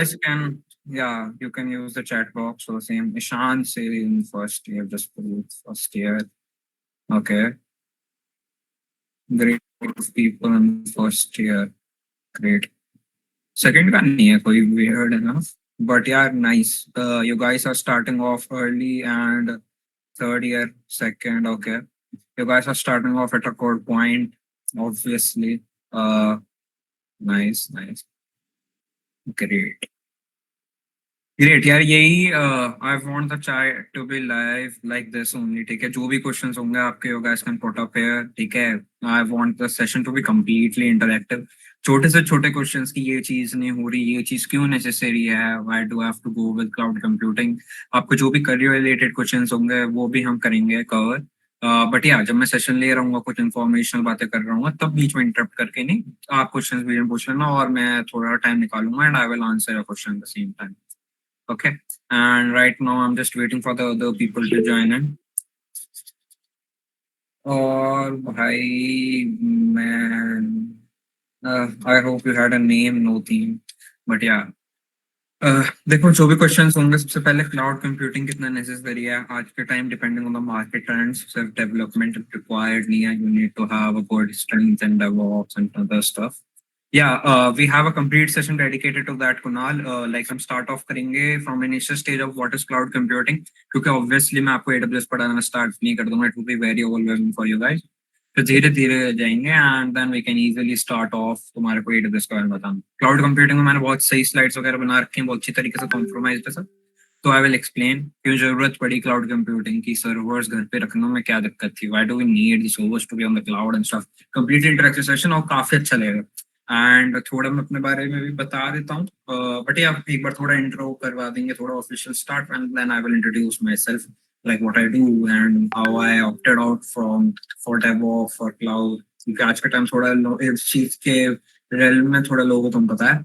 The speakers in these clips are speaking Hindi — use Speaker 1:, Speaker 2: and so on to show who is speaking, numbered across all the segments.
Speaker 1: guys can, yeah, you can use the chat box. So same, Ishan saying first year, just put first year. Okay, great people in first year. Great. Second का नहीं है कोई weird enough. But yeah, nice. You guys are starting off early and third year, second. Okay, you guys are starting off at a core point, obviously. Nice, nice. Great. Great यार यही I want the chat to be live like this only ठीक है जो भी क्वेश्चंस होंगे आपके you guys can put up here ठीक है I want the session to be completely interactive छोटे से छोटे क्वेश्चंस की ये चीज नहीं हो रही ये चीज क्यों नेसेसरी है why do have to go with cloud computing आपको जो भी करियर रिलेटेड क्वेश्चंस होंगे वो भी हम करेंगे कवर बट या जब मैं सेशन ले रहा हूँ कुछ इन्फॉर्मेशनल बातें कर रहा हूँ तब बीच में इंटरप्ट करके नहीं आप क्वेश्चंस भी पूछ लेना और मैं थोड़ा टाइम निकालूंगा and I will answer your question at the same time. Okay. And right now I'm just waiting for the other people to join in. Or bhai, man. I hope you had a name, no theme. But yeah. देखो जो भी क्वेश्चंस होंगे सबसे पहले क्लाउड कंप्यूटिंग कितना नेसेसरी है आज के time depending on the market trends सिर्फ डेवलपमेंट रिक्वायर्ड नहीं है you need to have a good strength and DevOps and other stuff. Yeah, we have a complete session dedicated to that, Kunal. Like हम start off करेंगे from initial stage of what is cloud computing, क्योंकि obviously मैं आपको AWS पढ़ाना start नहीं कर दूंगा. It will be very overwhelming for you guys. तो धीरे धीरे जाएंगे and then we can easily start off तुम्हारे को AWS के बारे में बताना. Cloud computing में मैंने बहुत सही slides वगैरह बना रखे हैं बहुत अच्छी तरीके से compromise पे सब. तो आई विल एक्सप्लेन क्यों जरूरत पड़ी क्लाउड कंप्यूटिंग की सर्वर्स घर पे रखने में क्या दिक्कत थी why do we need the servers to be on the cloud and stuff completely interactive session और काफी अच्छा लगेगा. एंड थोड़ा मैं अपने बारे में भी बता देता हूँ बट या एक बार थोड़ा इंट्रो करवा देंगे थोड़ा official start and then I will introduce myself like what I do and how I opted out from for DevOps for cloud क्योंकि आज के टाइम थोड़ा इस चीज के realm में थोड़ा लोगों को तुम पता है.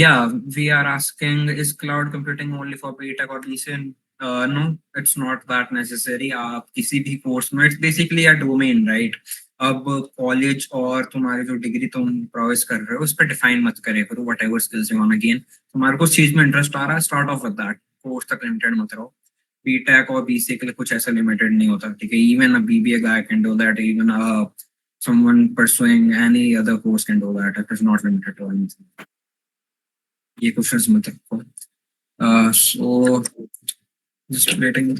Speaker 1: Yeah, we are asking is cloud computing only for BTech or BCN? No, it's not that necessary. आप किसी भी कोर्स में it's basically a domain, right? अब कॉलेज और तुम्हारी जो डिग्री तुम प्रोवाइड कर रहे हो उस पर डिफाइन मत करे करो what ever skills you want gain तुम्हारे को उस चीज में इंटरेस्ट आ रहा है start of with that course तक लिमिटेड मत रहो. बीटेक और बीसीए के लिए कुछ ऐसा लिमिटेड नहीं होता ठीक है even a BBA guy can do that even someone pursuing any other course can do that it is not limited to anything. ये क्वेश्चंस मत रखो. So just waiting.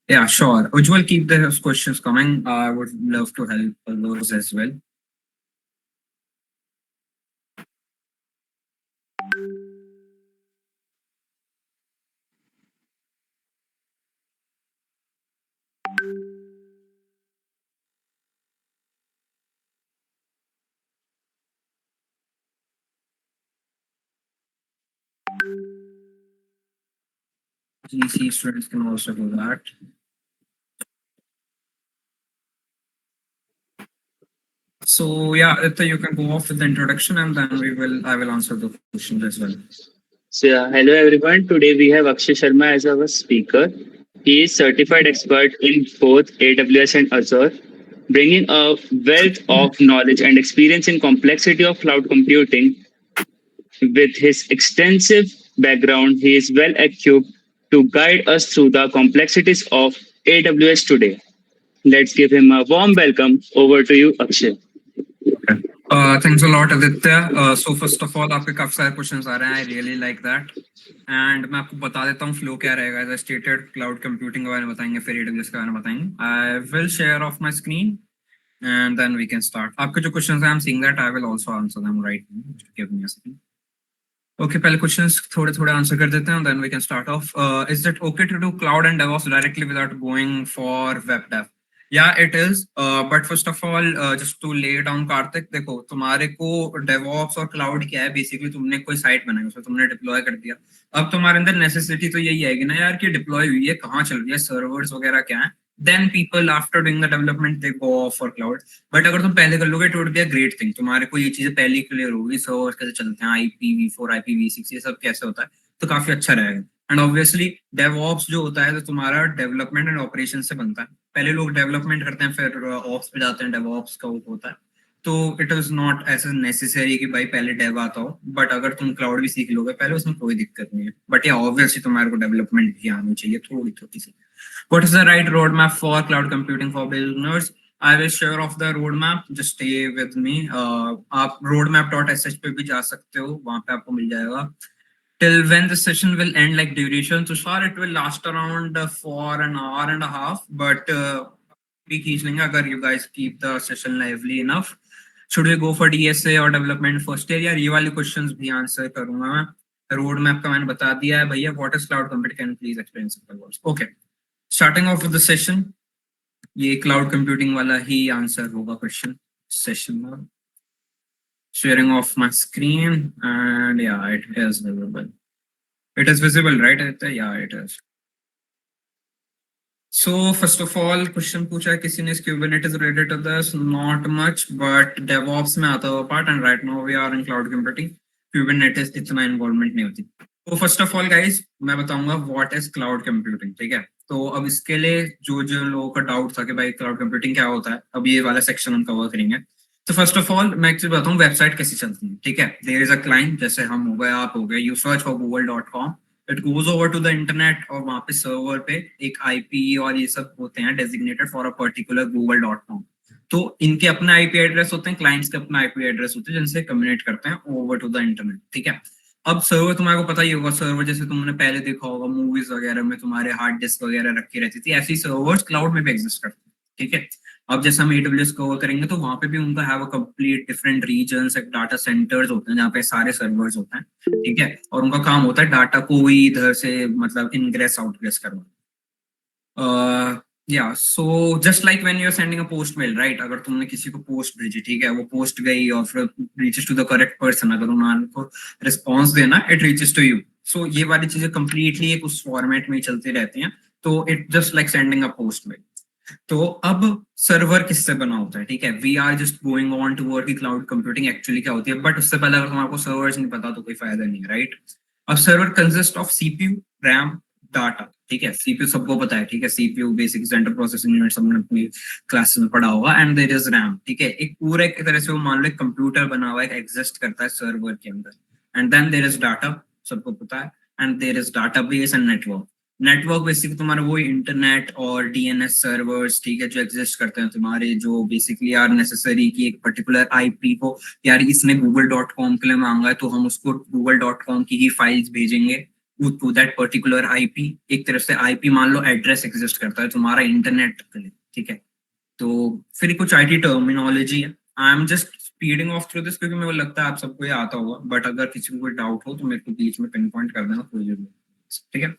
Speaker 1: Yeah, sure. Ujjwal, keep the questions coming. I would love to help those as well. GC students can also do that. So yeah, Aditya, you can go off with the introduction and then I will answer the questions as well.
Speaker 2: So hello everyone. Today we have Akshay Sharma as our speaker. He is certified expert in both AWS and Azure, bringing a wealth of knowledge and experience in complexity of cloud computing. With his extensive background, he is well equipped to guide us through the complexities of AWS today. Let's give him a warm welcome. Over to you, Akshay.
Speaker 1: Thanks a lot, Aditya. So first of all, आपके काफी सारे questions आ रहे हैं. I really like that. And मैं आपको बता देता हूँ flow क्या रहेगा. As I stated, cloud computing के बारे में बताएंगे, फिर AWS के बारे में बताएंगे. I will share off my screen, and then we can start. आपके जो questions हैं, I'm seeing that. I will also answer them right now. Just give me a second. Okay, पहले questions थोड़े थोड़े answer कर देते हैं, then we can start off. Is it okay to do cloud and DevOps directly without going for web dev? Yeah, it is. But first of all, just to lay down, Karthik, देखो तुम्हारे को DevOps और cloud क्या है? Basically तुमने कोई site बनाई, उसमें तुमने deploy कर दिया. अब तुम्हारे अंदर necessity तो यही आएगी ना यार कि deploy हुई है, कहाँ चल रही है, servers वगैरह क्या है? Then people after doing the development they go off for cloud. But अगर तुम पहले कर लोगे it would be a great thing. तुम्हारे को ये चीजें पहले क्लियर होगी, servers कैसे चलते हैं, IPv4, IPv6 ये सब कैसे होता है, तो काफी अच्छा रहेगा. एंड ऑब्वियसली डेवऑप्स जो होता है तो तुम्हारा डेवलपमेंट एंड ऑपरेशन से बनता है. पहले लोग डेवलपमेंट करते हैं फिर ऑप्स पे जाते हैं डेवऑप्स का होता है. तो इट इज नॉट ऐसा नेसेसरी कि भाई पहले डेव आता हो, बट अगर तुम क्लाउड भी सीख लोगे पहले उसमें कोई दिक्कत नहीं है, बट या ऑब्वियसली तुम्हारे को डेवलपमेंट भी आनी चाहिए थोड़ी थोड़ी सी। What is the right roadmap for cloud computing for beginners? I will share of the roadmap. Just stay with me. आप roadmap.sh पे भी जा सकते हो, वहां पे आपको मिल जाएगा. Till when the session will end, like duration, so far it will last around for an hour and a half, but we खींच लेंगे अगर you guys keep the session lively enough. Should we go for DSA or development first year? यार ये वाले questions भी answer करूंगा मैं. रोड मैप का मैंने बता दिया है भैया. What is cloud computing? Can you please explain simple words? Okay. Starting off with the session, ये cloud computing वाला ही answer होगा question session में. Sharing off my screen and yeah, it is visible. It is visible, right? Yeah, it is. So first of all, question पूछा है किसी ने, Kubernetes related to this, not much, but DevOps में आता हुआ part, and right now we are in cloud computing. Kubernetes इतना involvement नहीं होती. तो फर्स्ट ऑफ ऑल गाइज मैं बताऊंगा व्हाट इज क्लाउड कंप्यूटिंग, ठीक है? तो अब इसके लिए जो जो लोगों का डाउट था कि भाई क्लाउड कंप्यूटिंग क्या होता है, अब ये वाला सेक्शन हम कवर करेंगे. तो फर्स्ट ऑफ ऑल मैं एक चीज बताऊं, वेबसाइट कैसे चलती है, ठीक है? देयर इज अ क्लाइंट, जैसे हम हो गए, आप हो गए, you search for google.com, it goes over to the internet, और वहां पे सर्वर पे एक आईपी और ये सब होते हैं designated for a particular google.com. तो इनके अपने आईपी एड्रेस होते हैं, क्लाइंट्स के अपना आईपी एड्रेस होते हैं जिनसे कम्युनिकेट करते हैं ओवर टू द इंटरनेट, ठीक है? अब सर्वर तुम्हारे को पता ही होगा, सर्वर जैसे तुमने पहले देखा होगा मूवीज वगैरह में तुम्हारे हार्ड डिस्क वगैरह रखी रहती थी, ऐसी सर्वर्स क्लाउड में भी एग्जिस्ट करते हैं, ठीक है? अब जैसे हम AWS कवर करेंगे तो वहां पे भी उनका have a complete different regions, एक डाटा सेंटर्स होते हैं जहाँ पे सारे सर्वर्स होते हैं, ठीक है? और उनका काम होता है डाटा को ही इधर से मतलब इनग्रेस आउटग्रेस करना. yeah, so just like when you're sending a post mail, right? अगर तुमने किसी को पोस्ट भेजी, ठीक है, वो पोस्ट गई और फिर reaches to the correct person, अगर उन्होंने रिस्पॉन्स देना, it reaches to you. So ये वाली चीजें completely एक उस फॉर्मेट में ही चलती रहती हैं. तो it just like sending a post mail. तो अब सर्वर किससे बना होता है, ठीक है? We are just going on to work की क्लाउड कंप्यूटिंग एक्चुअली क्या होती है, बट उससे पहले अगर तुमको सर्वर्स नहीं पता तो कोई फायदा नहीं है, राइट? अब server consist of CPU, RAM, data, ठीक है? CPU सबको पता है, ठीक है? CPU basic central processing unit, सबने अपनी क्लास में पढ़ा होगा. एंड देयर इज रैम, ठीक है? एक पूरा एक तरह से वो मान लो एक कंप्यूटर बना हुआ है, एग्जिस्ट करता है सर्वर के अंदर. And then there is data, सबको पता है. And there is database and network. Network basically तुम्हारा वो इंटरनेट और DNS सर्वर्स, ठीक है, जो एग्जिस्ट करते हैं तुम्हारे, जो बेसिकली आर नेसेसरी कि एक पर्टिकुलर आईपी को, यार इसने google.com के लिए मांगा है तो हम उसको google.com की ही फाइल्स भेजेंगे टू दैट पर्टिकुलर आईपी. एक तरफ से आईपी मान लो एड्रेस एग्जिस्ट करता है तुम्हारा इंटरनेट के लिए, ठीक है? तो फिर कुछ IT टर्मिनोलॉजी है. I am just speeding of through this क्योंकि मेरे को लगता है आप सबको ये आता होगा, बट अगर किसी को कोई डाउट हो तो मेरे को बीच में पिन पॉइंट कर देना, कोई जरूरत नहीं, ठीक है?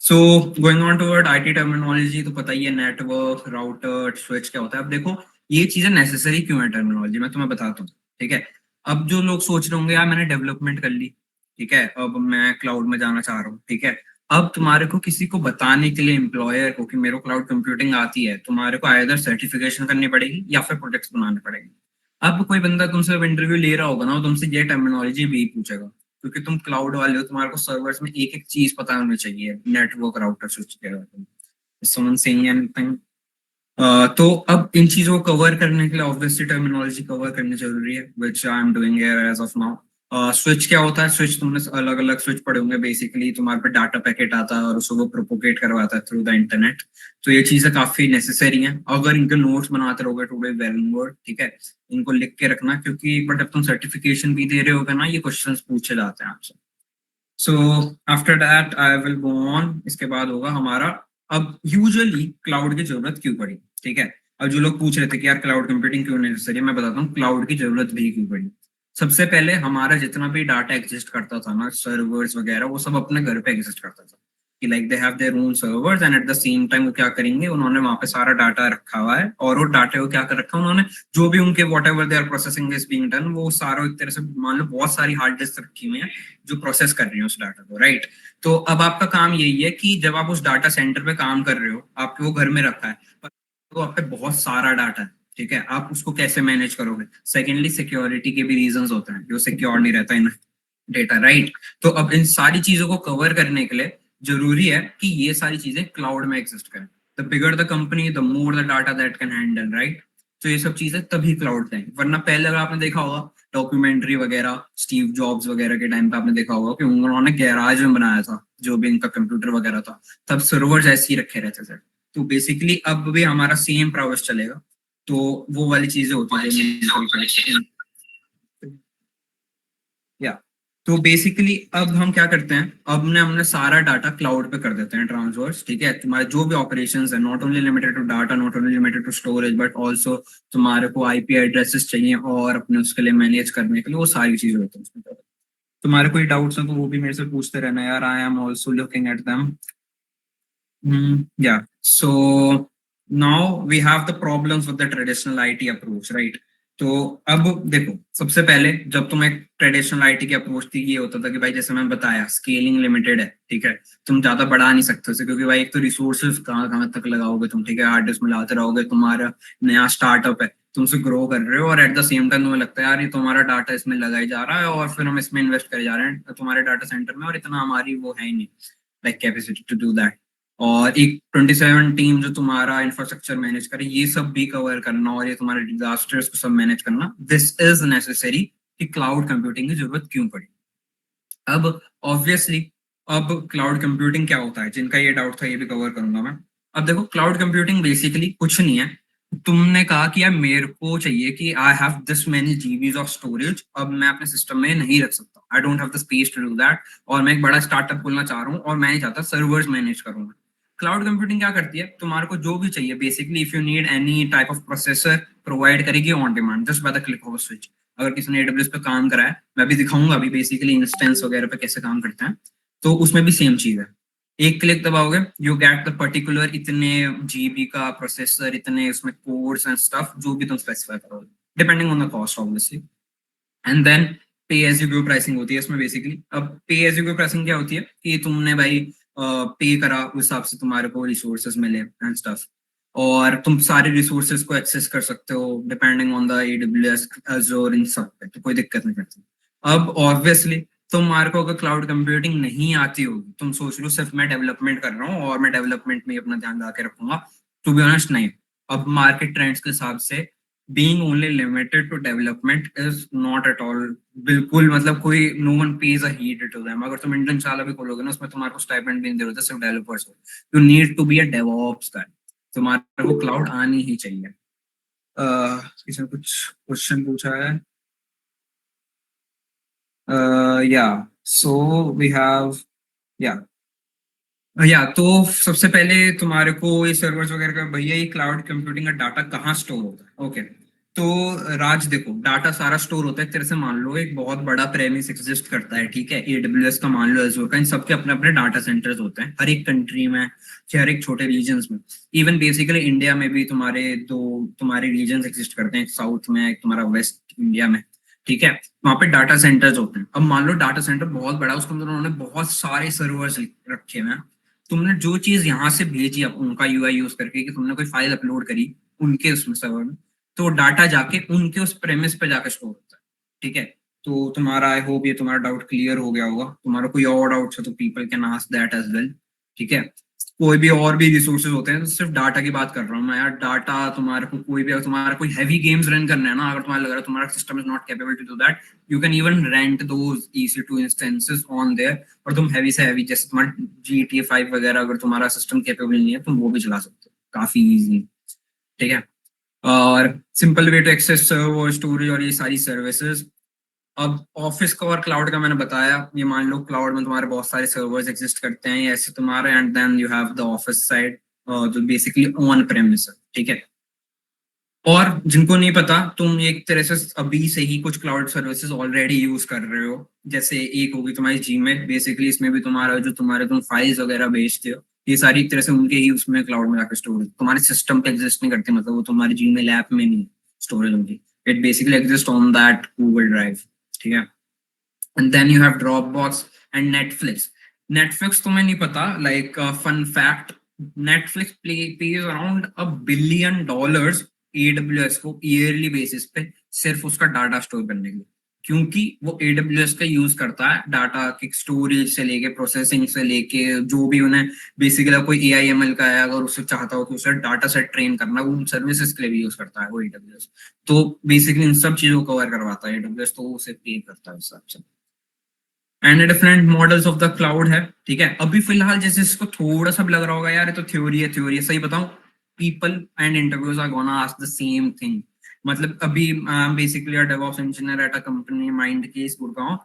Speaker 1: So going on toward IT terminology, तो पता ही है नेटवर्क, राउटर, स्विच क्या होता है. अब देखो ये चीजें नेसेसरी क्यों है टर्मिनोलॉजी, मैं तुम्हें बताता हूँ, ठीक है? अब जो लोग सोच रहे होंगे यार मैंने डेवलपमेंट कर ली, ठीक है, अब मैं क्लाउड में जाना चाह रहा हूँ, ठीक है? अब तुम्हारे को किसी को बताने के लिए एम्प्लॉयर को कि मेरे को क्लाउड कंप्यूटिंग आती है, तुम्हारे को आइदर सर्टिफिकेशन करनी पड़ेगी या फिर प्रोजेक्ट्स बनाने पड़ेंगे. अब कोई बंदा तुमसे इंटरव्यू ले रहा होगा ना, वो तुमसे ये टर्मिनोलॉजी भी पूछेगा क्योंकि तुम क्लाउड वाले हो, तुम्हारे को सर्वर्स में एक एक चीज पता होनी चाहिए, नेटवर्क, राउटर, स्विच वगैरह. तो अब इन चीजों को कवर करने के लिए ऑब्वियसली टर्मिनोलॉजी कवर करनी जरूरी है, which I am doing here as of now. Switch क्या होता है? स्विच तुमने अलग अलग स्विच पढ़े होंगे. बेसिकली तुम्हारे पे डाटा पैकेट आता है और उसको प्रोपोगेट करवाता है थ्रू द इंटरनेट. तो ये चीजें काफी नेसेसरी हैं. अगर इनके नोट्स बनाते रहोगे टुडे वेल वर्ड, ठीक है, इनको लिख के रखना, क्योंकि बट जब तुम सर्टिफिकेशन भी दे रहे होगे ना, ये क्वेश्चंस पूछे जाते हैं आपसे. So after that I will go on. इसके बाद होगा हमारा अब यूजुअली क्लाउड की जरूरत क्यों पड़ी, ठीक है? अब जो लोग पूछ रहे थे कि यार क्लाउड कंप्यूटिंग क्यों नेसेसरी है, मैं बताता हूँ क्लाउड की जरूरत भी क्यों पड़ी. सबसे पहले हमारा जितना भी डाटा एग्जिस्ट करता था ना, सर्वर्स वगैरह, वो सब अपने घर पे एग्जिस्ट करता था कि like they have their own servers, and at the same time वो क्या करेंगे, उन्होंने वहां पे सारा डाटा रखा हुआ है, और वो डाटा को क्या कर रखा है उन्होंने, जो भी उनके whatever they are processing is being done, वो सारा एक तरह से मान लो बहुत सारी हार्ड डिस्क रखी हुई है जो प्रोसेस कर रही है उस डाटा को, राइट? तो अब आपका काम यही है कि जब आप उस डाटा सेंटर पे काम कर रहे हो, आपके वो घर में रखा है, तो आप पे बहुत सारा डाटा है, ठीक है, आप उसको कैसे मैनेज करोगे? सेकेंडली सिक्योरिटी के भी रीजंस होते हैं, जो सिक्योर नहीं रहता इन डेटा, राइट? तो अब इन सारी चीजों को कवर करने के लिए जरूरी है कि ये सारी चीजें क्लाउड में एग्जिस्ट करें. The bigger the company, the more the data that can handle, right? तो ये सब चीजें तभी क्लाउड पे आएंगी, वरना पहले अगर आपने देखा होगा डॉक्यूमेंट्री वगैरह स्टीव जॉब्स वगैरह के टाइम पे आपने देखा होगा कि उन्होंने गैराज में बनाया था जो भी इनका कंप्यूटर वगैरह था, तब सर्वर्स ऐसे ही रखे रहते थे। तो बेसिकली अब भी हमारा सेम प्रोसेस चलेगा, तो वो वाली चीजें होती है या। तो बेसिकली अब हम क्या करते हैं, अब ने हमने सारा डाटा क्लाउड पे कर देते हैं ट्रांसफर्स, ठीक है। तुम्हारे जो भी ऑपरेशंस है, not only limited to data, not only limited to storage, but also तुम्हारे को आईपी एड्रेसेस चाहिए और अपने उसके लिए मैनेज करने के लिए वो सारी चीजें होती हैं उसमें। तुम्हारे कोई डाउट्स हैं तो वो भी मेरे से पूछते रहना यार, I am also looking at them. Yeah. So now we have the problems with the traditional IT approach, right? तो अब देखो, सबसे पहले जब तुम एक ट्रेडिशनल आईटी की अप्रोच थी, ये होता था कि भाई जैसे मैंने बताया स्केलिंग लिमिटेड है, ठीक है। तुम ज्यादा बढ़ा नहीं सकते उसे, क्योंकि भाई एक तो रिसोर्सेज कहाँ कहाँ तक लगाओगे तुम, ठीक है। हार्ड डिस्क में लाते रहोगे, तुम्हारा नया स्टार्टअप है, तुमसे ग्रो कर रहे हो और एट द सेम टाइम तुम्हें लगता है यार ये तुम्हारा डाटा इसमें लगाई जा रहा है और फिर हम इसमें इन्वेस्ट करे जा रहे हैं तुम्हारे डाटा सेंटर में, और इतना हमारी वो है ही नहीं like capacity to do that. और एक 27 टीम जो तुम्हारा इंफ्रास्ट्रक्चर मैनेज करे, ये सब भी कवर करना और ये तुम्हारे डिजास्टर्स को सब मैनेज करना, दिस इज नेसेसरी कि क्लाउड कंप्यूटिंग की जरूरत क्यों पड़ी। अब ऑब्वियसली अब क्लाउड कंप्यूटिंग क्या होता है, जिनका ये डाउट था ये भी कवर करूंगा मैं। अब देखो क्लाउड कंप्यूटिंग बेसिकली कुछ नहीं है, तुमने कहा कि यार मेरे को चाहिए कि I have this many GBs of storage, अब मैं अपने सिस्टम में नहीं रख सकता, I don't have the space to do that, और मैं एक बड़ा स्टार्टअप खोलना चाह रहा हूँ और मैं नहीं चाहता सर्वर्स मैनेज करूंगा। क्लाउड कंप्यूटिंग क्या करती है, तुम्हारे को जो भी चाहिए basically if you need any type of processor provide करेगी on demand just by the click of a switch. अगर किसी ने एडब्ल्यूएस पे काम करा है, मैं भी दिखाऊंगा अभी बेसिकली इंस्टेंस वगैरह पे कैसे काम करते हैं, तो उसमें भी सेम चीज है। एक क्लिक दबाओगे यू गेट द पर्टिकुलर इतने जीबी का प्रोसेसर, इतने उसमें कोड्स एंड स्टफ जो भी तुम स्पेसिफाई करोगे depending on the cost obviously. And then pay as you go pricing होती है इसमें बेसिकली। अब पे एज यू गो प्राइसिंग क्या होती है कि तुमने भाई पे करा उस हिसाब से तुम्हारे को रिसोर्सेज मिले एंड स्टफ, और तुम सारे रिसोर्सेज को एक्सेस कर सकते हो depending on the AWS Azure इन सब पे, तो कोई दिक्कत नहीं करती। अब ऑब्वियसली तुम्हारे को अगर क्लाउड कंप्यूटिंग नहीं आती होगी, तुम सोच लो सिर्फ मैं डेवलपमेंट कर रहा हूँ और मैं डेवलपमेंट में अपना ध्यान लगा के रखूंगा, टू बी ऑनेस्ट नहीं। अब मार्केट ट्रेंड्स के हिसाब से being only limited to development is not at all, बिल्कुल मतलब कोई no one pays a heed to them। अगर तुम इंडियन चाला भी खोलोगे ना उसमें तुम्हारे को स्टाइपेंड भी नहीं दे रहे सिर्फ डेवलपर्स को, you need to be a DevOps guy, तुम्हारे को क्लाउड आनी ही चाहिए। किसी ने कुछ क्वेश्चन पूछा है, या सो वी हैव या या तो सबसे पहले तुम्हारे को ये सर्वर्स वगैरह का, भैया ये क्लाउड कंप्यूटिंग का डाटा कहाँ स्टोर होता है, ओके। तो राज देखो डाटा सारा स्टोर होता है एक तरह से, मान लो एक बहुत बड़ा प्रेमिस एग्जिस्ट करता है, ठीक है। एडब्ल्यूएस का मान लो, एज़ूर का, इन सबके अपने अपने डाटा सेंटर्स होते हैं हर एक कंट्री में, हर एक छोटे रीजन्स में। इवन बेसिकली इंडिया में भी तुम्हारे रीजन्स एग्जिस्ट करते हैं, एक साउथ में एक तुम्हारा वेस्ट इंडिया में, ठीक है। वहां पे डाटा सेंटर्स होते हैं। अब मान लो डाटा सेंटर बहुत बड़ा, उसके अंदर उन्होंने बहुत सारे सर्वर्स रखे हुए हैं, तुमने जो चीज यहाँ से भेजी अब उनका यूआई यूज करके कि तुमने कोई फाइल अपलोड करी उनके उसमें सर्वर में, तो डाटा जाके उनके उस प्रेमिस पे जाके स्टोर होता है, ठीक है। तो तुम्हारा आई होप ये तुम्हारा डाउट क्लियर हो गया होगा। तुम्हारा कोई और डाउट है तो people can ask that as well, ठीक है। कोई भी और भी रिसोर्सेज होते हैं, तो सिर्फ डाटा की बात कर रहा हूँ मैं यार। डाटा तुम्हारे को कोई भी, अगर तुम्हारा कोई हैवी गेम्स रन करना है ना, अगर तुम्हारा लग रहा है तुम्हारा system is not capable to do that, you can even rent those EC2 instances on there, और तुम हैवी से हैवी जैसे तुम्हारा GTA 5 वगैरह अगर तुम्हारा सिस्टम कैपेबल नहीं है तुम वो भी चला सकते हो काफी इजी, ठीक है। और simple way to access server storage और ये सारी सर्विसेज। अब ऑफिस का और क्लाउड का मैंने बताया, ये मान लो क्लाउड में तुम्हारे बहुत सारे सर्वर्स एग्जिस्ट करते हैं ऐसे तुम्हारे, and then you have the office side जो बेसिकली ऑन प्रेमिस है, ठीक है। और जिनको नहीं पता, तुम एक तरह से अभी से ही कुछ क्लाउड सर्विसेज ऑलरेडी यूज कर रहे हो, जैसे एक होगी तुम्हारी जीमेल, बेसिकली इसमें भी तुम्हारा जो तुम फाइल्स वगैरह भेजते हो ये सारी एक तरह से उनके ही उसमें क्लाउड में जाकर स्टोर तुम्हारे सिस्टम पे एग्जिस्ट नहीं करती, मतलब वो तुम्हारी जीमेल ऐप में नहीं स्टोरेज उनकी, it basically exist on that Google drive, ठीक है। And then you have Dropbox and Netflix. Netflix तुम्हें नहीं पता, like fun fact, Netflix pays around $1 billion AWS को ईयरली बेसिस पे सिर्फ उसका डाटा स्टोर करने के लिए। क्योंकि वो AWS का यूज करता है डाटा की स्टोरेज से लेके प्रोसेसिंग से लेके जो भी उन्हें बेसिकली कोई AIML का है अगर उसे चाहता हो कि उसे डाटा सेट ट्रेन करना वो उन सर्विसेज के लिए भी यूज करता है वो AWS। तो बेसिकली इन सब चीजों को कवर करवाता है AWS, तो उसे पे करता है उस हिसाब से। And different models of the cloud है, ठीक है। अभी फिलहाल जैसे इसको थोड़ा सा भी लग रहा होगा यार ये तो थ्योरी है, सही बताऊं, people and interviews are gonna ask the same thing. मतलब अभी basically a DevOps engineer at a company mind case Gurgaon,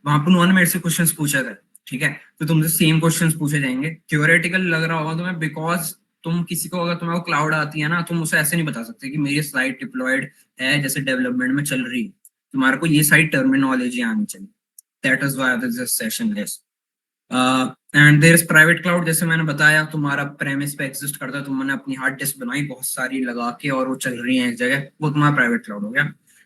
Speaker 1: वहां पर उन्होंने मेरे से क्वेश्चंस पूछे थे, ठीक है। तो तुमसे सेम क्वेश्चंस पूछे जाएंगे, थ्योरेटिकल लग रहा होगा तुम्हें बिकॉज तुम किसी को, अगर तुम्हें क्लाउड आती है ना, तुम उसे ऐसे नहीं बता सकते कि मेरी साइट डिप्लॉयड है जैसे डेवलपमेंट में चल रही है, तुम्हारे को ये साइट टर्मिनोलॉजी आनी चाहिए। That is why this is sessionless. And there is private cloud, जैसे मैंने बताया तुम्हारा प्रेमिस पे एग्जिस्ट करता है, तुमने अपनी हार्ड डिस्क बनाई बहुत सारी लगा के और वो चल रही है एक जगह, वो तुम्हारा प्राइवेट क्लाउड हो गया।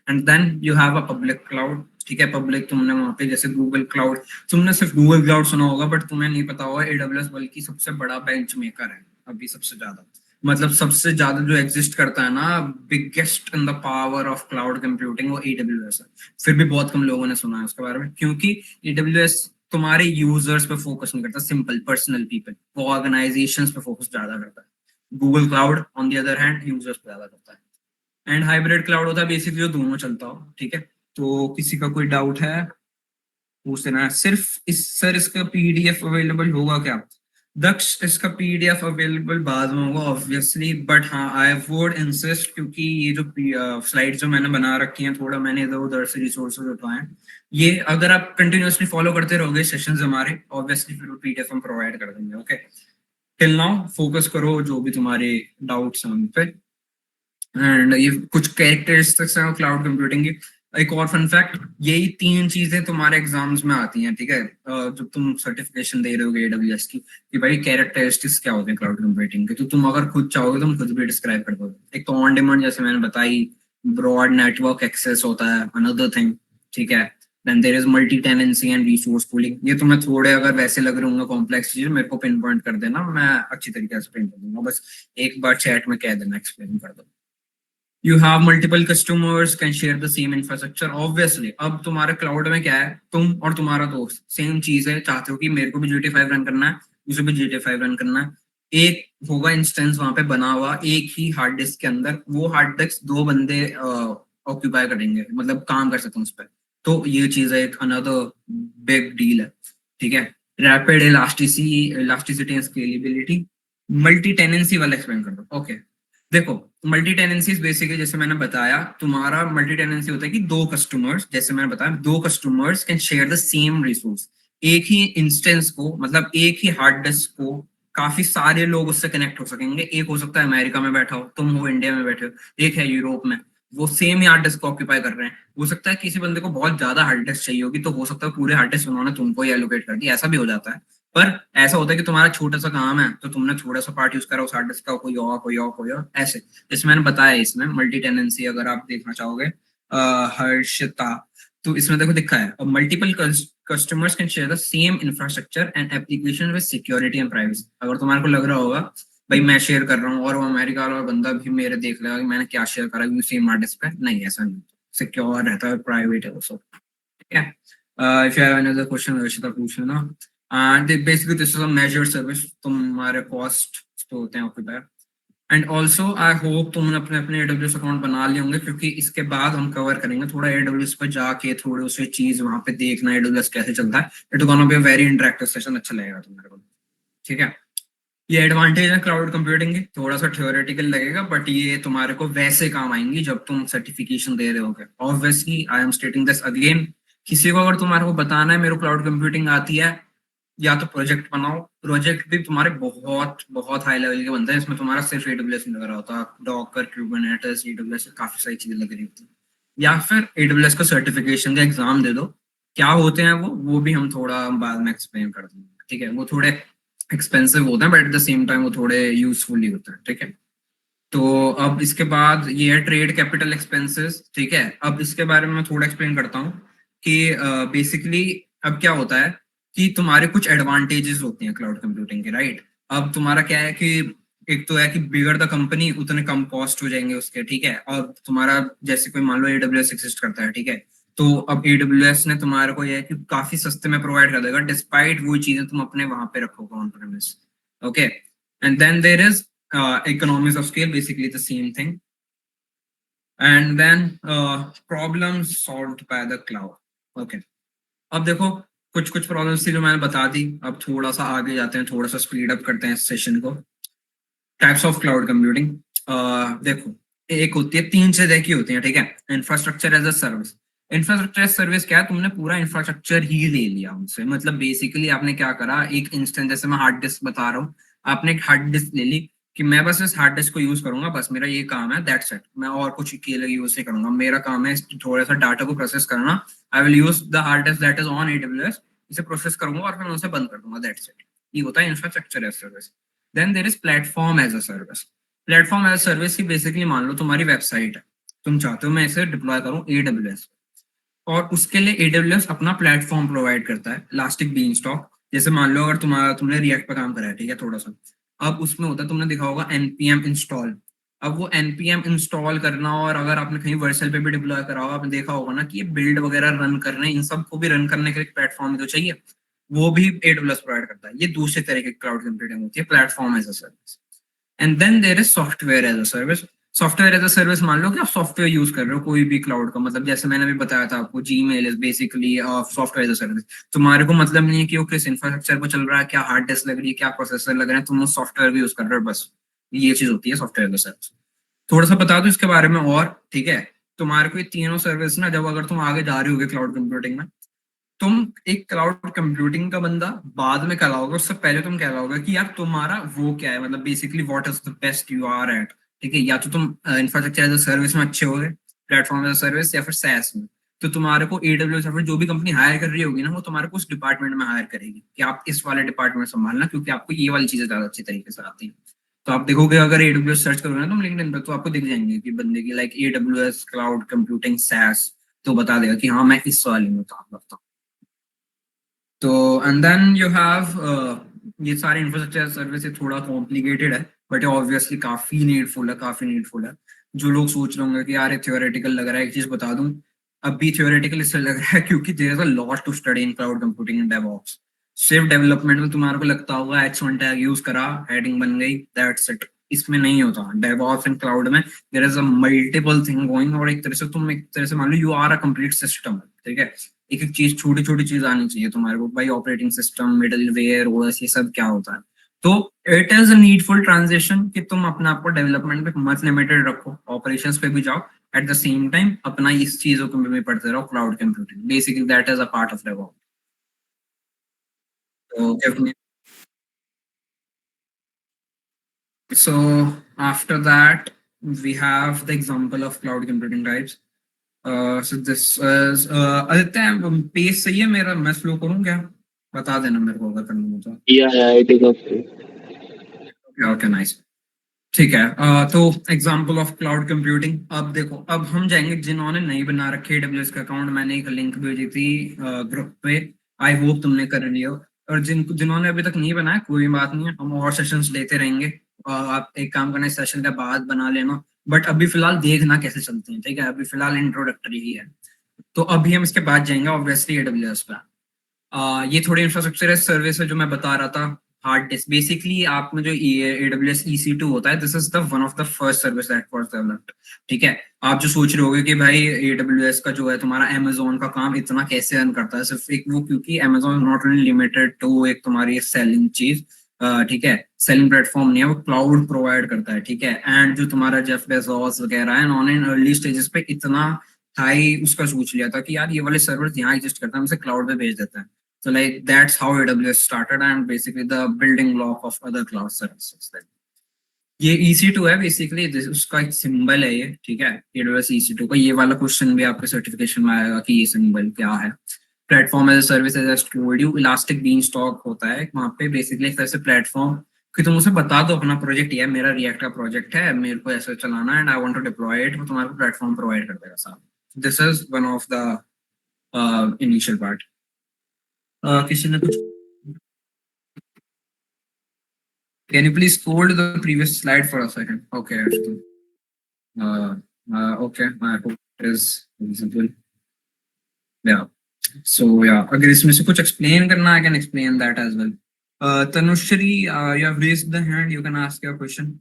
Speaker 1: And then you have a public cloud, ठीक है। पब्लिक तुमने वहां पे जैसे गूगल क्लाउड, तुमने सिर्फ गूगल क्लाउड सुना होगा बट तुम्हें नहीं पता होगा AWS बल्कि सबसे बड़ा बेंच मेकर है अभी, सबसे ज्यादा, मतलब सबसे ज्यादा जो एग्जिस्ट करता है ना, biggest in the power of cloud computing, वो AWS है। फिर भी बहुत कम लोगों ने सुना है उसके बारे में, क्योंकि AWS तुम्हारे यूजर्स पे फोकस नहीं करता, सिंपल पर्सनल पीपल, वो ऑर्गेनाइजेशंस पे फोकस ज्यादा करता है। Google cloud on the other hand users पे ज्यादा करता है। एंड हाइब्रिड क्लाउड होता है बेसिकली जो दोनों चलता हो, ठीक है। तो किसी का कोई डाउट है पूछ लेना। सिर्फ इस सर इसका PDF अवेलेबल होगा क्या? दक्ष, इसका PDF अवेलेबल बाद में होगा ऑब्वियसली, बट हाँ आई वुड इंसिस्ट, क्योंकि ये जो स्लाइड जो मैंने बना रखी हैं थोड़ा मैंने इधर उधर से रिसोर्सेज उठाए हैं, ये अगर आप कंटिन्यूअसली फॉलो करते रहोगे सेशंस हमारे, ऑब्वियसली फिर PDF हम प्रोवाइड कर देंगे। ओके, टिल नाउ फोकस करो जो भी तुम्हारे डाउट्स हैं उन पे। एंड ये कुछ कैरेक्टरिस्टिक्स हैं क्लाउड कंप्यूटिंग की। एक और फन फैक्ट, यही 3 चीजें तुम्हारे एग्जाम्स में आती हैं, ठीक है। जब तुम सर्टिफिकेशन दे रहे हो AWS की, कि भाई कैरेक्टरिस्टिक्स क्या होते हैं क्लाउड कंप्यूटिंग के, तो तुम अगर खुद चाहोगे तुम खुद भी डिस्क्राइब कर दोगे। एक तो ऑन डिमांड जैसे मैंने बताई, ब्रॉड नेटवर्क एक्सेस होता है अनदर थिंग, ठीक है। Then there is multi tenancy and resource pooling. ये तुम्हें थोड़े अगर वैसे लग रहे होंगे कॉम्प्लेक्स चीज, मेरे को पिन पॉइंट कर देना, मैं अच्छी तरीके से एक्सप्लेन कर दूंगा, बस एक बार चैट में कह देना एक्सप्लेन कर दो। You have multiple customers can share the same infrastructure, obviously अब तुम्हारे क्लाउड में क्या है, तुम और तुम्हारा दोस्त सेम चीज है, चाहते हो कि मेरे को भी GTA 5 रन करना है, उसे भी GTA 5 रन करना है, एक होगा इंस्टेंस वहां पे बना हुआ एक ही हार्ड डिस्क के अंदर, वो हार्ड डिस्क 2 बंदे ऑक्यूपाई करेंगे, मतलब काम कर सकते हैं उस पर। तो ये चीज है एक अनदर बिग डील है, ठीक है। Rapid elasticity and scalability. Multi tenancy वाला एक्सप्लेन कर दो। ओके, देखो मल्टी टेनेंसी बेसिकली जैसे मैंने बताया, तुम्हारा मल्टी टेनेंसी होता है कि 2 कस्टमर्स, जैसे मैंने बताया 2 customers can share the same resource, एक ही इंस्टेंस को, मतलब एक ही हार्ड डिस्क को काफी सारे लोग उससे कनेक्ट हो सकेंगे। एक हो सकता है अमेरिका में बैठा हो, तुम हो इंडिया में बैठे हो, एक है यूरोप में, वो सेम ही हार्ड डिस्क को ऑक्यूपाई कर रहे हैं। हो सकता है किसी बंदे को बहुत ज्यादा हार्ड डिस्क चाहिए होगी, तो हो सकता है पूरे हार्ड डिस्क उन्होंने तुमको ही एलोकेट कर दी, ऐसा भी हो जाता है। पर ऐसा होता है कि तुम्हारा छोटा सा काम है तो तुमने थोड़ा सा पार्ट यूज करा उस हार्ड डिस्क का, कोई और ऐसे। जैसे मैंने बताया इसमें मल्टी टेनेंसी अगर आप देखना चाहोगे हर्षिता, तो इसमें देखो दिखा है multiple customers can share the same infrastructure and application with security and privacy. अगर तुम्हारे को लग रहा होगा भाई मैं शेयर कर रहा हूँ और वो अमेरिका वाला बंदा भी मेरे देख लेगा कि मैंने क्या शेयर करा सेम हार्ड डिस्क पे, नहीं ऐसा नहीं, सिक्योर रहता है, प्राइवेट है वो सब, ठीक है। If you have another question Harshita पूछ लेना। Basically this is a measured service, तुम्हारे कॉस्ट तो होते हैं occupier. And also I hope तुमने अपने अपने AWS अकाउंट बना लिए होंगे, क्योंकि इसके बाद हम कवर करेंगे थोड़ा AWS पर जाके थोड़े उसे चीज वहां पे देखना AWS कैसे चलता है। It gonna be a very interactive session, अच्छा लगेगा तुम्हारे को, ठीक है। ये एडवांटेज है क्लाउड कंप्यूटिंग के, थोड़ा सा थ्योरेटिकल लगेगा बट ये तुम्हारे को वैसे काम आएंगी जब तुम सर्टिफिकेशन दे रहे होगे। Obviously I am स्टेटिंग this again, किसी को अगर तुम्हारे को बताना है मेरे को क्लाउड कंप्यूटिंग आती है, या तो प्रोजेक्ट बनाओ, प्रोजेक्ट भी तुम्हारे बहुत बहुत हाई लेवल के बनते हैं, इसमें तुम्हारा सिर्फ AWS नहीं लग रहा होता, डॉकर, कुबरनेटिस, AWS काफी सारी चीजें लग रही होती है। या फिर AWS का सर्टिफिकेशन का एग्जाम दे दो, क्या होते हैं वो भी हम थोड़ा बाद में एक्सप्लेन कर देंगे, ठीक है। वो थोड़े एक्सपेंसिव होते हैं but at the same time वो थोड़े यूजफुल ही होते हैं, ठीक है। तो अब इसके बाद ये है ट्रेड कैपिटल एक्सपेंसेस, ठीक है। अब इसके बारे में मैं थोड़ा एक्सप्लेन करता हूँ कि बेसिकली अब क्या होता है कि तुम्हारे कुछ एडवांटेजेस होते हैं क्लाउड कंप्यूटिंग के, राइट। अब तुम्हारा क्या है कि एक तो है कि बिगर द कंपनी उतने कम कॉस्ट हो जाएंगे उसके, ठीक है। और तुम्हारा जैसे कोई मान लो AWS एग्जिस्ट करता है, ठीक है, तो अब AWS ने तुम्हारे को ये है कि काफी सस्ते में प्रोवाइड कर देगा डिस्पाइट वो चीजें तुम अपने वहां पे रखोगे on premise. Okay, and then there is economies of scale, basically the same thing. And then problems solved by the cloud. Okay, अब देखो कुछ कुछ प्रॉब्लम्स थी जो मैंने बता दी. अब थोड़ा सा आगे जाते हैं, थोड़ा सा स्पीड अप करते हैं इस सेशन को. Types of cloud computing. देखो, एक होती है, तीन से की होती है, ठीक है. Infrastructure as a service. Infrastructure as service क्या है? तुमने पूरा इंफ्रास्ट्रक्चर ही ले लिया उनसे. मतलब बेसिकली आपने क्या करा, एक इंस्टेंस, जैसे मैं हार्ड डिस्क बता रहा हूँ, आपने एक हार्ड डिस्क ले ली कि मैं बस इस हार्ड डिस्क को यूज करूंगा, बस मेरा ये काम है, दैट्स इट. मैं और कुछ के लिए यूज नहीं करूंगा. मेरा काम है थोड़ा सा डाटा को प्रोसेस करना. I will use the hard disk that is on AWS. इसे प्रोसेस करूंगा और फिर मैं उसे बंद कर दूंगा, दैट्स इट. ये होता है infrastructure as service. Then there is platform as a service. Platform as a service की बेसिकली मान लो तुम्हारी वेबसाइट है, तुम चाहते हो मैं इसे डिप्लॉय करूं AWS, और उसके लिए AWS अपना प्लेटफॉर्म प्रोवाइड करता है, इलास्टिक बीनस्टॉक. जैसे मान लो अगर तुमने रिएक्ट पे काम करा है, ठीक है, थोड़ा सा. अब उसमें होता है, तुमने देखा होगा npm इंस्टॉल. अब वो npm इंस्टॉल करना, और अगर आपने कहीं वर्सल पे भी डिप्लॉय करा होगा, आपने देखा होगा ना कि ये बिल्ड वगैरह रन करने, इन सब को भी रन करने के लिए प्लेटफॉर्म तो चाहिए. वो भी AWS प्रोवाइड करता है. ये दूसरे तरह की क्लाउड कंप्यूटिंग होती है, platform as a service. And then there is software as a service. Software as a service, मान लो कि आप सॉफ्टवेयर यूज कर रहे हो कोई भी क्लाउड का, मतलब जैसे मैंने भी बताया था आपको, Gmail is basically software as a service. तुम्हारे को मतलब नहीं है कि वो किस इंफ्रास्ट्रक्चर पर चल रहा है, क्या हार्ड डिस्क लग रही है, क्या प्रोसेसर लग रहा है, तुम उस सॉफ्टवेयर भी यूज कर रहे हो, बस. ये चीज होती है सॉफ्टवेयर एज अ सर्विस. थोड़ा सा बता दो इसके बारे में और, ठीक है. तुम्हारे को ये तीनों सर्विस ना, जब अगर तुम आगे जा रहे होगे क्लाउड कंप्यूटिंग में, तुम एक क्लाउड कंप्यूटिंग का बंदा बाद में कहलाओगे, उससे पहले तुम कहलाओगे कि यार तुम्हारा वो क्या है, मतलब basically what is the best you are at. ठीक है, या तो तुम इंफ्रास्ट्रक्चर एज अ सर्विस में अच्छे होगे, प्लेटफॉर्म एज अ सर्विस, या फिर SaaS में. तो तुम्हारे को AWS या फिर जो भी कंपनी हायर कर रही होगी ना, वो तुम्हारे को उस डिपार्टमेंट में हायर करेगी कि आप इस वाले डिपार्टमेंट संभालना, क्योंकि आपको ये वाली चीजें ज्यादा अच्छी तरीके से आती हैं. तो आप देखोगे अगर AWS सर्च करोगे ना तुम लिंक्डइन पे, तो आपको दिख जाएंगे कि बंदे की like AWS cloud computing SaaS, तो बता देगा कि हाँ मैं इस वाले में काम करता हूँ. तो एंड देन यू हैव ये सारे इंफ्रास्ट्रक्चर सर्विस थोड़ा कॉम्प्लिकेटेड है, बट ऑब्वियसली काफी नीडफुल है, काफी नीडफुल है. जो लोग सोच रहे होंगे कि यार ये थ्योरेटिकल लग रहा है, एक चीज बता दूं, अभी थ्योरेटिकल इसलिए लग रहा है क्योंकि there is a lot to study in cloud computing and DevOps. सिर्फ डेवलपमेंट में तुम्हारे को लगता होगा H1 टैग यूज करा, हेडिंग बन गई, दैट्स इट. इसमें नहीं होता. डेवऑप्स एंड क्लाउड में there is a multiple thing going, और एक तरह से तुम, एक तरह से मान लो you are a complete system, ठीक है. एक एक चीज, छोटी छोटी चीज आनी चाहिए तुम्हारे को भाई. ऑपरेटिंग सिस्टम, मिडलवेयर, ओएस, ये सब क्या होता है. तो it is a needful transition कि तुम अपने आप को डेवलपमेंट पे मत लिमिटेड रखो, ऑपरेशंस पे भी जाओ, एट द सेम टाइम अपना इस चीजों को भी पढ़ते रहो, cloud computing basically that is a part of DevOps. तो definitely. So after that, we have the example of cloud computing types. So this is Aditya, page सही है मेरा? मैं स्लो करूँ क्या? बता देना मेरे को अगर करना हो तो.
Speaker 2: Yeah, it is okay.
Speaker 1: Okay, nice. ठीक है. तो एग्जांपल ऑफ क्लाउड कंप्यूटिंग. अब देखो, अब हम जाएंगे जिन्होंने नहीं बना रखे AWS का अकाउंट. मैंने एक लिंक भेजी थी ग्रुप पे, आई होप तुमने कर लियो. और जिन्होंने अभी तक नहीं बनाया, कोई बात नहीं है, हम और सेशंस लेते रहेंगे. आप एक काम करना, इस सेशन के बाद बना लेना. बट अभी फिलहाल देखना कैसे चलते हैं, ठीक है. अभी फिलहाल इंट्रोडक्टरी ही है. तो अभी हम इसके बाद जाएंगे ऑब्वियसली AWS पे. ये थोड़ी इंफ्रास्ट्रक्चर सर्विस है जो मैं बता रहा था. हार्ड डिस्क, बेसिकली आप में जो AWS EC2 होता है, this is the one of the first service that was developed. ठीक है. आप जो सोच रहे होगे कि भाई AWS का जो है तुम्हारा Amazon का काम इतना कैसे रन करता है, सिर्फ एक वो, क्योंकि Amazon not only limited to एक तुम्हारी सेलिंग चीज, ठीक है, सेलिंग प्लेटफॉर्म नहीं है, वो क्लाउड प्रोवाइड करता है, ठीक है. एंड जो तुम्हारा जेफ बेजोस वगैरह है, उन्होंने अर्ली स्टेजेस पे इतना हाई उसका सोच लिया था कि यार ये वाले सर्वर यहाँ एग्जिस्ट करता है, हम इसे क्लाउड पे भेज देते हैं. So like that's how AWS started and basically the building block of other cloud services. ये EC2 है बेसिकली, उसका एक सिंबल है ये, ठीक है. AWS EC2 का ये वाला क्वेश्चन भी आपके सर्टिफिकेशन में आएगा कि ये सिंबल क्या है. Platform as a service, as I told you, Elastic Beanstalk होता है वहाँ पे. बेसिकली एक तरह से प्लेटफॉर्म कि तुम उसे बता दो अपना प्रोजेक्ट, ये मेरा रिएक्ट का प्रोजेक्ट है, मेरे को ऐसे चलाना है and I want to deploy it, वो तुम्हारे प्लेटफॉर्म प्रोवाइड कर देगा साहब. This is one of the initial part. किसी ने कुछ, can you please scroll to the previous slide for a second? Okay, Ashton. Okay, I hope it is visible. Yeah. So yeah, अगर इसमें से कुछ explain करना, I can explain that as well. Tanushri, you have raised the hand. You can ask your question.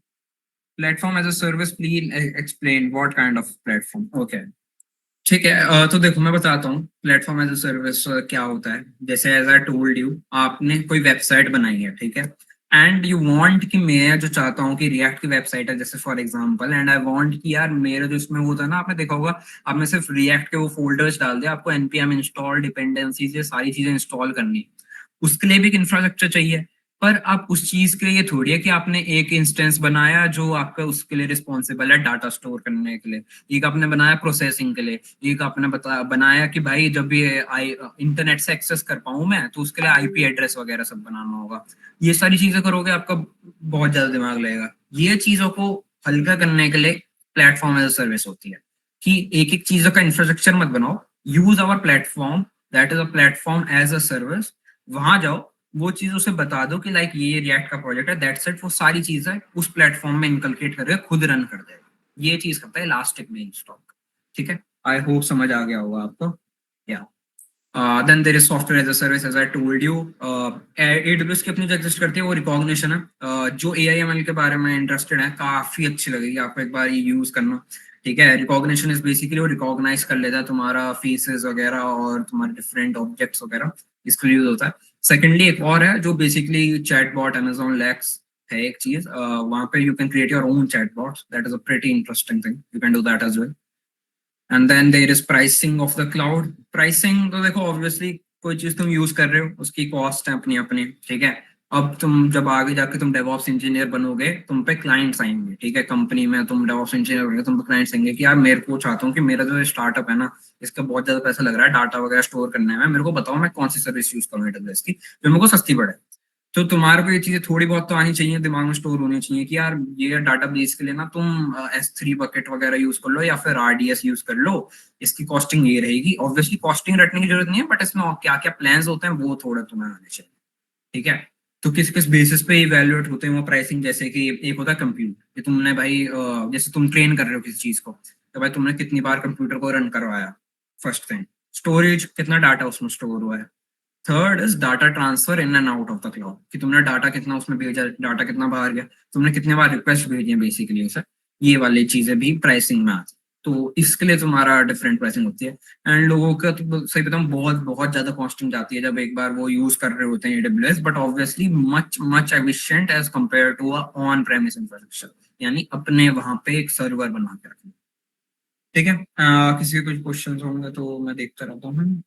Speaker 1: Platform as a service, please explain what kind of platform. Okay. ठीक है, तो देखो मैं बताता हूँ प्लेटफॉर्म एज अ सर्विस क्या होता है। जैसे एज आई टोल्ड यू, आपने कोई वेबसाइट बनाई है, ठीक है, एंड यू वांट कि मैं जो चाहता हूँ कि रिएक्ट की वेबसाइट है जैसे for example, and I want कि यार मेरा जो इसमें होता है ना, आपने देखा होगा, आपने सिर्फ रिएक्ट के वो फोल्डर्स डाल दिया, आपको एनपीएम इंस्टॉल, डिपेंडेंसीज, ये सारी चीजें इंस्टॉल करनी, उसके लिए भी एक इंफ्रास्ट्रक्चर चाहिए। पर अब उस चीज के लिए थोड़ी है कि आपने एक इंस्टेंस बनाया जो आपका उसके लिए रिस्पॉन्सिबल है डाटा स्टोर करने के लिए, एक आपने बनाया प्रोसेसिंग के लिए, एक आपने बनाया कि भाई जब भी इंटरनेट से एक्सेस कर पाऊं मैं, तो उसके लिए आईपी एड्रेस वगैरह सब बनाना होगा। ये सारी चीजें करोगे आपका बहुत ज्यादा दिमाग लगेगा। ये चीजों को हल्का करने के लिए प्लेटफॉर्म एज अ सर्विस होती है कि एक एक चीजों का इंफ्रास्ट्रक्चर मत बनाओ, use our platform, that is a platform as a service. वहां जाओ, वो चीज उसे बता दो कि लाइक ये रिएक्ट का प्रोजेक्ट है, दैट्स इट, वो सारी चीजें उस प्लेटफॉर्म में इनकलकेट करके खुद रन कर देगा। ये चीज करता है इलास्टिक मेन स्टॉक। ठीक है, आई होप समझ आ गया होगा आपको। या then there is software as a service, as I told you. AWS की अपनी जो एग्जिस्ट करती है वो रिकॉग्निशन है। जो एआईएमएल के बारे में इंटरेस्टेड है, काफी अच्छी लगेगी आपको, एक बार ये यूज करना। ठीक है, रिकॉग्निशन इज बेसिकली वो रिकॉग्नाइज कर लेता है तुम्हारा फेसेस वगैरह और तुम्हारे डिफरेंट ऑब्जेक्ट्स वगैरह, इसके लिए यूज होता है। सेकेंडली एक और है जो बेसिकली चैटबॉट, अमेजोन लेक्स है एक चीज, वहां पे you can create your own chatbot, that is a pretty interesting thing, you can do that as well. And then there is pricing of the cloud. Pricing तो देखो ऑब्वियसली कोई चीज तुम यूज कर रहे हो उसकी कॉस्ट है अपनी अपनी, ठीक है। अब तुम जब आगे जाके तुम डेवऑप्स इंजीनियर बनोगे, तुम पे क्लाइंट्स आएंगे, ठीक है, कंपनी में तुम डेवऑप्स इंजीनियर बनोगे, तुम पे क्लाइंट्स आएंगे कि यार मेरे को चाहता हूँ कि मेरा जो स्टार्टअप है ना, इसका बहुत ज्यादा पैसा लग रहा है डाटा वगैरह स्टोर करने में, मेरे को बताओ मैं कौन सी सर्विस यूज करूँ एडब्ल्यूएस की जो मेरे को सस्ती पड़े। तो तुम्हारे को ये चीजें थोड़ी बहुत तो आनी चाहिए, दिमाग में स्टोर होनी चाहिए कि यार ये डाटा बेस के लिए ना तुम S3 बकेट वगैरह यूज कर लो या फिर RDS यूज कर लो, इसकी कॉस्टिंग ये रहेगी। ऑब्वियसली कॉस्टिंग रटने की जरूरत नहीं है, बट इसमें क्या क्या प्लान्स होते हैं वो थोड़ा तुम्हें आने चाहिए। ठीक है, तो किस किस बेसिस पे इवैल्यूएट होते हैं वो प्राइसिंग, जैसे कि एक होता है कंप्यूट, कि तुमने भाई जैसे तुम ट्रेन कर रहे हो किसी चीज को, तो भाई तुमने कितनी बार कंप्यूटर को रन करवाया, फर्स्ट थिंग। स्टोरेज, कितना डाटा उसमें स्टोर हुआ है। Third is data transfer in and out of the cloud, कि तुमने डाटा कितना उसमें भेजा, डाटा कितना बाहर गया, तुमने कितने बार रिक्वेस्ट भेजी है बेसिकली उसे। ये वाली चीजें भी प्राइसिंग में आती है, तो इसके लिए तुम्हारा डिफरेंट प्राइसिंग होती है। एंड लोगों का तो सही बताऊं बहुत बहुत ज्यादा कॉस्टिंग जाती है जब एक बार वो यूज कर रहे होते हैं AWS, but obviously much much efficient as compare to on premise infrastructure, यानी अपने वहां पे एक सर्वर बना के रखना। ठीक है, किसी के कुछ क्वेश्चन होंगे तो मैं देखता रहता हूँ।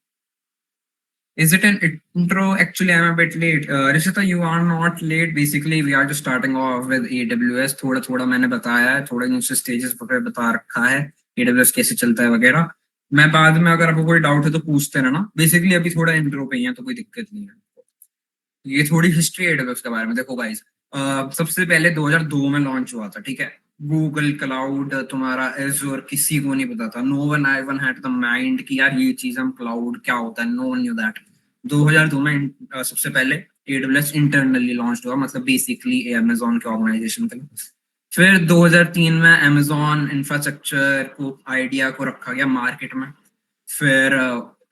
Speaker 1: Is it an intro? Actually, I'm a bit late. Rishita, you are not late. Basically, we are just starting off with AWS. थोड़ा थोड़ा मैंने बताया है, थोड़ा इन स्टेजेस पर बता रखा है AWS कैसे चलता है वगैरह। मैं बाद में अगर आपको कोई डाउट है तो पूछते रहना। बेसिकली अभी थोड़ा इंट्रो पे ही है तो कोई दिक्कत नहीं है। ये थोड़ी हिस्ट्री है AWS के बारे में। देखो गाइस, सबसे पहले 2002 में लॉन्च हुआ था, ठीक है। गूगल क्लाउड तुम्हारा एज़्योर किसी को नहीं पता था, no one I one had the mind कि यार ये चीज हम क्लाउड क्या होता है, नो वन न्यू दैट। 2002 में सबसे पहले AWS इंटरनली लॉन्च हुआ, मतलब बेसिकली अमेजोन के ऑर्गेनाइजेशन के लिए। फिर 2003 में अमेजोन इंफ्रास्ट्रक्चर को आइडिया को रखा गया मार्केट में। फिर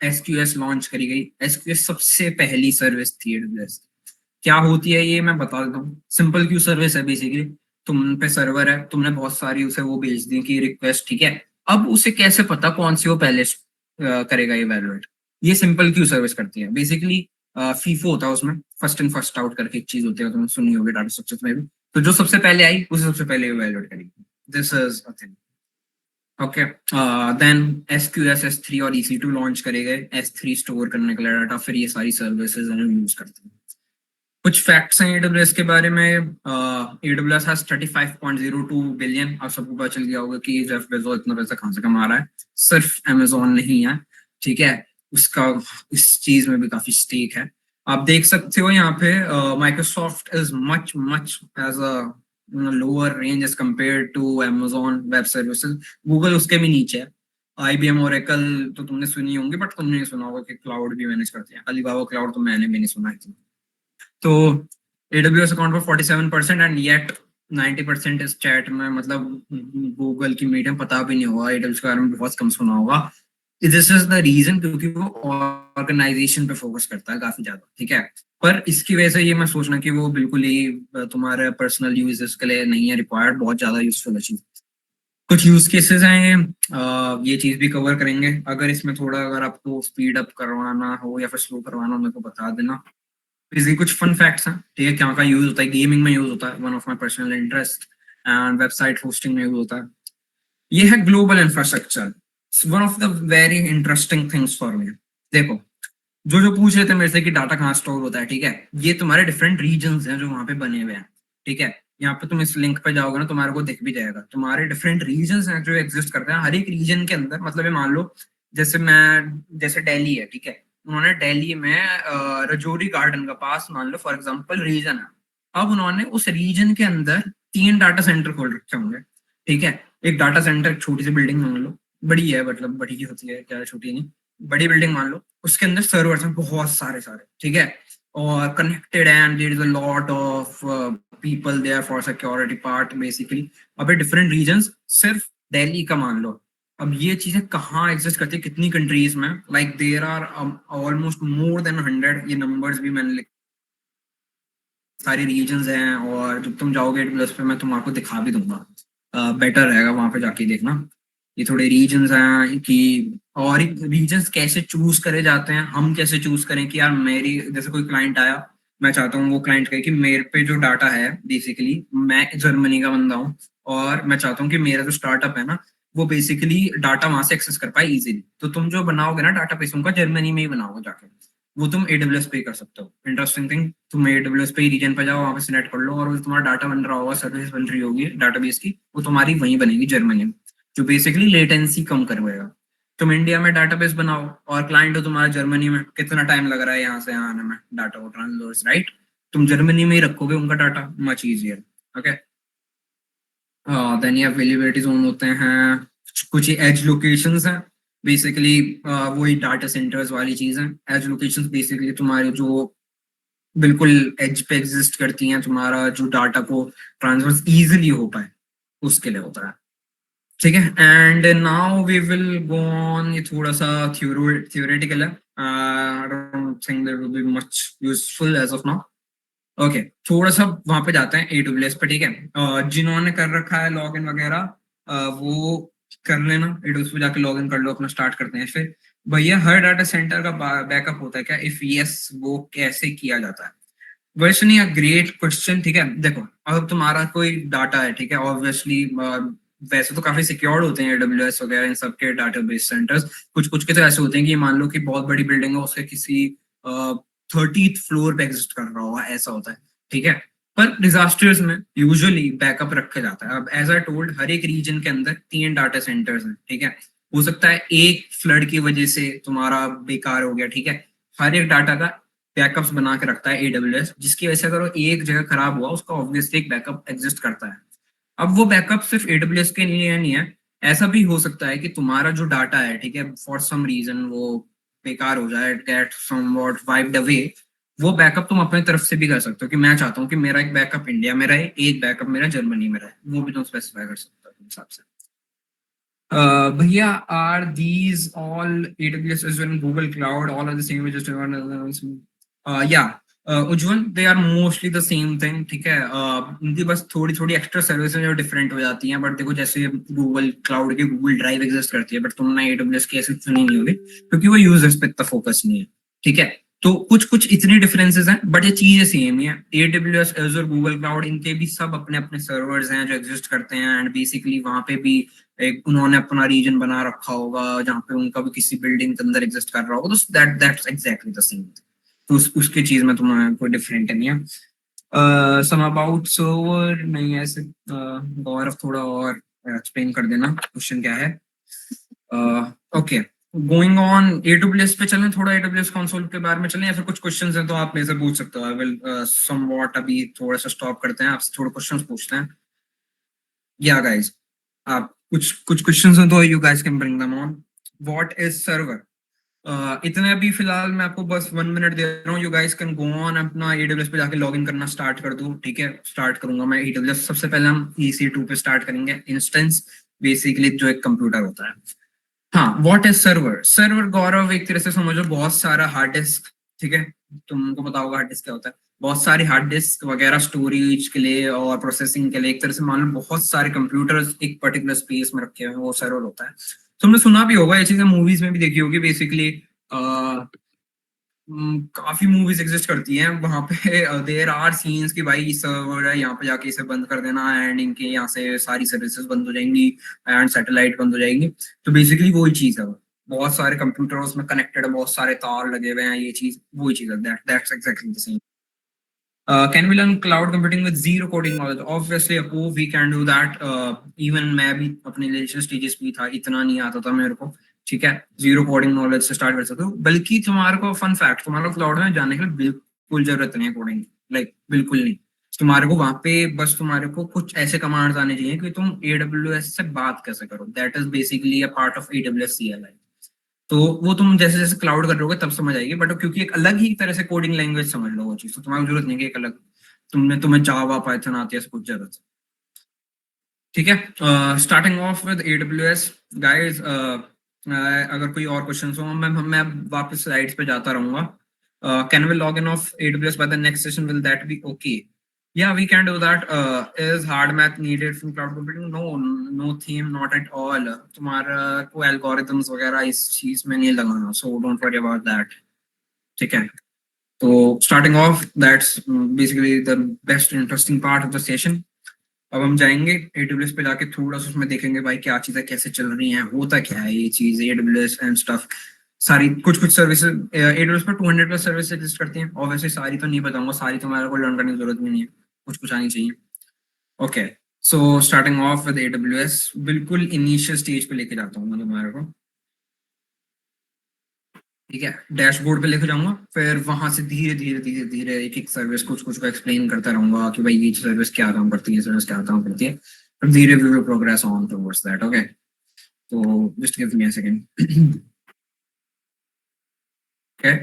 Speaker 1: SQS लॉन्च करी गई। SQS सबसे पहली सर्विस थी AWS। क्या होती है ये मैं बता देता हूँ। सिंपल क्यू सर्विस है बेसिकली। तुम पे सर्वर है, तुमने बहुत सारी उसे वो भेज दी की रिक्वेस्ट, ठीक है। अब उसे कैसे पता कौन सी वो पहले करेगा इवैल्यूएट। ये सिंपल क्यू सर्विस करती है बेसिकली। फीफो होता है उसमें, फर्स्ट इन फर्स्ट आउट करके एक चीज होती है, तुमने सुनी होगी डाटा स्ट्रक्चर में भी। तो जो सबसे पहले आई उसे सबसे पहले इवैल्यूएट करेगी। This is a thing. Okay, then SQS S3 और EC2 लॉन्च करे गए S3 स्टोर करने के लिए डाटा, फिर ये सारी सर्विसेज यूज करते हैं। कुछ फैक्ट्स हैं AWS के बारे में। AWS has 35.02 billion. आप सबको पता चल गया होगा कि जेफ बेजोस इतना पैसा कहां से कमा रहा है, सिर्फ अमेजोन नहीं है, ठीक है। उसका इस चीज में भी काफी स्टेक है। आप देख सकते हो यहाँ पे Microsoft is much much as a lower range as compare to Amazon web services. Google उसके भी नीचे है। IBM ओरेकल तो तुमने सुनी होंगी, बट तुमने नहीं सुना होगा कि क्लाउड भी मैनेज करते हैं। अलीबाबा क्लाउड तो मैंने भी नहीं सुना है। तो AWS account for 47% and yet 90% इस चैट में, मतलब गूगल की मीडियम पता भी नहीं होगा, AWS के बारे में बहुत कम सुना होगा। दिस इज द रीजन, क्योंकि वो ऑर्गेनाइजेशन पे फोकस करता है काफी ज्यादा, ठीक है। पर इसकी वजह से ये मैं सोचना कि वो बिल्कुल ही तुम्हारे पर्सनल यूजेस के लिए नहीं है रिक्वायर्ड, बहुत ज्यादा यूजफुल है चीज। कुछ यूज केसेस हैं, ये चीज भी कवर करेंगे। अगर इसमें थोड़ा अगर आपको स्पीड अप करवाना हो या फिर स्लो करवाना हो मेरे को बता देना। इसके कुछ फन फैक्ट्स हैं, ठीक है, क्या का यूज होता है। गेमिंग में यूज होता है, one of my personal interest. And website hosting में यूज होता है। ये है global infrastructure, one of the very interesting things for me. देखो, जो जो पूछ रहे थे मेरे से कि डाटा कहाँ स्टोर होता है, ठीक है, ये तुम्हारे डिफरेंट रीजन्स हैं जो वहां पे बने हुए हैं, ठीक है। यहाँ पे तुम इस लिंक पे जाओगे ना, तुम्हारे को दिख भी जाएगा तुम्हारे डिफरेंट रीजन्स हैं जो एग्जिस्ट करते हैं हर एक रीजन के अंदर। मतलब ये मान लो, जैसे दिल्ली है, ठीक है, उन्होंने दिल्ली में रजौरी गार्डन का पास मान लो फॉर एग्जांपल रीजन है। अब उन्होंने उस रीजन के अंदर 3 डाटा सेंटर खोल रखे होंगे, ठीक है। एक डाटा सेंटर छोटी सी बिल्डिंग मान लो, बड़ी है, मतलब बड़ी ही होती है क्या, छोटी नहीं, बड़ी बिल्डिंग मान लो। उसके अंदर सर्वर्स हैं बहुत सारे सारे, ठीक है, और connected and there is a lot of people there for security part basically. अबे डिफरेंट रीजंस, सिर्फ दिल्ली का मान लो। अब ये चीजें कहाँ एग्जिस्ट करती है, कितनी कंट्रीज में, like there are almost more than 100, ये नंबर्स भी मैंने सारी रीजन्स हैं। और जब तुम जाओगे एडब्ल्यूएस पे मैं तुम्हारे दिखा भी दूंगा, बेटर रहेगा वहां पे जाके देखना। ये थोड़े रीजन्स हैं कि, और रीजन्स कैसे चूज करे जाते हैं, हम कैसे चूज करें कि यार मेरी जैसे कोई क्लाइंट आया, मैं चाहता हूँ वो क्लाइंट कहे कि मेरे पे जो डाटा है बेसिकली, मैं जर्मनी का बंदा हूँ और मैं चाहता हूँ कि मेरा जो स्टार्टअप है ना वो बेसिकली डाटा वहां से एक्सेस कर पाए इजीली। तो तुम जो बनाओगे ना डाटा बेस, उनका जर्मनी में ही बनाओगे जाके, वो तुम एडब्ल्यूएस पे कर सकते हो। इंटरेस्टिंग थिंग, तुम एडब्ल्यूएस पे रीजन पे जाओ, वहां पे सिलेक्ट कर लो, और वो तुम्हारा डाटा बन रहा होगा, सर्विस बन रही होगी डाटाबेस की, वो तुम्हारी वहीं बनेगी जर्मनी में, जो बेसिकली लेटेंसी कम करवाएगा। तुम इंडिया में डाटाबेस बनाओ और क्लाइंट हो तुम्हारा जर्मनी में, कितना टाइम लग रहा है यहाँ से यहाँ आने में डाटा को ट्रांसफर्स, राइट। तुम जर्मनी में ही रखोगे उनका data, much easier. Okay, then ये अवेलेबिलिटी जोन होते हैं, कुछ एज लोकेशंस हैं बेसिकली, वही डाटा सेंटर्स वाली चीज है। एज लोकेशंस बेसिकली तुम्हारे जो बिल्कुल एज पे एग्जिस्ट करती हैं, तुम्हारा जो डाटा को ट्रांसफर इजीली हो पाए उसके लिए होता है, ठीक है। And now we will go on, ये थोड़ा सा थ्योरेटिकल है, I don't think that will be much useful as of now. Okay, थोड़ा सा वहां पे जाते हैं एडब्ल्यूएस पे, ठीक है। जिन्होंने कर रखा है लॉग इन वगैरह, वो कर लेना, एडब्ल्यूएस पे जाके लॉग इन कर लो, अपना स्टार्ट करते हैं फिर। भैया हर डाटा सेंटर का बैकअप होता है क्या, इफ यस वो कैसे किया जाता है। वैसे अ ग्रेट क्वेश्चन, ठीक है। देखो, अगर तुम्हारा कोई डाटा है, ठीक है, ऑब्वियसली वैसे तो काफी सिक्योर्ड होते हैं एडब्ल्यूएस वगैरह इन सबके डाटाबेस सेंटर्स। कुछ कुछ के तो ऐसे होते हैं कि मान लो कि बहुत बड़ी बिल्डिंग है, उसके किसी 30th फ्लोर पे एग्जिस्ट कर रहा होगा, ऐसा होता है, ठीक है। पर डिजास्टर्स में यूजुअली बैकअप रखा जाता है। अब एज आई टोल्ड, हर एक रीजन के अंदर 3 डाटा सेंटर्स हैं, ठीक है। हो सकता है एक फ्लड की वजह से तुम्हारा बेकार हो गया, ठीक है। हर एक डाटा का बैकअप्स बना के रखता है एडब्ल्यूएस, जिसकी वजह से अगर वो एक जगह खराब हुआ उसका ऑब्वियसली एक बैकअप एग्जिस्ट करता है। अब वो बैकअप सिर्फ एडब्ल्यूएस के लिए नहीं है, ऐसा भी हो सकता है कि तुम्हारा जो डाटा है, ठीक है, फॉर सम रीजन वो बेकार हो जाए, गेट समवॉट वाइप्ड अवे, वो बैकअप तुम अपनी तरफ से भी कर सकते हो कि मैं चाहता हूँ कि मेरा एक बैकअप इंडिया में रहे, एक बैकअप मेरा जर्मनी में रहे, वो भी तुम स्पेसिफाई कर सकते हो अपने हिसाब से। भैया, are these all AWS Azure and Google Cloud all are the same, just या Ujjwal, they are mostly the same thing, ठीक है। उनकी बस थोड़ी थोड़ी एक्स्ट्रा सर्विसेज जो डिफरेंट हो जाती हैं, बट देखो जैसे गूगल क्लाउड की गूगल ड्राइव एग्जिस्ट करती है, बट तुमने AWS की ऐसी सुनी नहीं होगी क्योंकि वो यूजर्स पे इतना फोकस नहीं है, ठीक है। तो कुछ कुछ इतनी डिफरेंसेस हैं, बट ये चीजें सेम ही है। AWS Azure गूगल क्लाउड, इनके भी सब अपने अपने सर्वर्स हैं जो एग्जिस्ट करते हैं, एंड बेसिकली वहां पे भी एक उन्होंने अपना रीजन बना रखा होगा जहाँ पे उनका भी किसी बिल्डिंग के अंदर एग्जिस्ट कर रहा होगा, तो दैट्स एग्जैक्टली द सेम। तो उसकी चीज में तुम्हारा कोई डिफरेंट नहीं है। सम अबाउट सर्वर नहीं है ऐसे, गौरव थोड़ा और एक्सप्लेन कर देना क्वेश्चन क्या है। ओके, गोइंग ऑन AWS पे चलें, थोड़ा AWS कंसोल के बारे में चलें, या फिर कुछ क्वेश्चंस हैं तो आप मेरे से पूछ सकते हो। आई विल समवॉट अभी थोड़ा सा स्टॉप करते हैं, आपसे थोड़े क्वेश्चंस पूछते हैं। या गाइस, आप कुछ कुछ क्वेश्चंस हैं तो you guys can bring them on. What is server? इतने अभी फिलहाल मैं आपको बस 1 मिनट दे रहा हूँ, you guys can go on अपना AWS पे जाके लॉगिन करना स्टार्ट कर दो, ठीक है। स्टार्ट करूंगा मैं AWS, सबसे पहले हम EC2 पे स्टार्ट करेंगे, इंस्टेंस बेसिकली जो एक कंप्यूटर होता है। हाँ, व्हाट इज सर्वर? सर्वर गौरव एक तरह से समझो बहुत सारा हार्ड डिस्क, ठीक है, तुमको पता होगा हार्ड डिस्क क्या होता है, बहुत सारी हार्ड डिस्क वगैरह स्टोरेज के लिए और प्रोसेसिंग के लिए, एक तरह से मान लो बहुत सारे कंप्यूटर्स एक पर्टिकुलर स्पेस में रखे हुए हैं, वो सर्वर होता है। तुमने सुना भी होगा ये चीजें, मूवीज में भी देखी होगी बेसिकली। काफी मूवीज एग्जिस्ट करती हैं वहां पे, देर आर सीन्स कि भाई सर्वर है, यहाँ पे जाके इसे बंद कर देना एंड इनके यहाँ से सारी सर्विसेज बंद हो जाएंगी एंड सैटेलाइट बंद हो जाएंगी। तो बेसिकली वही चीज है वो। बहुत सारे कंप्यूटर उसमें कनेक्टेड है, बहुत सारे तार लगे हुए हैं, ये चीज वही चीज है, that's exactly the same. Can we learn cloud computing with zero coding knowledge? Obviously, Apu, we can do that. Even मैं भी अपने initial stages पे था, इतना नहीं आता था मेरे को, ठीक है, जीरो कोडिंग नॉलेज से स्टार्ट कर सकते हो। बल्कि तुम्हारे को फन फैक्ट, तुम्हारे को क्लाउड में जाने के लिए बिल्कुल जरूरत नहीं है कोडिंग, लाइक बिल्कुल नहीं। तुम्हारे को वहां पे बस तुम्हारे को कुछ ऐसे कमांड्स आने चाहिए कि तुम AWS से बात कैसे करो, that is basically a part of AWS CLI। तो वो तुम जैसे जैसे क्लाउड कर रहोगे तब समझ आएगी, बट क्योंकि एक अलग ही तरह से कोडिंग लैंग्वेज समझ लो वो चीज, तो तुम्हारी जरूरत नहीं कि एक अलग तुम्हें जावा पाइथन आती है, ऐसा कुछ जरूरत है। ठीक है, starting of with AWS guys. अगर कोई और क्वेश्चन हो, मैं वापस स्लाइड्स पे जाता रहूंगा। Can we log in of AWS by the next session, will that be okay? Yeah, we can do that. Is hard math needed from cloud computing? No, no theme, not at all. तुम्हारा कोई algorithms वगैरह इस चीज में नहीं लगाना, so don't worry about that. ठीक है, तो starting off, that's basically the best interesting part of the session. अब हम जाएंगे AWS पे, जाके थोड़ा सा उसमें देखेंगे भाई क्या चीजें कैसे चल रही हैं, होता क्या है ये चीज AWS एंड स्टफ। सारी कुछ कुछ सर्विसेज AWS पे 200 प्लस सर्विस एग्जिस्ट करती हैं, और वैसे सारी तो नहीं बताऊंगा, सारी तो मेरे को लर्न करने की जरूरत भी नहीं है, कुछ कुछ आनी चाहिए। Okay, so starting of with AWS, बिल्कुल इनिशियल स्टेज पे लेके जाता हूँ मैं तुम्हारे को, ठीक है, डैशबोर्ड पे लेके जाऊंगा, फिर वहां से धीरे धीरे धीरे धीरे एक एक सर्विस कुछ कुछ को एक्सप्लेन करता रहूंगा कि भाई ये सर्विस क्या काम करती है, सर्विस क्या काम करती है, फिर धीरे we will progress on towards that. Okay, तो just give me a second. Okay,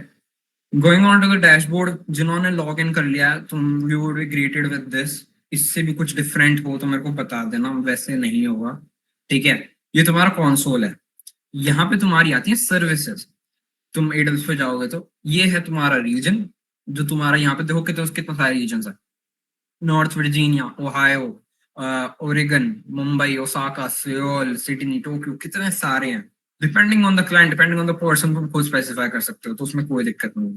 Speaker 1: going on to the dashboard, जिन्होंने लॉग इन कर लिया है, तुम you would be greeted with this. इससे भी कुछ डिफरेंट हो तो मेरे को बता देना, वैसे नहीं होगा, ठीक है। ये तुम्हारा कंसोल है, यहाँ पे तुम्हारी आती है सर्विसेज। तुम AWS पे जाओगे तो ये है तुम्हारा रीजन, जो तुम्हारा यहाँ पे देखो कितने कितने सारे रीजन है। North Virginia, Ohio, Oregon, Mumbai, Osaka, Seoul, Sydney, Tokyo, कितने सारे हैं। Depending on the client, depending on the person, तुम खुद स्पेसिफाई कर सकते हो, तो उसमें कोई दिक्कत नहीं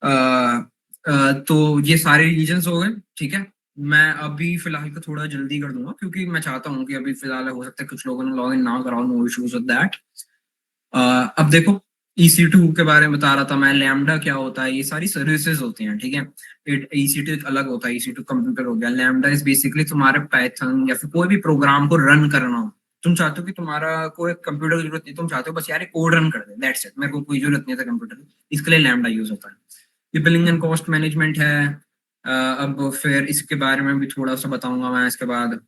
Speaker 1: है। तो ये सारे रीजन्स हो गए, ठीक है। मैं अभी फिलहाल को थोड़ा जल्दी कर दूंगा, क्योंकि मैं चाहता हूँ कि अभी फिलहाल हो सकता है कुछ लोगों ने लॉग इन ना कराओ, नो इश्यूज विद दैट। अब देखो, EC2 के बारे में बता रहा था मैं, लैम्डा क्या होता है, ये सारी सर्विसेज होती हैं, ठीक है। EC2 एक अलग होता है, EC2 कंप्यूटर हो गया। लैम्डा इज बेसिकली तुम्हारे पाइथन या फिर कोई भी प्रोग्राम को रन करना हो, तुम चाहते हो कि तुम्हारा कोई कंप्यूटर की जरूरत नहीं, तुम चाहते हो बस यार कोड रन कर दे, दैट्स इट, मेरे को कोई जरूरत नहीं है कंप्यूटर, इसके लिए लैम्डा यूज होता है। ये बिलिंग एंड कॉस्ट मैनेजमेंट है। अब फिर इसके बारे में भी थोड़ा सा बताऊंगा मैं इसके बाद।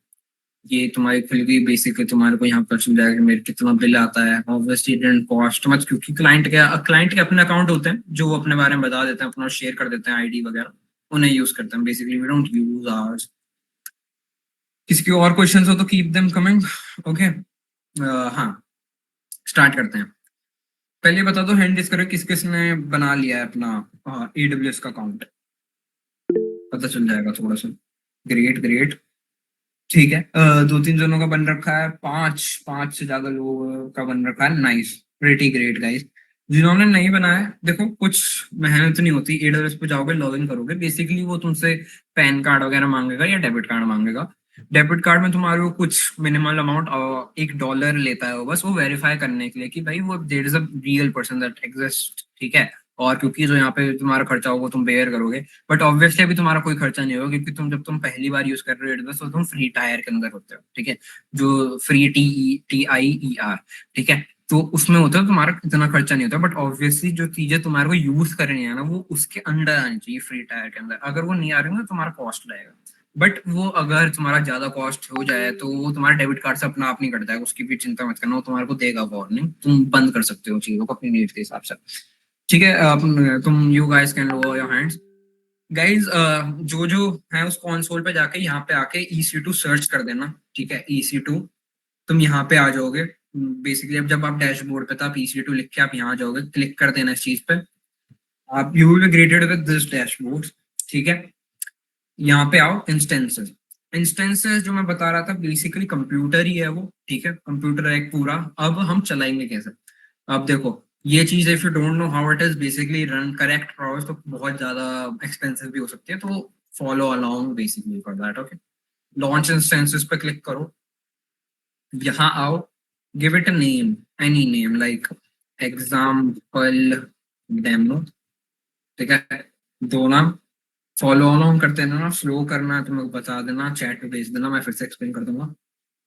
Speaker 1: ये तुम्हारी खुल गई बेसिकली, तुम्हारे को यहाँ पर चल जाएगा कि मेरे कितना बिल आता है, ऑब्वियसली डेंट कॉस्ट मत, क्योंकि क्लाइंट के अपने अकाउंट होते हैं जो वो अपने बारे में बता देते हैं, अपना शेयर कर देते हैं आईडी वगैरह, उन्हें यूज करते हैं, basically we don't use ours. किसी की और क्वेश्चंस हो तो कीप देम कमिंग। ओके, हाँ, स्टार्ट करते हैं। पहले बता दो, हैंड करो किस किस ने बना लिया है अपना AWS का अकाउंट, पता चल जाएगा थोड़ा सा। ग्रेट ग्रेट, ठीक है। दो तीन जनों का बन रखा है, पांच पांच से ज्यादा लोगों का बन रखा है, नाइस, प्रीटी ग्रेट गाइस। जिन्होंने नहीं बनाया है, देखो कुछ मेहनत नहीं होती, AWS पे जाओगे, लॉग इन करोगे, बेसिकली वो तुमसे पैन कार्ड वगैरह मांगेगा या डेबिट कार्ड मांगेगा। डेबिट कार्ड में तुम्हारे को कुछ मिनिमल अमाउंट, $1 लेता है वो, बस वो वेरीफाई करने के लिए कि भाई वो there is a real person that exist, ठीक है। और क्योंकि जो यहाँ पे तुम्हारा खर्चा होगा तुम बेयर करोगे, बट ऑब्वियसली अभी तुम्हारा कोई खर्चा नहीं होगा, क्योंकि जब तुम पहली बार यूज कर रहे हो AWS, तो तुम फ्री टायर के अंदर होते हो, ठीक है, जो फ्री TIER, ठीक है। तो उसमें होता है तुम्हारा इतना खर्चा नहीं होता, बट ऑब्वियसली जो चीजें तुम्हारे को यूज करनी है ना, वो उसके अंडर आनी चाहिए फ्री टायर के अंदर, अगर वो नहीं आ रही है तो तुम्हारा कॉस्ट रहेगा। बट वो अगर तुम्हारा ज्यादा कॉस्ट हो जाए तो वो तुम्हारे डेबिट कार्ड से अपना आप नहीं कट जाएगा, उसकी भी चिंता मत करना, वो तुम्हारे को देगा वार्निंग, तुम बंद कर सकते हो चीजों को अपनी नीड के हिसाब से, ठीक है। तुम you guys can lower your hands. Guys, जो जो है उस कंसोल पे जाके यहाँ पे आके EC2 सर्च कर देना, ठीक है। EC2, तुम यहाँ पे आ जाओगे, बेसिकली अब जब आप डैशबोर्ड पे था EC2 लिख के आप यहाँ जाओगे, क्लिक कर देना इस चीज पे, आप you will be greeted with this dashboard, ठीक है। यहाँ पे आओ, इंस्टेंसेस। इंस्टेंसेस जो मैं बता रहा था बेसिकली कंप्यूटर ही है वो, ठीक है, कंप्यूटर है एक पूरा। अब हम चलाएंगे कैसे? अब देखो ये चीज, if you don't know how it is basically run correct process, तो बहुत ज्यादा एक्सपेंसिव भी हो सकती है, तो follow along basically for that, okay. Launch instances पे क्लिक करो, यहाँ आओ, give it a name, any name like example demo, ठीक है, दो नाम, फॉलो अलोंग करते रहना, स्लो करना है तो मेरे को बता देना, चैट पे भेज देना, मैं फिर से एक्सप्लेन कर दूंगा,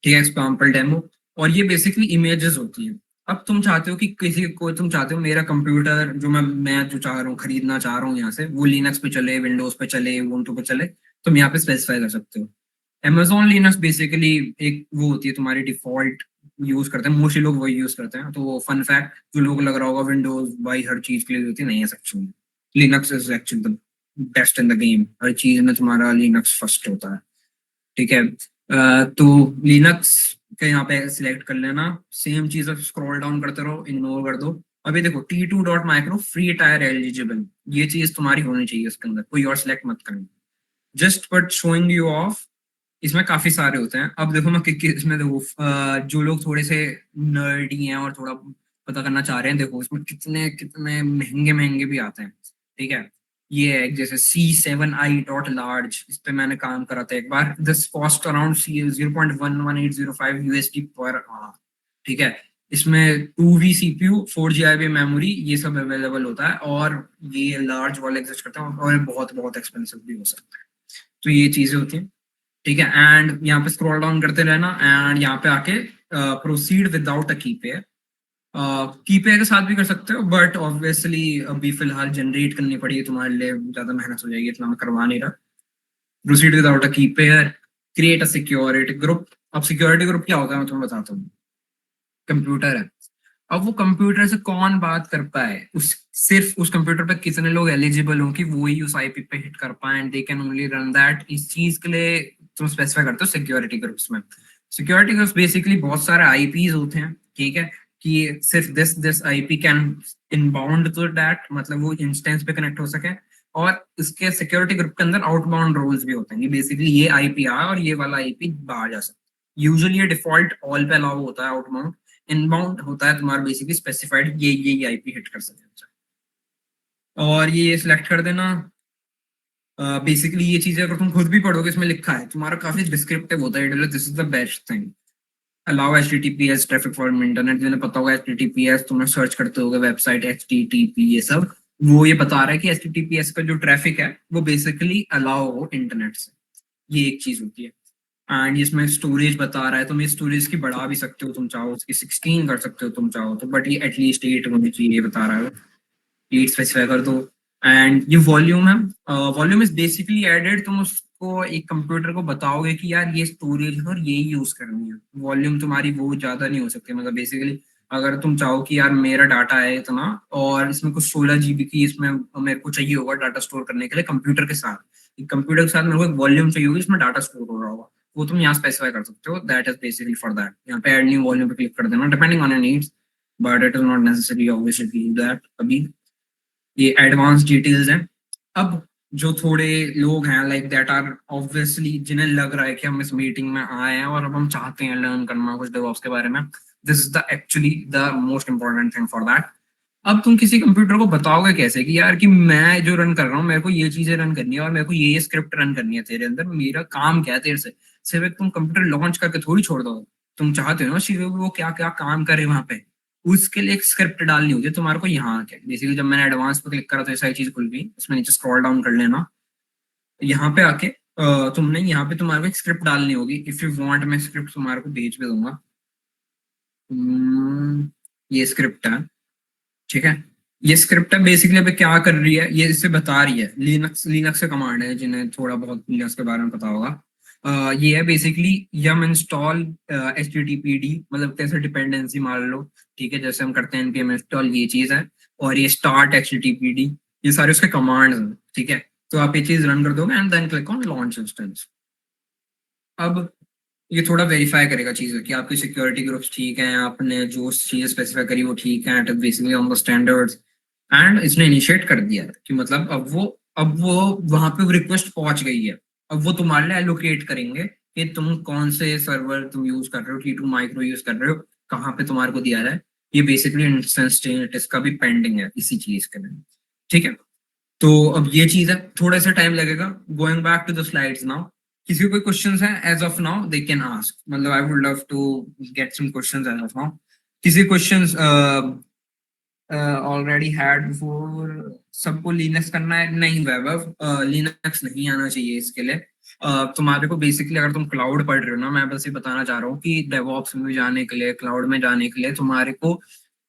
Speaker 1: ठीक है, एग्जाम्पल डेमो। और ये बेसिकली इमेजेस होती हैं। अब तुम चाहते हो कि किसी को, तुम चाहते हो मेरा कंप्यूटर जो मैं जो चाह रहा हूँ, खरीदना चाह रहा हूँ यहाँ से, वो लिनक्स पे चले, विंडोज पे चले, ubuntu पे चले, तुम यहाँ पे स्पेसिफाई कर सकते हो। Amazon लिनक्स बेसिकली एक वो होती है तुम्हारी डिफॉल्ट, यूज करते हैं मोस्टली लोग, वही यूज करते हैं। तो फन फैक्ट, जो लोग लग रहा होगा विंडोज भाई हर चीज के लिए होती है, नहीं है actually. Linux is actually the best in the game, हर चीज में तुम्हारा लिनक्स फर्स्ट होता है, ठीक है। तो लिनक्स के यहाँ पे सिलेक्ट कर लेना, सेम चीज स्क्रॉल डाउन करते रहो, इग्नोर कर दो। अभी देखो T2.micro फ्री टायर एलिजिबल, ये चीज तुम्हारी होनी चाहिए उसके अंदर, कोई और सिलेक्ट मत करना, just but showing you of. इसमें काफी सारे होते हैं। अब देखो मैं इसमें देखो, जो लोग थोड़े से नर्डी हैं और थोड़ा पता करना चाह रहे हैं, देखो इसमें कितने कितने महंगे महंगे भी आते हैं, ठीक है। ये है जैसे C7i.large, इस पे मैंने काम करा था एक बार, this cost around $0.11805 per hour, ठीक है। इसमें 2V CPU, 4 GB मेमोरी, ये सब अवेलेबल होता है, और ये लार्ज वाले एग्जिस्ट करते हैं, और बहुत बहुत एक्सपेंसिव भी हो सकता है। तो ये चीजें होती हैं, ठीक है। एंड यहाँ पे स्क्रॉल डाउन करते रहना, एंड यहाँ पे आके प्रोसीड विदाउट अ की पेयर, की पेयर के साथ भी कर सकते हो, बट ऑब्वियसली अभी फिलहाल जनरेट करनी पड़ेगी तुम्हारे लिए, ज्यादा मेहनत हो जाएगी, इतना मैं करवा नहीं रहा। प्रोसीड विदाउट अ की pair, create a security group. अब सिक्योरिटी ग्रुप क्या होता है मैं तुम्हें बताता हूँ। कंप्यूटर है, अब वो कंप्यूटर से कौन बात कर पाए, उस सिर्फ उस कंप्यूटर पे कितने लोग एलिजिबल हो कि वो ही उस आईपी पे हिट कर पाए, and they can only run that, इस चीज के लिए तुम स्पेसिफाई करते हो सिक्योरिटी ग्रुप्स में। सिक्योरिटी ग्रुप्स बेसिकली बहुत सारे आईपीज होते हैं, ठीक है, कि सिर्फ this IP can inbound to that, मतलब वो इंस्टेंस पे कनेक्ट हो सके। और इसके सिक्योरिटी ग्रुप के अंदर आउटबाउंड रोल्स भी होते हैं, बेसिकली ये आईपी आया और ये वाला आईपी बाहर जा सकता है। यूजुअली ये डिफॉल्ट ऑल पे अलाउ होता है, आउटबाउंड। इनबाउंड होता है तुम्हारा बेसिकली स्पेसिफाइड, ये आईपी हिट कर सकते हैं, और ये सिलेक्ट कर देना। बेसिकली ये चीजें अगर तुम खुद भी पढ़ोगे, इसमें लिखा है, तुम्हारा काफी डिस्क्रिप्टिव होता है, this is the best thing. Allow HTTPS traffic from internet, जिन्हें पता होगा HTTPS, तुम्हें सर्च करते होगे वेबसाइट HTTP ये सब, वो ये बता रहा है कि HTTPS का जो ट्रैफिक है वो बेसिकली अलाउ हो इंटरनेट से, ये एक चीज होती है। एंड इसमें स्टोरेज बता रहा है, तुम ये स्टोरेज की बढ़ा भी सकते हो, तुम चाहो उसकी 16 कर सकते हो तुम चाहो तो, बट ये एटलीस्ट 8 होनी चाहिए, ये बता रहा है, 8 स्पेसिफाई कर दो। एंड ये वॉल्यूम है, वॉल्यूम इज बेसिकली एडेड, तुम उसको एक कंप्यूटर को बताओगे कि यार ये स्टोरेज है और ये यूज करनी है, वॉल्यूम तुम्हारी वो ज्यादा नहीं हो सकती, मतलब बेसिकली अगर तुम चाहो कि यार मेरा डाटा है इतना, और इसमें कुछ 16 GB की इसमें मेरे को चाहिए होगा डाटा स्टोर करने के लिए, कंप्यूटर के साथ मेरे को एक वॉल्यूम चाहिए होगी, इसमें डाटा स्टोर हो रहा होगा, वो तुम यहाँ स्पेसिफाई कर सकते हो, that is basically for that. यहाँ पे ऐड न्यू वॉल्यूम पे क्लिक कर देना, depending on your needs, but it is not necessary obviously that अभी। ये एडवांस डिटेल्स हैं। अब जो थोड़े लोग हैं लाइक दैट आर ऑब्वियसली, जिन्हें लग रहा है कि हम इस मीटिंग में आए हैं और अब हम चाहते हैं लर्न करना कुछ डेवऑप्स के बारे में, this is the actually the most important thing for that. अब तुम किसी कंप्यूटर को बताओगे कैसे कि यार कि मैं जो रन कर रहा हूँ, मेरे को ये चीजें रन करनी है और मेरे को ये स्क्रिप्ट रन करनी है तेरे अंदर, मेरा काम क्या है तेरे से, सिर्फ एक तुम कंप्यूटर लॉन्च करके थोड़ी छोड़ दो। तुम चाहते हो ना वो क्या क्या काम करे वहां पे, उसके लिए एक स्क्रिप्ट डालनी होगी तुम्हारे को यहाँ आके। बेसिकली जब मैंने एडवांस पे क्लिक करा तो ये सारी चीज खुल गई, उसमें नीचे स्क्रॉल डाउन कर लेना, यहाँ पे आके तुमने यहाँ पे तुम्हारे को एक स्क्रिप्ट डालनी होगी। इफ यू वांट मैं स्क्रिप्ट तुम्हारे को भेज भी दूंगा। ये स्क्रिप्ट है, ठीक है। ये स्क्रिप्ट है बेसिकली अभी क्या कर रही है, ये इससे बता रही है, लिनक्स लिनक्स का कमांड है, जिन्हें थोड़ा बहुत लिनक्स के बारे में पता होगा। ये है बेसिकली यम इंस्टॉल HTTPD, मतलब कैसे डिपेंडेंसी मान लो, ठीक है, जैसे हम करते हैं npm इंस्टॉल, ये चीज है। और ये स्टार्ट HTTPD, ये सारे उसके कमांड्स हैं, ठीक है। तो आप ये चीज रन कर दोगे and then click on launch instance. अब ये थोड़ा वेरीफाई करेगा चीजें कि आपकी सिक्योरिटी ग्रुप्स ठीक हैं, आपने जो चीजें स्पेसिफाई करी वो ठीक है, basically on the standards. And इसने इनिशिएट कर दिया कि मतलब अब वो वहां पे रिक्वेस्ट पहुंच गई है। अब वो तुम्हारे लिए एलोकेट करेंगे कि तुम कौन से सर्वर तुम यूज कर रहे हो, T2 माइक्रो यूज कर रहे हो, कहाँ पे तुम्हारे को दिया रहा है। ये बेसिकली इंस्टेंस स्टेटस का भी पेंडिंग है इसी चीज के लिए। ठीक है, तो अब ये चीज है, थोड़ा सा टाइम लगेगा। Going back to the slides now, किसी को कोई क्वेश्चंस हैं as of now they can ask, मतलब I would love to get some questions as of now. किसी क्वेश्चंस ऑलरेडी हैड बिफोर? सबको लिनक्स करना है? नहीं वैभव, लिनक्स नहीं आना चाहिए इसके लिए। तुम्हारे को बेसिकली अगर तुम क्लाउड पढ़ रहे हो ना, मैं बस ये बताना चाह रहा हूँ कि डेवऑप्स में जाने के लिए, क्लाउड में जाने के लिए तुम्हारे को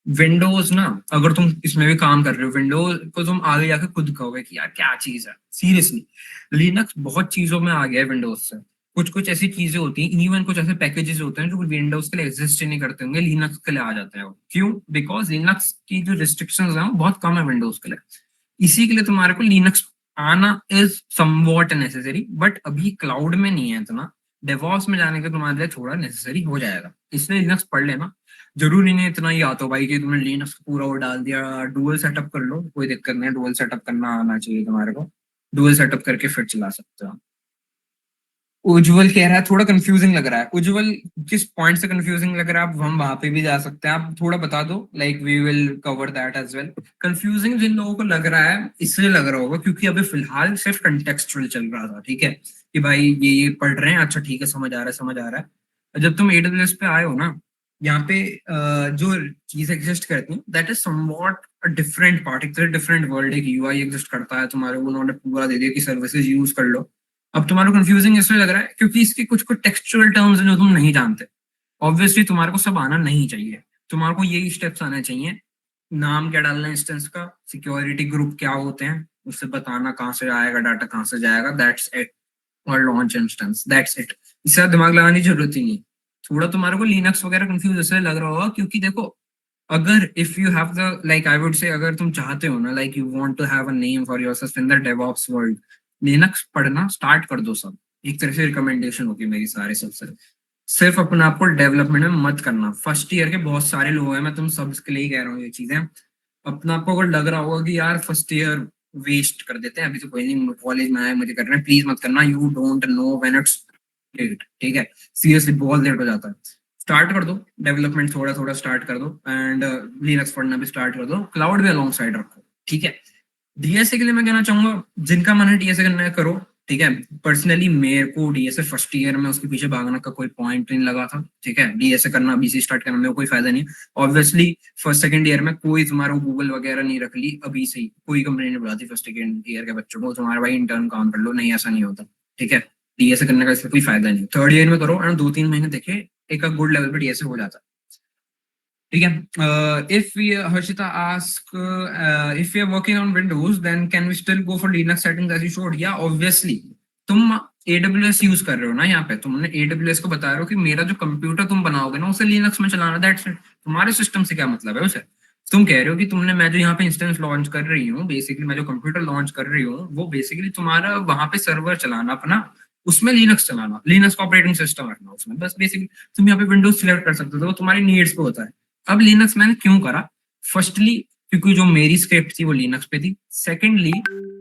Speaker 1: विंडोज ना, अगर तुम इसमें भी काम कर रहे हो विंडोज को, तुम आगे जाके खुद कहोगे कि यार क्या चीज है। सीरियसली लिनक्स बहुत चीजों में आ गया है विंडोज से। कुछ कुछ ऐसी चीजें होती हैं, इवन कुछ ऐसे पैकेजेस होते हैं जो विंडोज के लिए एग्जिस्ट ही नहीं करते होंगे, लिनक्स के लिए आ जाते हैं वो। क्यों? बिकॉज लिनक्स की जो रिस्ट्रिक्शंस हैं वो बहुत कम है विंडोज के लिए। इसी के लिए तुम्हारे को लिनक्स आना इज समवॉट नेसेसरी, बट अभी क्लाउड में नहीं है इतना। डेवॉप्स में जाने के तुम्हारे लिए थोड़ा नेसेसरी हो जाएगा, इसलिए लिनक्स पढ़ लेना। जरूरी नहीं इतना ही आता हो भाई कि तुमने लिनक्स पूरा वो डाल दिया। डुअल सेटअप कर लो, कोई दिक्कत नहीं है, डुअल सेटअप करना आना चाहिए तुम्हारे को। डुअल सेटअप करके फिर चला सकते हो। उज्जवल कह रहा है थोड़ा कंफ्यूजिंग लग रहा है। उज्जवल किस पॉइंट से कंफ्यूजिंग लग रहा है? आप हम वहां पे भी जा सकते हैं, आप थोड़ा बता दो, like we will cover that as well. Confusing जिन लोगों को लग रहा है इसलिए लग रहा होगा क्योंकि अभी फिलहाल सिर्फ कंटेक्सचुअल चल रहा था, ठीक है, कि भाई ये पढ़ रहे हैं, अच्छा ठीक है, समझ आ रहा है, समझ आ रहा है। जब तुम AWS पे आए हो ना, यहाँ पे जो चीज एग्जिस्ट करती है that is somewhat a different part, एक डिफरेंट वर्ल्ड, एक UI एग्जिस्ट करता है तुम्हारे को, उन्होंने पूरा दे दिया कि सर्विसेज यूज कर लो। अब तुम्हारा कंफ्यूजिंग इसलिए लग रहा है क्योंकि इसके कुछ कुछ टेक्सचुअल टर्म्स हैं जो तुम नहीं जानते। ऑब्वियसली तुम्हारे को सब आना नहीं चाहिए, तुम्हारे को यही स्टेप्स आने चाहिए। नाम क्या डालना है इंस्टेंस का, सिक्योरिटी ग्रुप क्या होते हैं उससे बताना, कहाँ से आएगा डाटा, कहाँ से जाएगा, दैट्स इट। और लॉन्च इंस्टेंस, दैट्स इट। इससे ज्यादा दिमाग लगाने की जरूरत ही नहीं। थोड़ा तुम्हारे को लिनक्स वगैरह कंफ्यूज इसलिए लग रहा होगा क्योंकि देखो, अगर if you have the like I would say, अगर तुम चाहते हो ना, like you want to have a name for yourself in the DevOps world, Linux पढ़ना स्टार्ट कर दो सब। एक तरह से रिकमेंडेशन होगी मेरी सारे सबसे। सिर्फ अपने आप को डेवलपमेंट में मत करना। फर्स्ट ईयर के बहुत सारे लोग हैं, मैं तुम सबके लिए ही कह रहा हूँ ये चीजें। अपना आपको अगर लग रहा होगा कि यार फर्स्ट ईयर वेस्ट कर देते हैं, अभी तो कोई नहीं, कॉलेज में आए मुझे करना है, प्लीज मत करना। You don't know when it's late, ठीक है, सीरियसली बहुत लेट हो जाता है। स्टार्ट कर दो डेवलपमेंट, थोड़ा थोड़ा स्टार्ट कर दो, एंड लिनक्स पढ़ना भी स्टार्ट कर दो, क्लाउड भी अलॉन्ग साइड रखो, ठीक है। DSA के लिए मैं कहना चाहूंगा, जिनका मन है DSA करना है करो, ठीक है। पर्सनली मेरे को DSA फर्स्ट ईयर में उसके पीछे भागने का कोई पॉइंट नहीं लगा था, ठीक है। DSA करना अभी से स्टार्ट करने में कोई फायदा नहीं। ऑब्वियसली फर्स्ट सेकंड ईयर में कोई तुम्हारा गूगल वगैरह नहीं रख ली अभी से ही, कोई कंपनी नहीं बुलाती फर्स्ट सेकंड ईयर के बच्चों को, तुम्हारा भाई इंटर्न काम कर लो, नहीं ऐसा नहीं होता, ठीक है। DSA करने का इससे कोई फायदा नहीं। थर्ड ईयर में करो एंड 2-3 महीने देखे, एक गुड लेवल पे DSA हो जाता है, ठीक है। If we Harshita ask if we are working on Windows then can we still go for Linux settings as you showed? Yeah, obviously। तुम AWS यूज कर रहे हो ना, यहाँ पे तुमने AWS को बता रहे हो कि मेरा जो कंप्यूटर तुम बनाओगे ना उसे लिनक्स में चलाना, दैट्स इट। तुम्हारे सिस्टम से क्या मतलब है उसे? तुम कह रहे हो कि तुमने, मैं जो यहाँ पे इंस्टेंस लॉन्च कर रही हूँ, बेसिकली मैं जो कंप्यूटर लॉन्च कर रही हूँ वो बेसिकली तुम्हारा वहां पे सर्वर चलाना अपना, उसमें लिनक्स चलाना, लिनक्स का ऑपरेटिंग सिस्टम रखना उसमें, बस बेसिकली। तुम यहाँ पे विंडोज सिलेक्ट कर सकते हो, वो तुम्हारी नीड्स पे होता है। अब लिनक्स मैंने क्यों करा? फर्स्टली क्योंकि जो मेरी स्क्रिप्ट थी वो लिनक्स पे थी। सेकेंडली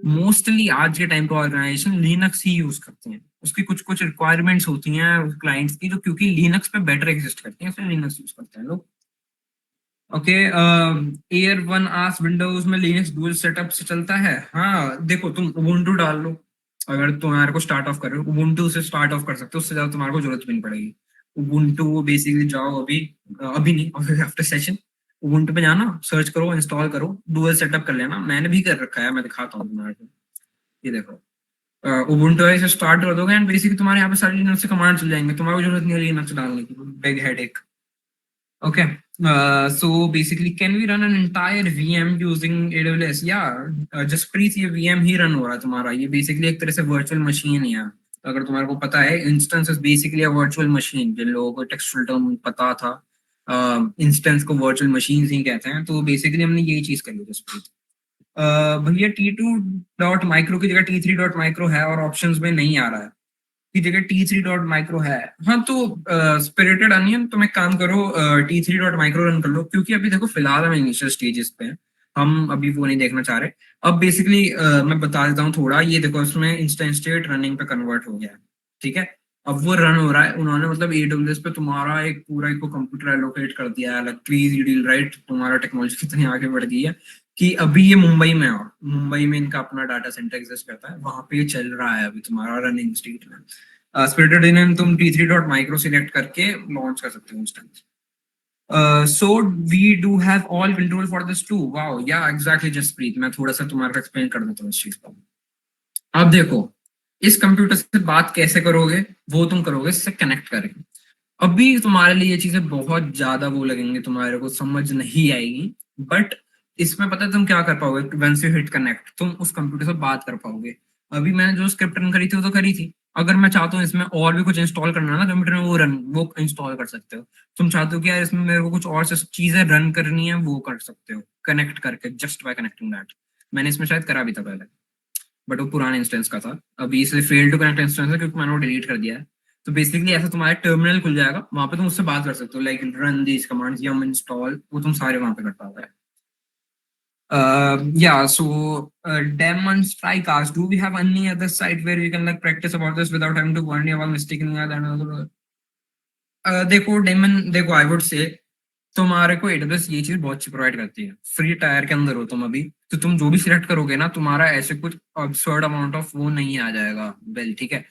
Speaker 1: मोस्टली आज के टाइम पे ऑर्गेनाइजेशन लिनक्स ही यूज करते हैं, उसकी कुछ कुछ रिक्वायरमेंट्स होती हैं क्लाइंट्स की जो क्योंकि लिनक्स पे बेटर एग्जिस्ट करती हैं, इसलिए लिनक्स यूज करते हैं लोग। ओके, एयर वन आस विंडोज में लिनक्स डुअल सेटअप से चलता है? हाँ देखो, तुम उबुंटू डाल लो, अगर तुम्हारे को स्टार्ट ऑफ कर रहे हो उबुंटू से स्टार्ट ऑफ कर सकते हो, उससे ज्यादा तुम्हारे को जरूरत भी नहीं पड़ेगी। उबुंटू बेसिकली जाओ अभी, अभी नहीं आफ्टर सेशन, उबुंटू पे जाना, सर्च करो, इंस्टॉल करो, डुअल सेटअप कर लेना। मैंने भी कर रखा है, मैं दिखाता हूँ तुम्हारे को, ये देखो। उबुंटू से स्टार्ट कर दोगे एंड बेसिकली तुम्हारे यहाँ पे सारी लिनक्स से कमांड चल जाएंगे, तुम्हारे को जरूरत नहीं है लिनक्स डालने की, big headache. Okay. So basically, can we run an entire VM using AWS? Yeah, just प्रीत ये VM ही रन हो रहा है तुम्हारा, ये बेसिकली एक तरह से वर्चुअल मशीन है यार। अगर तुम्हारे को पता है, instance is basically a virtual machine. जिन लोगों को टेक्सचुअल टर्म पता था, इंस्टेंस को वर्चुअल मशीन ही कहते हैं, तो बेसिकली हमने यही चीज करी है जसप्रीत। भैया T2 डॉट माइक्रो की जगह T3 डॉट माइक्रो है और ऑप्शंस में नहीं आ रहा है। की जगह T3.micro है। हाँ तो स्पिरिटेड अनियन तुम एक काम करो, T3.micro रन कर लो, क्योंकि अभी देखो फिलहाल हम इनिशियल स्टेजेस पे हैं, हम अभी वो नहीं देखना चाह रहे। अब बेसिकली मैं बता देता हूँ थोड़ा, ये देखो इसमें इंस्टेंट स्टेट रनिंग पे कन्वर्ट हो गया है, ठीक है। अब वो रन हो रहा है, उन्होंने मतलब AWS पे तुम्हारा एक पूरा एक कंप्यूटर एलोकेट कर दिया है, लाइक क्रेजी डील, राइट। तुम्हारा टेक्नोलॉजी कितनी आगे बढ़ गई है कि अभी ये मुंबई में है, और मुंबई में इनका अपना डाटा सेंटर एग्जिस्ट करता है, वहां पे ये चल रहा है अभी तुम्हारा रनिंग स्टेट में। स्पिरिटेड इन तुम T3.micro सिलेक्ट करके लॉन्च कर सकते हो instance. So we do have all control for this too. Wow, yeah, exactly, Jaspreet. मैं थोड़ा सा तुम्हारा एक्सप्लेन कर देता हूँ इस चीज को। अब देखो, इस कंप्यूटर से बात कैसे करोगे, वो तुम करोगे इससे कनेक्ट करके। अभी तुम्हारे लिए ये चीजें बहुत ज्यादा वो लगेंगे, तुम्हारे को समझ नहीं आएगी, बट इसमें पता है तुम क्या कर पाओगे। वंस यू हिट कनेक्ट, तुम उस कंप्यूटर से बात कर पाओगे। अभी मैंने जो स्क्रिप्ट रन करी थी वो तो करी थी, अगर मैं चाहता हूँ इसमें और भी कुछ इंस्टॉल करना है ना कंप्यूटर में, वो इंस्टॉल कर सकते हो। तुम चाहते हो कि यार इसमें मेरे को कुछ और चीजें रन करनी है, वो कर सकते हो कनेक्ट करके, जस्ट बाय कनेक्टिंग दैट। मैंने इसमें शायद करा भी था पहले, बट वो पुराने इंस्टेंस का था। अभी इसलिए फेल टू कनेक्ट इंस्टेंस है क्योंकि मैंने वो डिलीट कर दिया है। तो बेसिकली ऐसा तुम्हारा टर्मिनल खुल जाएगा, वहां पे तुम उससे बात कर सकते हो, like run these commands, yum install, वो तुम सारे वहां पे कर पाओगे। Yeah, so demonstrate, do we have any other site where we can like practice about this without having to worry about mistaking another? देखो डेमन, देखो आई वुड से तुम्हारे को AWS ये चीज बहुत अच्छी प्रोवाइड करती है। फ्री टायर के अंदर हो तुम अभी, तो तुम जो भी सिलेक्ट करोगे ना, तुम्हारा ऐसे कुछ अब्सर्ड अमाउंट ऑफ वो नहीं आ जाएगा बिल, ठीक है।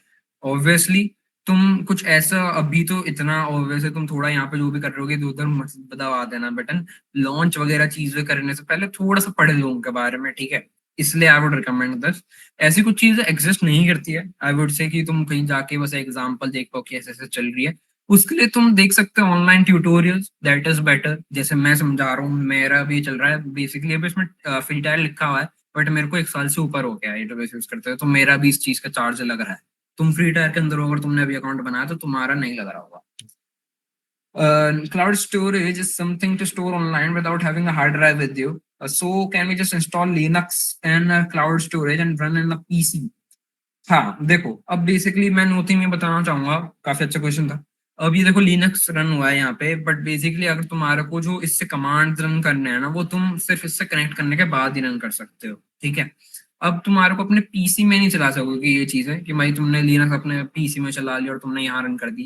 Speaker 1: ऑब्वियसली तुम कुछ ऐसा अभी तो इतना ऑब्वियसली तुम थोड़ा यहाँ पे जो भी कर रहे होगे उधर मत दबा देना बटन। लॉन्च वगैरह चीजें करने से पहले थोड़ा सा पढ़ लो उनके बारे में, ठीक है। इसलिए आई वुड रिकमेंड दिस। ऐसी कुछ चीजें एग्जिस्ट नहीं करती है, आई वुड से कि तुम कहीं जाके बस एग्जांपल देख पाओ कि ऐसे ऐसे चल रही है। उसके लिए तुम देख सकते हो online tutorials, that is better. जैसे मैं समझा रहा हूँ, मेरा भी चल रहा है बेसिकली, अभी इसमें फ्री टायर लिखा हुआ है, बट मेरे को 1 साल से ऊपर हो गया है AWS यूज करते हुए, तो मेरा भी इस चीज का चार्ज लग रहा है। तुम फ्री टायर के अंदर हो, अगर तुमने अभी अकाउंट बनाया तो तुम्हारा नहीं लग रहा होगा। Cloud storage is something to store online without having a hard drive with you. So can we just install Linux and cloud storage and run in the PC? हाँ देखो, अब बेसिकली मैं नोथिंग में बताना चाहूंगा, काफी अच्छा क्वेश्चन था। अब ये देखो लिनक्स रन हुआ है यहाँ पे, बट बेसिकली अगर तुम्हारे को जो इससे कमांड रन करने हैं ना, वो तुम सिर्फ इससे कनेक्ट करने के बाद ही रन कर सकते हो, ठीक है। अब तुम्हारे को अपने पीसी में नहीं चला सकोगे ये चीज है कि भाई तुमने लिनक्स अपने पीसी में चला लिया और तुमने यहाँ रन कर दी,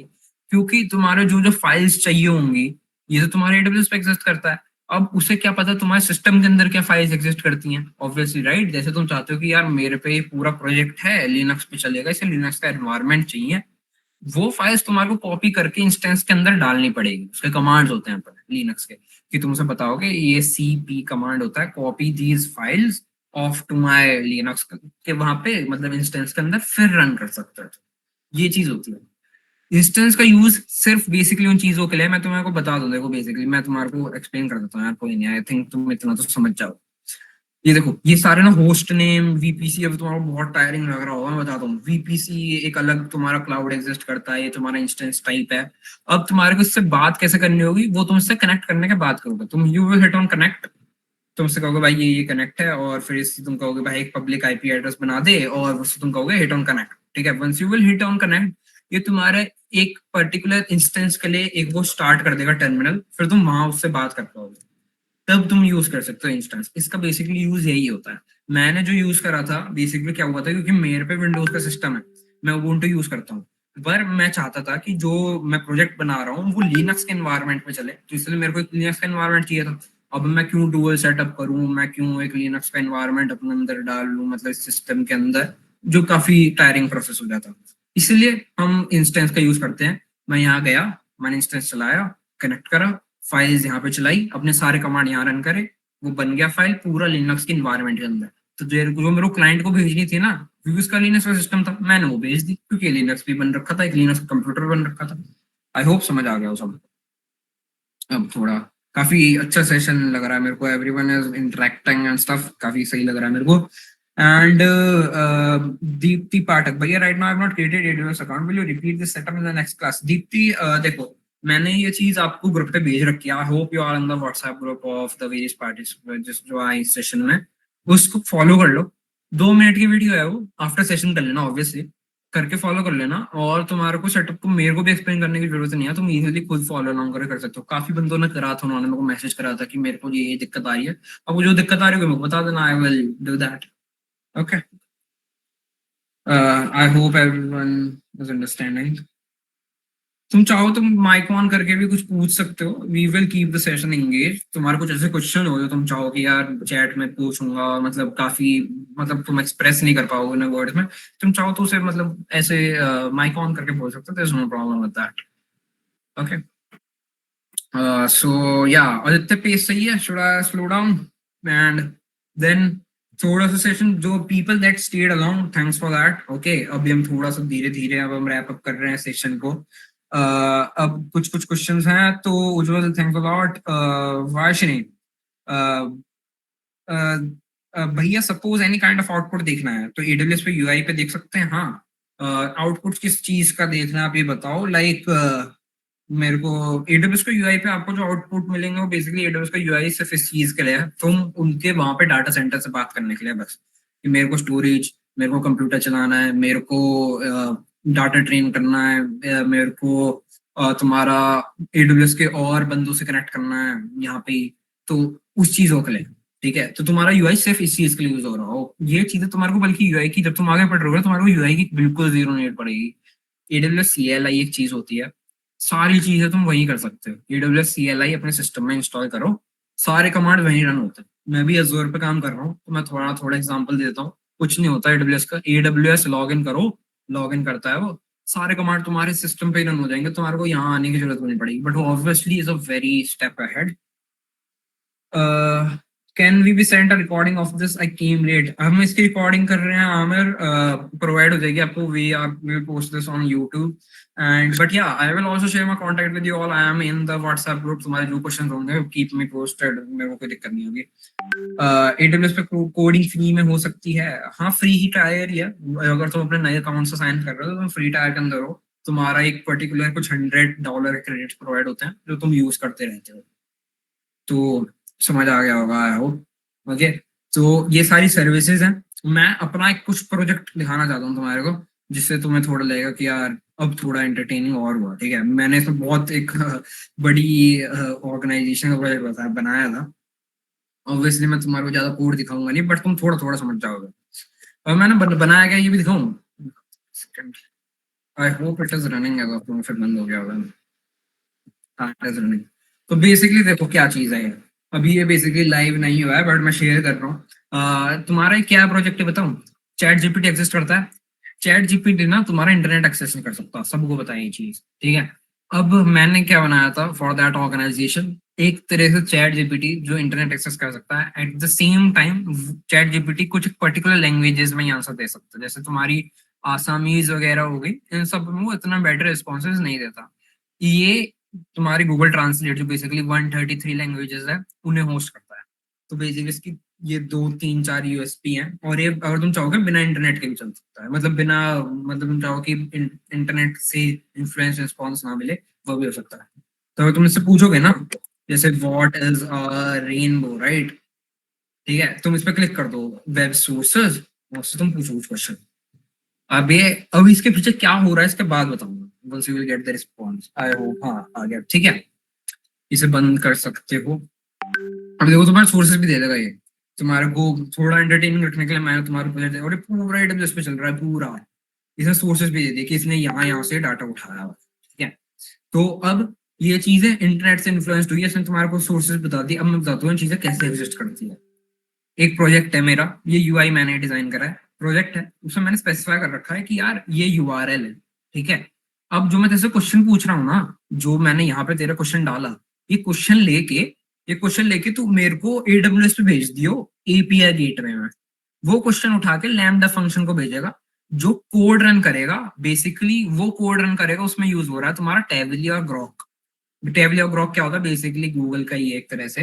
Speaker 1: क्योंकि तुम्हारे जो जो फाइल्स चाहिए होंगी, ये तो तुम्हारे AWS पे एग्जिस्ट करता है। अब उसे क्या पता तुम्हारे सिस्टम के अंदर क्या फाइल्स एग्जिस्ट करती हैं, ऑब्वियसली राइट। जैसे तुम चाहते हो कि यार मेरे पे ये पूरा प्रोजेक्ट है लिनक्स पे चलेगा, इसे लिनक्स का एनवायरनमेंट चाहिए, वो फाइल्स तुम्हारे को कॉपी करके इंस्टेंस के अंदर डालनी पड़ेगी। उसके कमांड्स होते हैं लिनक्स के, कि तुम उसे बताओगे ये CP कमांड होता है, copy these files of to my Linux के वहां पे, मतलब इंस्टेंस के अंदर, फिर रन कर सकते हो। ये चीज होती है। इंस्टेंस का यूज सिर्फ बेसिकली उन चीजों के लिए, मैं तुम्हारे को बता दूं, देखो बेसिकली मैं तुम्हारे को एक्सप्लेन कर देता हूँ यार, कोई नहीं, आई थिंक तुम इतना तो समझ जाओ। ये देखो ये सारे ना होस्ट नेम VPC, अब तुम्हारा बहुत टायरिंग लग रहा होगा, मैं बताता हूँ। VPC एक अलग तुम्हारा क्लाउड एग्जिस्ट करता है, ये तुम्हारा इंस्टेंस टाइप है। अब तुम्हारे को इससे बात कैसे करनी होगी, वो तुम इससे कनेक्ट करने के बाद करोगे। तुम you will hit on connect, तुमसे कहोगे भाई ये कनेक्ट है, और फिर इससे तुम कहोगे भाई एक पब्लिक IP एड्रेस बना दे, और उससे तुम कहोगे हिट ऑन कनेक्ट, ठीक है। Once you will hit on connect, ये तुम्हारे एक पर्टिकुलर इंस्टेंस के लिए एक वो स्टार्ट कर देगा टर्मिनल, फिर तुम वहां उससे बात कर पाओगे, तब तुम यूज कर सकते हो इंस्टेंस। इसका बेसिकली यूज यही होता है। मैंने जो यूज करा था बेसिकली क्या हुआ था, क्योंकि मेरे पे विंडोज का सिस्टम है, मैं उबुंटू यूज करता हूँ, पर मैं चाहता था कि जो मैं प्रोजेक्ट बना रहा हूँ वो लिनक्स के एनवायरनमेंट में चले, तो इसलिए मेरे को एक लिनक्स का एनवायरनमेंट चाहिए था। अब मैं क्यों डुअल सेटअप करूं, मैं क्यों एक लिनक्स का एनवायरनमेंट अपने अंदर डाल लूं, मतलब सिस्टम के अंदर, जो काफी टायरिंग प्रोसेस हो जाता। इसलिए हम इंस्टेंस का यूज करते हैं। मैं यहाँ गया, मैंने इंस्टेंस चलाया, कनेक्ट करा, फाइल्स यहाँ पे चलाई, अपने सारे कमांड यहाँ रन करे, वो बन गया फाइल पूरा लिनक्स के इन्वायरमेंट के अंदर। तो जो मेरे को क्लाइंट को भेजनी थी ना, क्योंकि उसका लिनक्स का सिस्टम था, मैंने वो भेज दी, क्योंकि लिनक्स भी बन रखा था, एक लिनक्स कंप्यूटर बन रखा था। आई होप समझ आ गया वो सब। अब थोड़ा काफी अच्छा सेशन लग रहा है मेरे को, everyone is interacting and stuff, काफी सही लग रहा है मेरे को। एंड दीप्ति पाठक, भैया right now I have not created AWS account, will you repeat this setup in the next class? Deepti देखो, मैंने ये चीज आपको ग्रुप पे भेज रखी है, I hope you are in the WhatsApp group of the various participants जो आए इस सेशन में, उसको फॉलो कर लो। 2 मिनट की वीडियो है वो, आफ्टर सेशन कर लेना ऑब्वियसली। करके फॉलो कर लेना, और तुम्हारे को सेटअप को मेरे को भी एक्सप्लेन करने की जरूरत नहीं है, तुम इजीली खुद फॉलो अलॉन्ग करके कर सकते हो। काफी बंदों ने करा था, उन्होंने मेरे को मैसेज करा था कि मेरे को ये दिक्कत आ रही है, अब वो जो दिक्कत आ रही है मेरे को बता देना, I will do that. Okay, I hope everyone is understanding. तुम चाहो तो माइक ऑन करके भी कुछ पूछ सकते हो, we will keep the session engage. तुम्हारे कुछ ऐसे क्वेश्चन हो जो तुम चाहो कि यार चैट में पूछूंगा, मतलब काफी, मतलब तुम एक्सप्रेस नहीं कर पाओगे ना वर्ड्स में, तुम चाहो तो उसे मतलब ऐसे माइक ऑन करके बोल सकते हो, there is no problem with that. Okay, so yeah Aditya pace सही है, should I slow down and then थोड़ा सा सेशन, जो people that stayed along, thanks for that. Okay, अभी हम थोड़ा सा धीरे धीरे अब हम रैप अप कर रहे हैं सेशन को। अब कुछ कुछ क्वेश्चंस हैं, तो उज्जवल थैंक्स अ लॉट। वाशिनी, भैया suppose any kind of output देखना है तो एडब्ल्यूएस पे यूआई पे देख सकते हैं। हाँ, आउटपुट किस चीज का देखना है आप ये बताओ। लाइक मेरे को एडब्ल्यूएस का यूआई पे आपको जो आउटपुट मिलेंगे वो बेसिकली एडब्ल्यूएस का यूआई सिर्फ इस चीज के लिए है, तुम उनके वहां पे डाटा सेंटर से बात करने के लिए बस, कि मेरे को स्टोरेज, मेरे को कंप्यूटर चलाना है, मेरे को डाटा ट्रेन करना है, मेरे को तुम्हारा एडब्ल्यूएस के और बंदों से कनेक्ट करना है यहाँ पे, तो उस चीजों के लिए। ठीक है, तो तुम्हारा यूआई सिर्फ इस चीज के लिए यूज हो रहा हो, ये चीजें तुम्हारे को, बल्कि यूआई की जब तुम आगे पढ़ रहे हो तुम्हारे को यूआई की बिल्कुल जीरो नीड पड़ेगी। एडब्ल्यूएस सीएलआई एक चीज होती है, सारी चीजें तुम वही कर सकते हो। एडब्ल्यूएस सीएलआई अपने सिस्टम में इंस्टॉल करो, सारे कमांड वहीं रन होते हैं। मैं भी अजूर पे काम कर रहा हूँ तो मैं थोड़ा थोड़ा एग्जांपल देता हूँ। कुछ नहीं होता एडब्ल्यूएस का, एडब्ल्यूएस लॉग इन करो, लॉग इन करता है वो, सारे कमांड तुम्हारे सिस्टम पे ही रन हो जाएंगे, तुम्हारे को यहाँ आने की जरूरत नहीं पड़ेगी। बट वो obviously is a very step ahead. Can we be send a recording of this, I came late. हम इसकी रिकॉर्डिंग कर रहे हैं आमिर, प्रोवाइड हो जाएगी आपको, we are will post this on YouTube and but yeah I will also share my contact with you all, I am in the WhatsApp group, तुम्हारे जो क्वेश्चन होंगे कीप मी पोस्टेड, मेरे को कोई दिक्कत नहीं होगी। एडब्ल्यूएस पे कोडिंग फ्री में हो सकती है, हाँ फ्री ही टायर ही है, अगर तुम अपने नए अकाउंट से साइन कर रहे हो तो तुम फ्री टायर के अंदर हो, तुम्हारा एक पर्टिकुलर कुछ $100 क्रेडिट प्रोवाइड होते हैं जो तुम यूज करते रहते हो, तो समझ आ गया होगा आई होप। ओके, तो ये सारी सर्विसेज हैं। मैं अपना एक कुछ प्रोजेक्ट दिखाना चाहता हूँ तुम्हारे को, जिससे तुम्हें थोड़ा लगेगा कि यार अब थोड़ा एंटरटेनिंग और हुआ। ठीक है, मैंने तो बहुत एक बड़ी ऑर्गेनाइजेशन का प्रोजेक्ट बनाया था। ऑब्वियसली मैं तुम्हारे को ज्यादा कोड दिखाऊंगा नहीं, बट तुम थोड़ा थोड़ा समझ जाओगे। और मैंने बनाया क्या ये भी दिखाऊं, I hope it is running, अगर तुम फिर बंद हो गया होगा। हाँ इट इज रनिंग। तो बेसिकली देखो क्या चीज है ये, अभी ये बेसिकली लाइव नहीं हुआ है बट मैं शेयर कर रहा हूँ। तुम्हारा ये क्या प्रोजेक्ट है बताऊं। चैट जीपीटी एग्जिस्ट करता है, चैट जीपीटी ना तुम्हारा इंटरनेट एक्सेस नहीं कर सकता, सबको बताया ये चीज। ठीक है, अब मैंने क्या बनाया था फॉर दैट ऑर्गेनाइजेशन, एक तरह से चैट जीपीटी जो इंटरनेट एक्सेस कर सकता है, at the same time chat GPT कुछ पर्टिकुलर लैंग्वेजेस में आंसर दे सकता है, जैसे तुम्हारी आसामीज वगैरह हो गई, इन सब में वो इतना बेटर रिस्पॉन्सेज नहीं देता। ये तुम्हारी गूगल ट्रांसलेट जो बेसिकली 133 लैंग्वेजेस है उन्हें होस्ट करता है, तो बेसिकली इसकी ये 2 3 4 यूएसपी हैं, और ये अगर तुम चाहोगे बिना इंटरनेट के भी चल सकता है, मतलब बिना, मतलब तुम चाहो कि इंटरनेट से इन्फ्लुएंस रिस्पॉन्स ना मिले, वो भी हो सकता है। तो अगर तुम इससे पूछोगे ना, जैसे what is a rainbow, right, ठीक है, तुम इस पर क्लिक कर दो, वेब सोर्सेज, उससे तुम पूछो कुछ क्वेश्चन। अब ये, अब इसके पीछे क्या हो रहा है इसके बाद बताऊंगा, once you will get the response, I hope। हाँ आ गया, ठीक है, इसे बंद कर सकते हो। अब देखो तुम्हारे सोर्सेज भी दे देगा ये, तुम्हारे को थोड़ा एंटरटेनिंग रखने के लिए मैंने तुम्हारे प्रोजेक्ट, और ये पूरा एडब्ल्यूएस पे चल रहा है पूरा, इसने सोर्सेज भी दे दिए कि इसने यहाँ यहाँ से डाटा उठाया हुआ है, ठीक है। तो अब ये चीजें इंटरनेट से इन्फ्लुएंस्ड हुई है, इसने तुम्हारे को सोर्सेज बता दी। अब मैं बताता हूँ चीजें कैसे एग्जिस्ट करती है। एक प्रोजेक्ट है मेरा, ये यूआई मैंने डिजाइन करा है, प्रोजेक्ट है, उसमें मैंने स्पेसिफाई कर रखा है कि यार ये यूआरएल है, ठीक है। अब जो मैं तेरे से क्वेश्चन पूछ रहा हूँ ना, जो मैंने यहाँ पे तेरा क्वेश्चन डाला, ये क्वेश्चन लेके, ये क्वेश्चन लेके तू मेरे को एडब्ल्यूएस पे भेज दियो एपीआई गेटवे में, वो क्वेश्चन उठा के लैम्डा फंक्शन को भेजेगा, जो कोड रन करेगा, बेसिकली वो कोड रन करेगा, उसमें यूज हो रहा है तुम्हारा टेबली और ग्रॉक। टेबली और ग्रॉक क्या होता है, बेसिकली गूगल का ही एक तरह से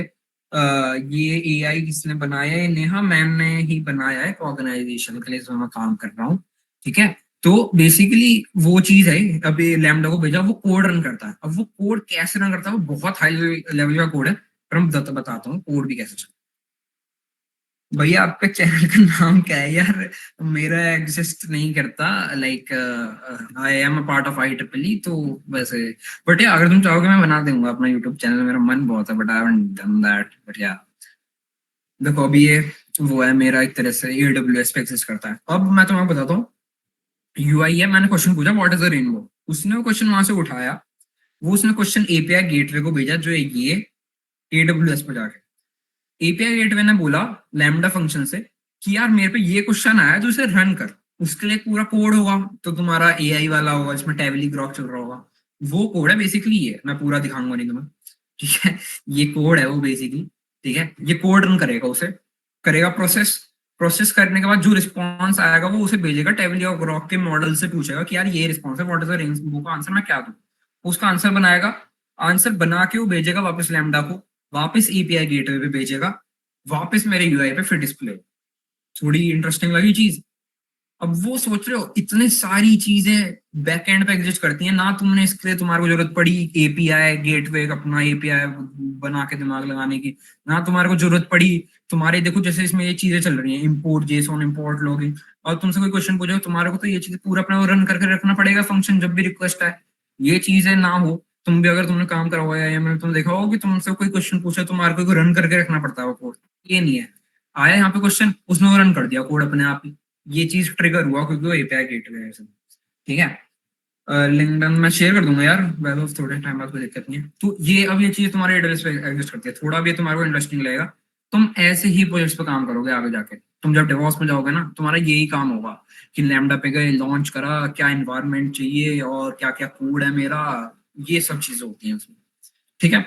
Speaker 1: ये एआई किसने बनाया है, नेहा मैम ने ही बनाया है ऑर्गेनाइजेशन के लिए जिसमें मैं काम कर रहा हूँ, ठीक है। तो बेसिकली वो चीज है, अब ये लैम्डा को भेजा, वो कोड रन करता है। अब वो कोड कैसे रन करता है, वो बहुत हाई लेवल का कोड है, पर मैं बताता हूँ कोड भी कैसे चलता भैया आपका चैनल का नाम क्या है यार? मेरा एग्जिस्ट नहीं करता, like I am a part of I triple E, तो वैसे। बट या अगर तुम चाहोगे मैं बना दूंगा अपना यूट्यूब चैनल, मेरा मन बहुत है, but I haven't done that. But या देखो अभी ये वो है मेरा एक तरह से एडब्ल्यूएस पे एग्जिस्ट करता है। अब मैं तुम्हें बताता हूँ, यूआई है, मैंने क्वेश्चन पूछा व्हाट इज अ रेनबो, उसने वो क्वेश्चन वहां से उठाया, वो उसने क्वेश्चन एपीआई गेटवे को भेजा, जो एक ये एडब्ल्यूएस पे जाके एपीआई गेटवे ने बोला लैम्डा फंक्शन से कि यार मेरे पे ये क्वेश्चन आया तो इसे रन कर। उसके लिए पूरा कोड होगा, तो तुम्हारा एआई वाला होगा जिसमें टेबली ग्रॉक चल रहा होगा। वो कोड है बेसिकली, ये मैं पूरा दिखाऊंगा नहीं तुम्हें, ठीक है? ये कोड है वो बेसिकली, ठीक है? ये कोड रन करेगा, उसे करेगा प्रोसेस। प्रोसेस करने के बाद जो रिस्पॉन्स आएगा वो उसे भेजेगा टेबली और ग्रॉक के मॉडल से, पूछेगा कि यार ये रिस्पॉन्स है, व्हाट इज द रेंज का आंसर मैं क्या दूं। उसका आंसर बनाएगा, आंसर बना के वो भेजेगा वापस लैम्डा को, वापस एपीआई गेटवे पे भेजेगा, वापस मेरे यूआई पे फिर डिस्प्ले। थोड़ी इंटरेस्टिंग लगी चीज? अब वो सोच रहे हो इतने सारी चीजें बैक एंड पे एग्जिस्ट करती हैं ना, तुमने इसके लिए तुम्हारे को जरूरत पड़ी एपीआई गेटवे अपना एपीआई बना के दिमाग लगाने की, ना तुम्हारे को जरूरत पड़ी तुम्हारे, देखो जैसे इसमें ये चीजें चल रही हैं, इंपोर्ट जेसॉन, इंपोर्ट लॉगिन, और तुमसे कोई क्वेश्चन पूछे तुम्हारे को तो ये चीज पूरा अपना रन करके रखना पड़ेगा फंक्शन जब भी रिक्वेस्ट आए। ये चीजें ना हो, तुम भी अगर तुमने काम करा हुआ है या मैंने तुम देखा होगा कि तुमसे कोई क्वेश्चन पूछे तुम्हारे को रन करके रखना पड़ता है वो कोड। ये नहीं है, आया यहाँ पे क्वेश्चन, उसने वो रन कर दिया कोड अपने आप ही। ये चीज ट्रिगर हुआ क्योंकि वो एपीआई गेटवे है, ठीक है? लिंक्डइन में शेयर कर दूंगा यार, वेब ऑफ थोड़े टाइम बाद, कोई दिक्कत नहीं है। तो ये अब ये चीज तुम्हारे एड्रेस पे एग्जिस्ट करती है, थोड़ा भी तुम्हारे को इंटरेस्टिंग लगेगा। तुम ऐसे ही प्रोजेक्ट्स पे काम करोगे आगे जाके, तुम जब डेवॉप्स में जाओगे ना तुम्हारा यही काम होगा कि लैम्डा पे गए, लॉन्च करा, क्या एनवायरनमेंट चाहिए और क्या क्या कोड है मेरा, ये सब चीजें होती हैं उसमें, ठीक है?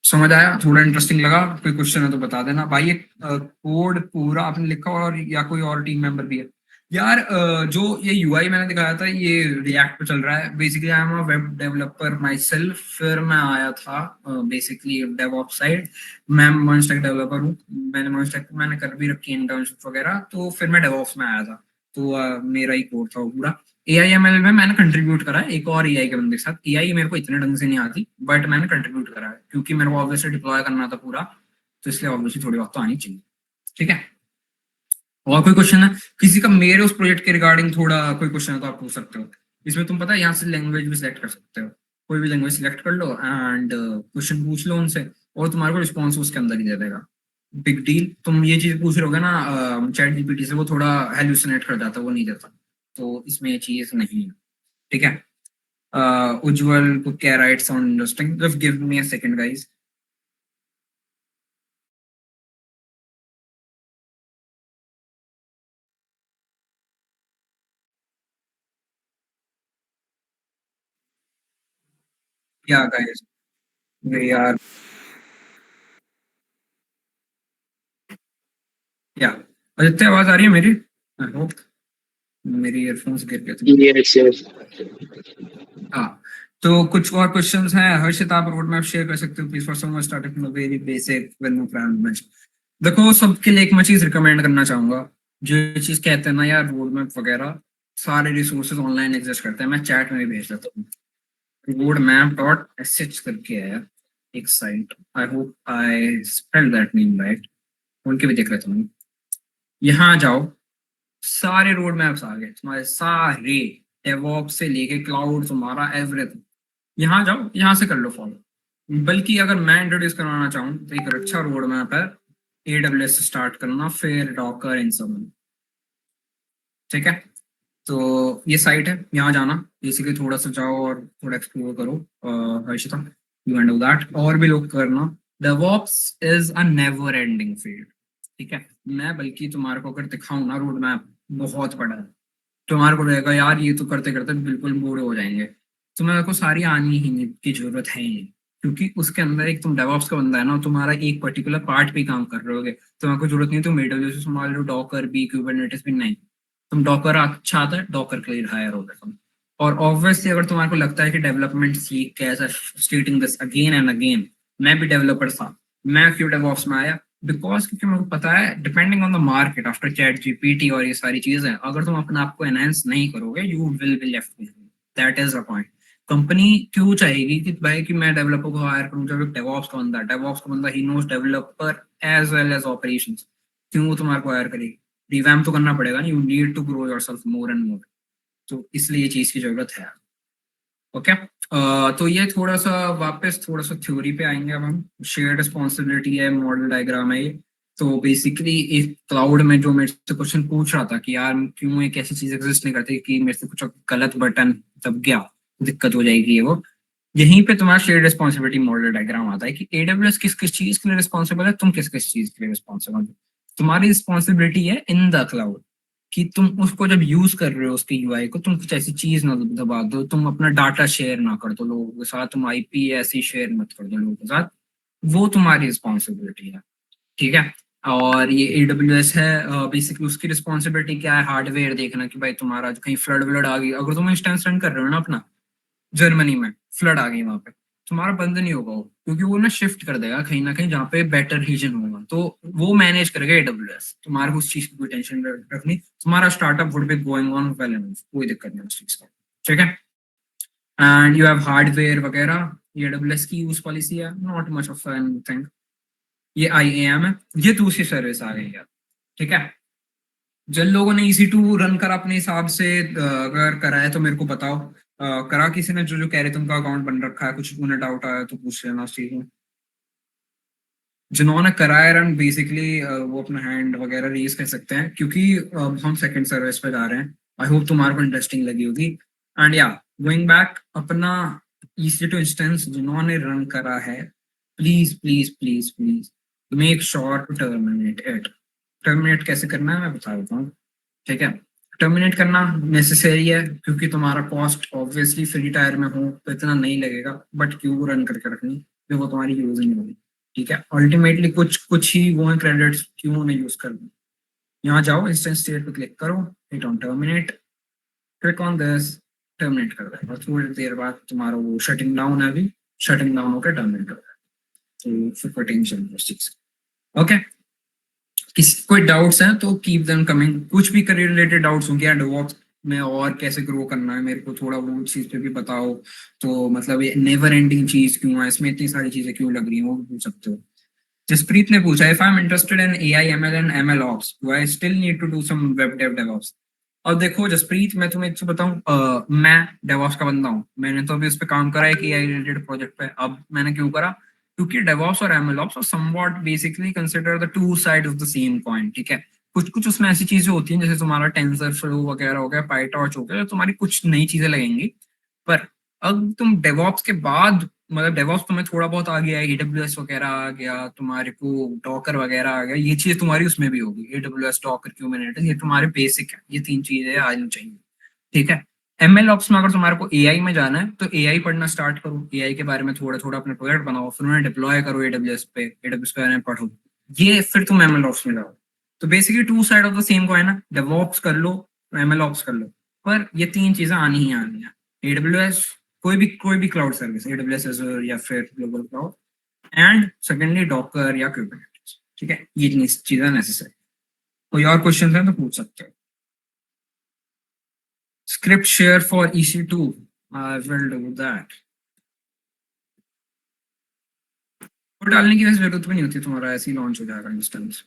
Speaker 1: समझ आया? थोड़ा इंटरेस्टिंग लगा? कोई क्वेश्चन है तो बता देना भाई। ये कोड पूरा आपने लिखा और या कोई और टीम मेंबर भी है? यार जो ये यूआई मैंने दिखाया था ये रिएक्ट पे चल रहा है, basically I am a web developer my self. फिर मैं आया था बेसिकली डेवऑप्स साइड, मैं मॉन्स्टैक डेवलपर हूँ, मैंने मॉन्स्टैक मैंने कर भी रखी है इंटर्नशिप वगैरह, तो फिर मैं डेवऑप्स में आया था। तो मेरा ही कोड था वो पूरा। एआईएमएल में मैंने कंट्रीब्यूट करा है एक और एआई के बंदे के साथ। एआई मेरे को इतने ढंग से नहीं आती, बट मैंने कंट्रीब्यूट करा है क्योंकि मेरे को ऑब्वियसली डिप्लॉय करना था पूरा, तो इसलिए ऑब्वियसली थोड़ी बहुत तो आनी चाहिए, ठीक है? और कोई क्वेश्चन है किसी का मेरे उस प्रोजेक्ट के रिगार्डिंग? थोड़ा कोई क्वेश्चन है तो आप पूछ सकते हो। इसमें तुम पता है यहाँ से लैंग्वेज भी सिलेक्ट कर सकते हो, कोई भी लैंग्वेज सिलेक्ट कर लो एंड क्वेश्चन पूछ लो उनसे, और तुम्हारे को रिस्पॉन्स उसके अंदर ही दे देगा। Big deal. तुम ये चीज पूछ रहे होगे ना चैट जीपीटी से, वो थोड़ा हेलुसिनेट कर जाता है, वो नहीं देता, तो इसमें ये चीज नहीं है, ठीक है? Ujjwal could care right sound interesting. Just give me a second, guys. Yeah, guys. We are. Yeah. Aditya आवाज आ रही है मेरी? I hope. मेरी ईयरफोन्स गिर गए थे।
Speaker 2: Yes, yes.
Speaker 1: हाँ, तो कुछ और क्वेश्चंस हैं? हर्षित आप रोड मैप शेयर कर सकते हो please for someone starting from very basic with no plan. देखो सबके लिए एक मैं चीज रिकमेंड करना चाहूंगा, जो ये चीज कहते हैं ना यार रोड मैप वगैरह, सारे रिसोर्सेज ऑनलाइन एग्जिस्ट करते हैं, मैं चैट में भी भेज देता हूँ। roadmap.sh करके है एक site, I hope I spelled that name right, उनके भी देख लेता हूँ। यहाँ जाओ, सारे रोड मैप्स आ गए तुम्हारे, सारे डेवऑप्स से लेके क्लाउड तुम्हारा एवरीथिंग। यहाँ जाओ, यहाँ से कर लो फॉलो। बल्कि अगर मैं इंट्रोड्यूस करवाना चाहूँ तो एक अच्छा रोड मैप है AWS से स्टार्ट करना, फिर डॉकर इन सब, ठीक है? तो ये साइट है, यहाँ जाना, बेसिकली थोड़ा सा जाओ और थोड़ा एक्सप्लोर करो। Harshita you can do that, और भी लोग करना। DevOps is a never ending field, ठीक है? मैं बल्कि तुम्हारे को अगर दिखाऊं ना रोड मैप, बहुत बड़ा है, तुम्हारे को रहेगा यार ये तो करते करते बिल्कुल बूढ़े हो जाएंगे। तुम्हारे को सारी आनी ही नहीं की जरूरत है ही नहीं, क्योंकि उसके अंदर एक तुम डेवऑप्स का बंदा है ना, तुम्हारा एक पर्टिकुलर पार्ट पे काम कर रहे होगे, तुम्हारे को जरूरत नहीं तुम AWS संभाल लो, डॉकर भी, कुबरनेटिस भी नहीं। तुम डॉकर अच्छा आता है, डॉकर के लिए हायर हो गए तुम। और ऑब्वियसली अगर तुम्हारे को लगता है कि डेवलपमेंट सीख कैसा, स्टेटिंग दिस अगेन एंड अगेन, मैं भी डेवलपर था, मैं क्यों डेवऑप्स में आया? बिकॉज क्योंकि मेरे को पता है depending on the market after chat GPT और ये सारी चीजें, अगर तुम अपने आप को एनहांस नहीं करोगे you will be left behind. That is the point. Company क्यों चाहेगी कि भाई कि मैं डेवलपर को हायर करूं जब एक डेवऑप्स का बंदा है, डेवऑप्स का बंदा ही knows developer as well as operations. क्यों वो तुम्हारे को हायर करेगी? रिवैम्प तो करना पड़ेगा ना, you need to grow yourself more and more, तो इसलिए ये चीज की जरूरत है। ओके तो ये थोड़ा सा वापस थोड़ा सा थ्योरी पे आएंगे अब हम। शेयर्ड रिस्पॉन्सिबिलिटी है, मॉडल डायग्राम है ये। तो बेसिकली एक क्लाउड में जो मेरे से क्वेश्चन पूछ रहा था कि यार क्यों एक ऐसी चीज एग्जिस्ट नहीं करती कि मेरे से कुछ गलत बटन दब गया दिक्कत हो जाएगी, ये वो यहीं पे तुम्हारा शेयर्ड रिस्पॉन्सिबिलिटी मॉडल डायग्राम आता है कि एडब्ल्यूएस किस किस चीज के लिए रिस्पॉन्सिबल है, तुम किस किस चीज के लिए रिस्पॉन्सिबल हो। तुम्हारी रिस्पॉन्सिबिलिटी है इन द क्लाउड कि तुम उसको जब यूज कर रहे हो उसके यूआई को, तुम कुछ ऐसी चीज ना दबा दो, तुम अपना डाटा शेयर ना कर दो लोगों के साथ, तुम आईपी ऐसी शेयर मत कर दो लोगों के साथ, वो तुम्हारी रिस्पॉन्सिबिलिटी है। ठीक है, और ये एडब्ल्यूएस है बेसिकली उसकी रिस्पॉन्सिबिलिटी क्या है, हार्डवेयर देखना कि भाई तुम्हारा कहीं फ्लड व्लड आ गई, अगर तुम इंस्टेंस रन कर रहे हो ना अपना जर्मनी में, फ्लड आ गई वहां पे, तुम्हारा बंद नहीं होगा वो, क्योंकि वो ना शिफ्ट कर देगा कहीं ना कहीं जहाँ पे बेटर रीजन होगा, तो वो मैनेज करेगा एडब्ल्यूएस, तुम्हारे को उस चीज की कोई टेंशन रखनी, तुम्हारा startup would be going on well enough, कोई दिक्कत नहीं उस चीज का। ठीक है, एंड यू हैव हार्डवेयर वगैरह, ये एडब्ल्यूएस की यूज पॉलिसी है, नॉट मच ऑफ एनीथिंग। ये आईएएम है, ये दूसरी सर्विस आ गई है। ठीक है, जिन लोगों ने EC2 रन करा अपने हिसाब से, अगर करा है तो मेरे को बताओ, करा किसी ने? जो जो कह रहे तुमका अकाउंट बन रखा है, कुछ उन्हें डाउट आया तो पूछ लेना उस चीज में। जिन्होंने कराया रन बेसिकली वो अपना हैंड वगैरह रेज कर सकते हैं, क्योंकि अब हम सेकंड सर्विस पे जा रहे हैं। आई होप तुम्हारे को इंटरेस्टिंग लगी होगी। एंड या गोइंग बैक, अपना EC2 इंस्टेंस जिन्होंने रन करा है, please please please please make sure to terminate it. Terminate कैसे करना है मैं बता देता हूँ। ठीक है, टर्मिनेट करना नेसेसरी है, क्योंकि तुम्हारा कॉस्ट ऑब्वियसली फ्री टायर में हो तो इतना नहीं लगेगा, बट क्यों रन करके रखनी, क्योंकि वो तुम्हारी यूज नहीं होगी। ठीक है, अल्टीमेटली कुछ कुछ ही वो क्रेडिट्स क्यों नहीं यूज कर दूँ। यहाँ जाओ, इंस्टेंस स्टेट पे क्लिक करो, hit on terminate, click on this, terminate कर देगा, और थोड़ी देर बाद तुम्हारा वो शटिंग डाउन है, अभी शटिंग डाउन होकर टर्मिनेट हो जाएगा। तो फिर कोई टेंशन नहीं उस चीज। ओके, किसी कोई डाउट्स हैं तो कीप देम कमिंग, कुछ भी करियर रिलेटेड डाउट्स होंगे या डेवऑप्स में और कैसे ग्रो करना है, मेरे को थोड़ा वो चीज पे भी बताओ। तो मतलब ये नेवर एंडिंग चीज क्यों है, इसमें इतनी सारी चीजें क्यों लग रही हैं, वो भी पूछ सकते हो। जसप्रीत ने पूछा, if I am interested in AI ML and ML ops, do I still need to do some web dev DevOps? और देखो जसप्रीत, मैं तुम्हें एक चीज बताऊं, मैं डेवॉप्स का बंदा हूँ, मैंने तो अभी उस पर काम करा है कि AI रिलेटेड प्रोजेक्ट पे। अब मैंने क्यों करा, क्योंकि डेवॉप्स और ML ops are somewhat basically consider the two side of the same coin. ठीक है, कुछ कुछ उसमें ऐसी चीजें होती हैं, जैसे तुम्हारा टेंसर फ्लो वगैरह हो गया, पाइटॉर्च हो गया, तो तुम्हारी कुछ नई चीजें लगेंगी। पर अब तुम डेवॉप्स के बाद, मतलब डेवॉप्स तुम्हें थोड़ा बहुत आ गया, AWS वगैरह आ गया तुम्हारे को, डॉकर वगैरह आ गया, ये चीज तुम्हारी उसमें भी होगी, AWS डॉकर क्यूबरनेटिस, ये तुम्हारे बेसिक है, ये तीन चीजें आनी चाहिए। ठीक है, ML ऑप्स में अगर तुम्हारे को AI में जाना है तो AI पढ़ना स्टार्ट करो, AI के बारे में थोड़ा थोड़ा अपने प्रोजेक्ट बनाओ, फिर उन्हें डिप्लॉय करो AWS पे बारे में पढ़ो, ये फिर तुम ML ऑप्स में जाओ। तो basically two side of the same coin है, डेवऑप्स कर लो, ML ऑप्स कर लो, पर ये तीन चीजें आनी ही आनी है। AWS, कोई भी क्लाउड सर्विस, AWS Azure या फिर global cloud, and secondly Docker या कुबरनेटिस। ठीक है, ये चीजें नेसेसरी। कोई और क्वेश्चन है तो पूछ सकते हो। Script share for EC2, I will do that. वो डालने की वैसे जरूरत भी नहीं होती, तुम्हारा ऐसे ही लॉन्च हो जाएगा इंस्टेंस।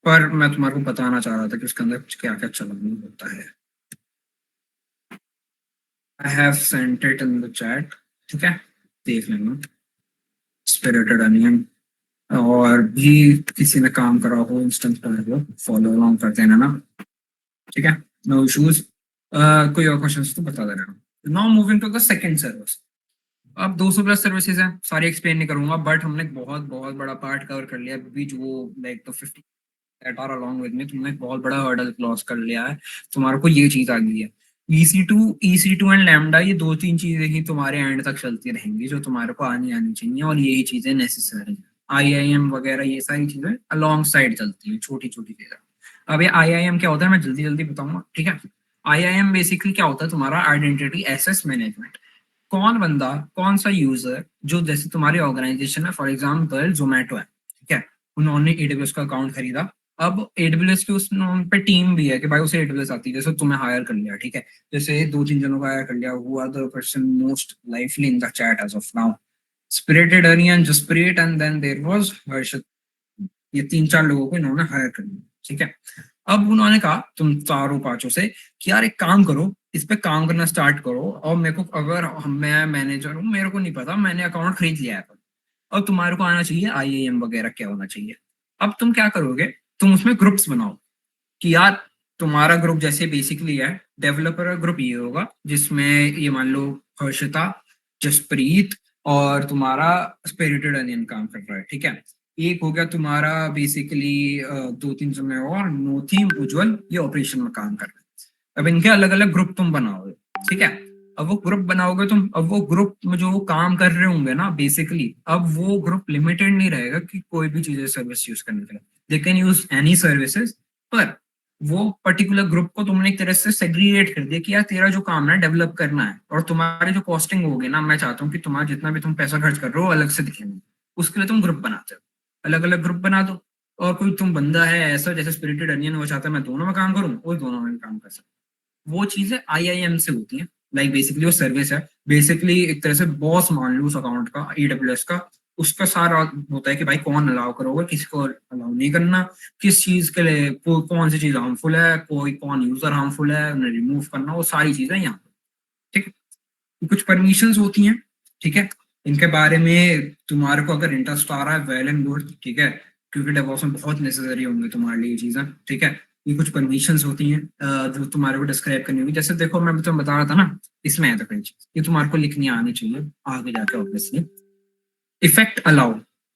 Speaker 1: पर मैं तुम्हारे को बताना चाह रहा था कि उसके अंदर क्या क्या चलना होता है। I have sent it in the chat, ठीक है, देख लेना। स्पिरिटेड अनियन, और भी किसी ने काम करा हो इंस्टेंस पर फॉलो अलोंग कर देना ना। ठीक है, नो इश्यूज। कोई और क्वेश्चंस तो बता दे रहा हूँ। Now moving to the second service. अब 200 प्लस सर्विसेज हैं, सारी एक्सप्लेन नहीं करूंगा, बट हमने एक बहुत बहुत बड़ा पार्ट कवर कर लिया अभी, जो like the 50 that are along with me, तुमने एक बहुत बड़ा हर्डल क्रॉस कर लिया है, तुम्हारे को ये चीज आ गई है। EC2 एंड लैम्डा, ये दो तीन चीजें ही तुम्हारे एंड तक चलती रहेंगी, जो तुम्हारे को आनी चाहिए, और यही चीजें नेसेसरी हैं। IIM वगैरह ये सारी चीजें अलॉन्ग साइड चलती हैं, छोटी छोटी चीजें। अब ये IIM क्या होता है मैं जल्दी जल्दी बताऊंगा। ठीक है, IIM बेसिकली क्या होता है, तुम्हारा आइडेंटिटी एसेस मैनेजमेंट। कौन बंदा, कौन सा यूजर, जो जैसे तुम्हारी ऑर्गेनाइजेशन है, फॉर एग्जाम्पल जोमेटो है, ठीक है, उन्होंने AWS का अकाउंट खरीदा। अब AWS की उस पे टीम भी है कि भाई उसे AWS आती है, जैसे तुम्हें हायर कर लिया, ठीक है, जैसे दो तीन जनों को हायर कर लिया, who are the person most lively in the chat as of now, spirited onion, Jaspreet, and then there was Harshit. ये 3-4 लोगों को इन्होंने हायर कर लिया, ठीक है। अब उन्होंने कहा तुम चारों पांचों से कि यार एक काम करो, इस पे काम करना स्टार्ट करो, और मेरे को अगर मैं मैनेजर हूँ, मेरे को नहीं पता, मैंने अकाउंट खरीद लिया है, और तुम्हारे को आना चाहिए IAM वगैरह क्या होना चाहिए। अब तुम क्या करोगे, तुम उसमें ग्रुप्स बनाओ कि यार तुम्हारा ग्रुप जैसे बेसिकली है, डेवलपर ग्रुप ये होगा जिसमें ये मान लो हर्षिता, जसप्रीत और तुम्हारा स्पिरिटेड अनियन काम कर रहा है, ठीक है। एक हो गया तुम्हारा बेसिकली 2-3 समय और नोथीम उज्जवल, ये ऑपरेशन में काम कर रहे हैं। अब इनके अलग अलग ग्रुप तुम बनाओगे, ठीक है। अब वो ग्रुप बनाओगे तुम, अब वो ग्रुप में जो वो काम कर रहे होंगे ना बेसिकली, अब वो ग्रुप लिमिटेड नहीं रहेगा कि कोई भी चीजें सर्विस यूज करने के लिए, they can use any services, पर वो पर्टिकुलर ग्रुप को तुमने एक तरह से सेग्रीगेट कर दिया कि यार तेरा जो काम है डेवलप करना है, और तुम्हारी जो कॉस्टिंग होगी ना, मैं चाहता हूँ कि तुम्हारा जितना भी तुम पैसा खर्च कर रहे हो अलग से दिखेगा, उसके लिए तुम ग्रुप बनाते हो, अलग अलग ग्रुप बना दो। और कोई तुम बंदा है ऐसा जैसे स्पिरिटेड अनियन, वो चाहता है मैं दोनों में काम करूँ, वो दोनों में काम कर सकता, वो चीजें IIM से होती हैं। लाइक बेसिकली वो सर्विस है, बेसिकली एक तरह से बॉस मान लो उस अकाउंट का, AWS का, उसका सारा होता है कि भाई कौन अलाउ करोगे, किसी को अलाउ नहीं करना, किस चीज के लिए, कौन सी चीज हार्मफुल है, कोई कौन यूजर हार्मफुल है, उन्हें रिमूव करना, वो सारी चीजें यहाँ पे, ठीक है। कुछ परमिशंस होती हैं, ठीक है, इनके बारे में तुम्हारे को अगर इंटरेस्ट आ रहा है, वेल एंड गुड, ठीक है, क्योंकि डेवऑप्स में बहुत नेसेसरी होंगे तुम्हारे लिए ये चीजें, ठीक है। ये कुछ परमिशंस होती हैं जो तुम्हारे को डिस्क्राइब करनी होगी, जैसे देखो मैं तुम्हें बता रहा था ना, इसमें है तो कोई चीज ये तुम्हारे को लिखनी आनी चाहिए आगे जाके ऑब्वियसली। इफेक्ट अलाउ,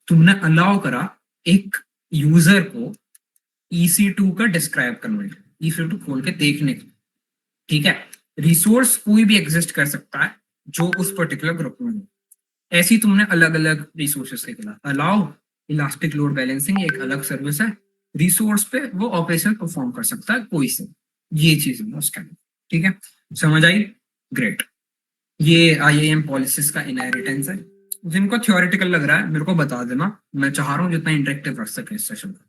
Speaker 1: तुमने अलाउ करा एक यूजर को EC2 का डिस्क्राइब करने के, EC2 खोल के देखने के, ठीक है। रिसोर्स कोई भी एग्जिस्ट कर सकता है जो उस पर्टिकुलर ग्रुप में हो, ऐसी तुमने अलग अलग रिसोर्सेस के खिलाफ अलाउ, इलास्टिक लोड बैलेंसिंग एक अलग सर्विस है, रिसोर्स पे वो ऑपरेशन परफॉर्म कर सकता है कोई से, ये चीज है उसके अंदर, ठीक है। समझ आई, ग्रेट। ये IAM पॉलिसीज का इनहेरिटेंस है। जिनको थ्योरेटिकल लग रहा है मेरे को बता देना, मैं चाह रहा हूँ जितना इंटरेक्टिव रख सके इस सेशन को।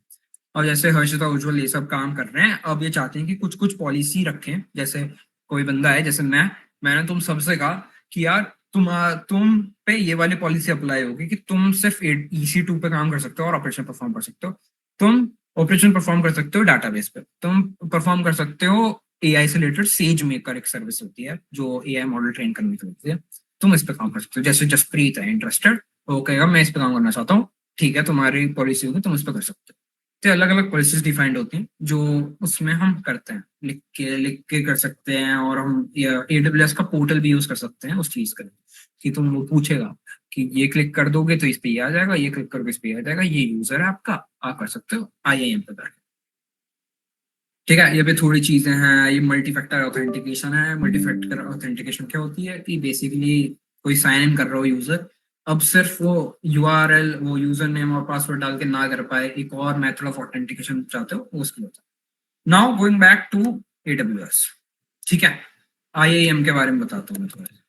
Speaker 1: और जैसे हर्षिता उज्जवल ये सब काम कर रहे हैं, अब ये चाहते हैं कि कुछ कुछ पॉलिसी रखें, जैसे कोई बंदा है जैसे मैंने तुम सबसे कहा कि यार तुम पे ये वाली पॉलिसी अप्लाई होगी कि तुम सिर्फ EC2 पे काम कर सकते हो और ऑपरेशन परफॉर्म कर सकते हो, तुम ऑपरेशन परफॉर्म कर सकते हो डाटाबेस पे, तुम परफॉर्म कर सकते हो AI से रिलेटेड सेज मेकर एक सर्विस होती है जो AI मॉडल ट्रेन करने की होती है, तुम इस पे काम कर सकते हो। जैसे जसप्रीत है इंटरेस्टेड, वो कहेगा मैं इस पे काम करना चाहता हूँ, ठीक है, तुम्हारी पॉलिसी होगी, तुम इस पे कर सकते हो। तो अलग अलग पॉलिसीज डिफाइंड होती हैं जो उसमें हम करते हैं, लिख के कर सकते हैं, और हम AWS का पोर्टल भी यूज कर सकते हैं उस चीज का, कि तुम वो पूछेगा कि ये क्लिक कर दोगे तो इस पे ये आ जाएगा, ये क्लिक करोगे इस पे आ जाएगा, ये यूजर है आपका, आप कर सकते हो IAM पे करके, ठीक है। ये पे थोड़ी चीजें हैं, ये मल्टी फैक्टर ऑथेंटिकेशन है। मल्टी फैक्टर ऑथेंटिकेशन क्या होती है कि बेसिकली कोई साइन इन कर रहा हो यूजर, अब सिर्फ वो URL, वो यूजर नेम और पासवर्ड डाल के ना कर पाए, एक और मेथड ऑफ ऑथेंटिकेशन चाहते हो उसके लिए होता है। Now going back to AWS, ठीक है, IAM के बारे में बताता हूँ मैं थोड़ा।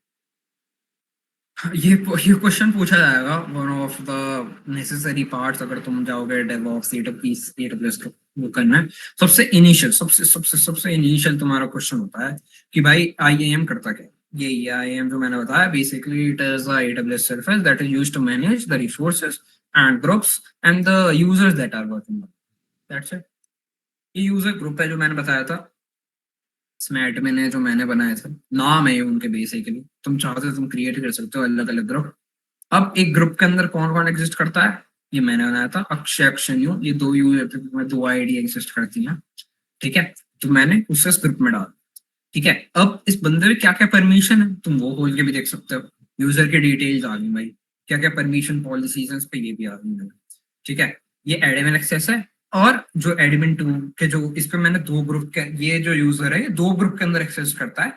Speaker 1: ये क्वेश्चन पूछा जाएगा, one of the necessary parts, अगर तुम जाओगे डेवऑप्स AWS को वो करना है, सबसे इनिशियल सबसे सबसे सबसे इनिशियल तुम्हारा क्वेश्चन होता है कि भाई IAM करता क्या है। ये IAM जो मैंने बताया, basically it is a AWS service that is used to manage the resources and groups and the users that are working, that's it. ये यूजर ग्रुप है जो मैंने बताया था, इसमें एडमिन है जो मैंने बनाया था, नाम है उनके, बेसिकली तुम चाहते हो तुम क्रिएट कर सकते हो अलग अलग ग्रुप। अब एक ग्रुप के अंदर कौन कौन एग्जिस्ट करता है, ये मैंने बनाया था, अक्षय अक्षन्यू, ये दो ID एग्जिस्ट करती हैं, ठीक है। तो मैंने उसे इस ग्रुप में डाला, ठीक है। अब इस बंदे में क्या क्या परमिशन है तुम वो खोल के भी देख सकते हो, यूजर के डिटेल्स आ गई भाई, क्या क्या परमिशन पॉलिसीज है इस पे, ये भी आ गई, ठीक है। ये एडमिन एक्सेस है, और जो एडमिन 2 के जो इस पे मैंने दो ग्रुप के, ये जो यूजर है दो ग्रुप के अंदर एक्सेस करता है,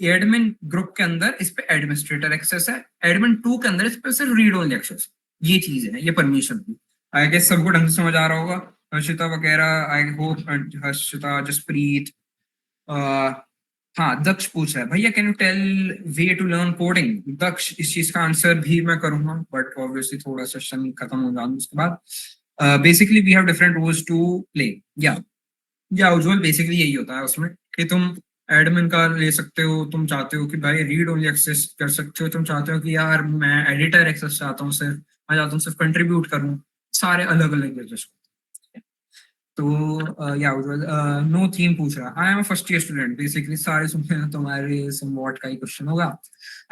Speaker 1: एडमिन ग्रुप के अंदर इस पे एडमिनिस्ट्रेटर एक्सेस है, एडमिन 2 के अंदर इस पे सिर्फ रीड ओनली एक्सेस, ये चीज है, ये परमिशन। आई गेस सबको ढंग से समझ आ रहा होगा, हर्षिता वगैरह, आई होप, हर्षिता, जसप्रीत, हाँ दक्ष पूछ रहा है भैया can you tell way to learn coding. Daksh, इस चीज का आंसर भी मैं करूंगा, बट ऑब्वियसली थोड़ा सेशन खत्म हो जाए उसके बाद। Basically we have different roles to play, या उज्जवल बेसिकली यही होता है उसमें कि तुम एडमिन का ले सकते हो, तुम चाहते हो कि भाई रीड ओनली एक्सेस कर सकते हो, तुम चाहते हो कि यार मैं एडिटर एक्सेस चाहता हूँ, सिर्फ मैं चाहता हूँ सिर्फ कंट्रीब्यूट करूँ, सारे अलग अलग यूजर्स। तो या नो थीम पूछ रहा, I am a first year student, basically सारे सुनने तुम्हारे समवॉट का ही क्वेश्चन होगा।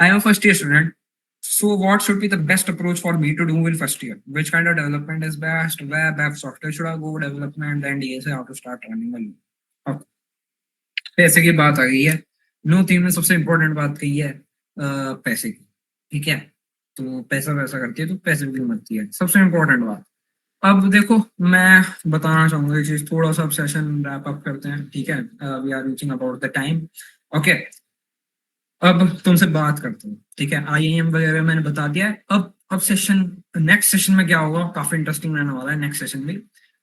Speaker 1: I am a first year student, so what should be the best approach for me to do in first year? Which kind of development is best? Web app, software should I go development? Then DSA, how to start running a loop? अब पैसे की बात आ गई है। नो थीम में सबसे इम्पोर्टेंट बात कही है पैसे की, ठीक है। तो पैसा वैसा करती है तो पैसे की मरती है, सबसे इम्पोर्टेंट बात। अब देखो, मैं बताना चाहूंगा ये चीज, थोड़ा सा सेशन रैप अप करते हैं, ठीक है। We are reaching about the time, okay. अब तुमसे बात करते हैं, ठीक है। आईएएम वगैरह मैंने बता दिया है। अब सेशन, नेक्स्ट सेशन में क्या होगा, काफी इंटरेस्टिंग रहने वाला है नेक्स्ट सेशन में,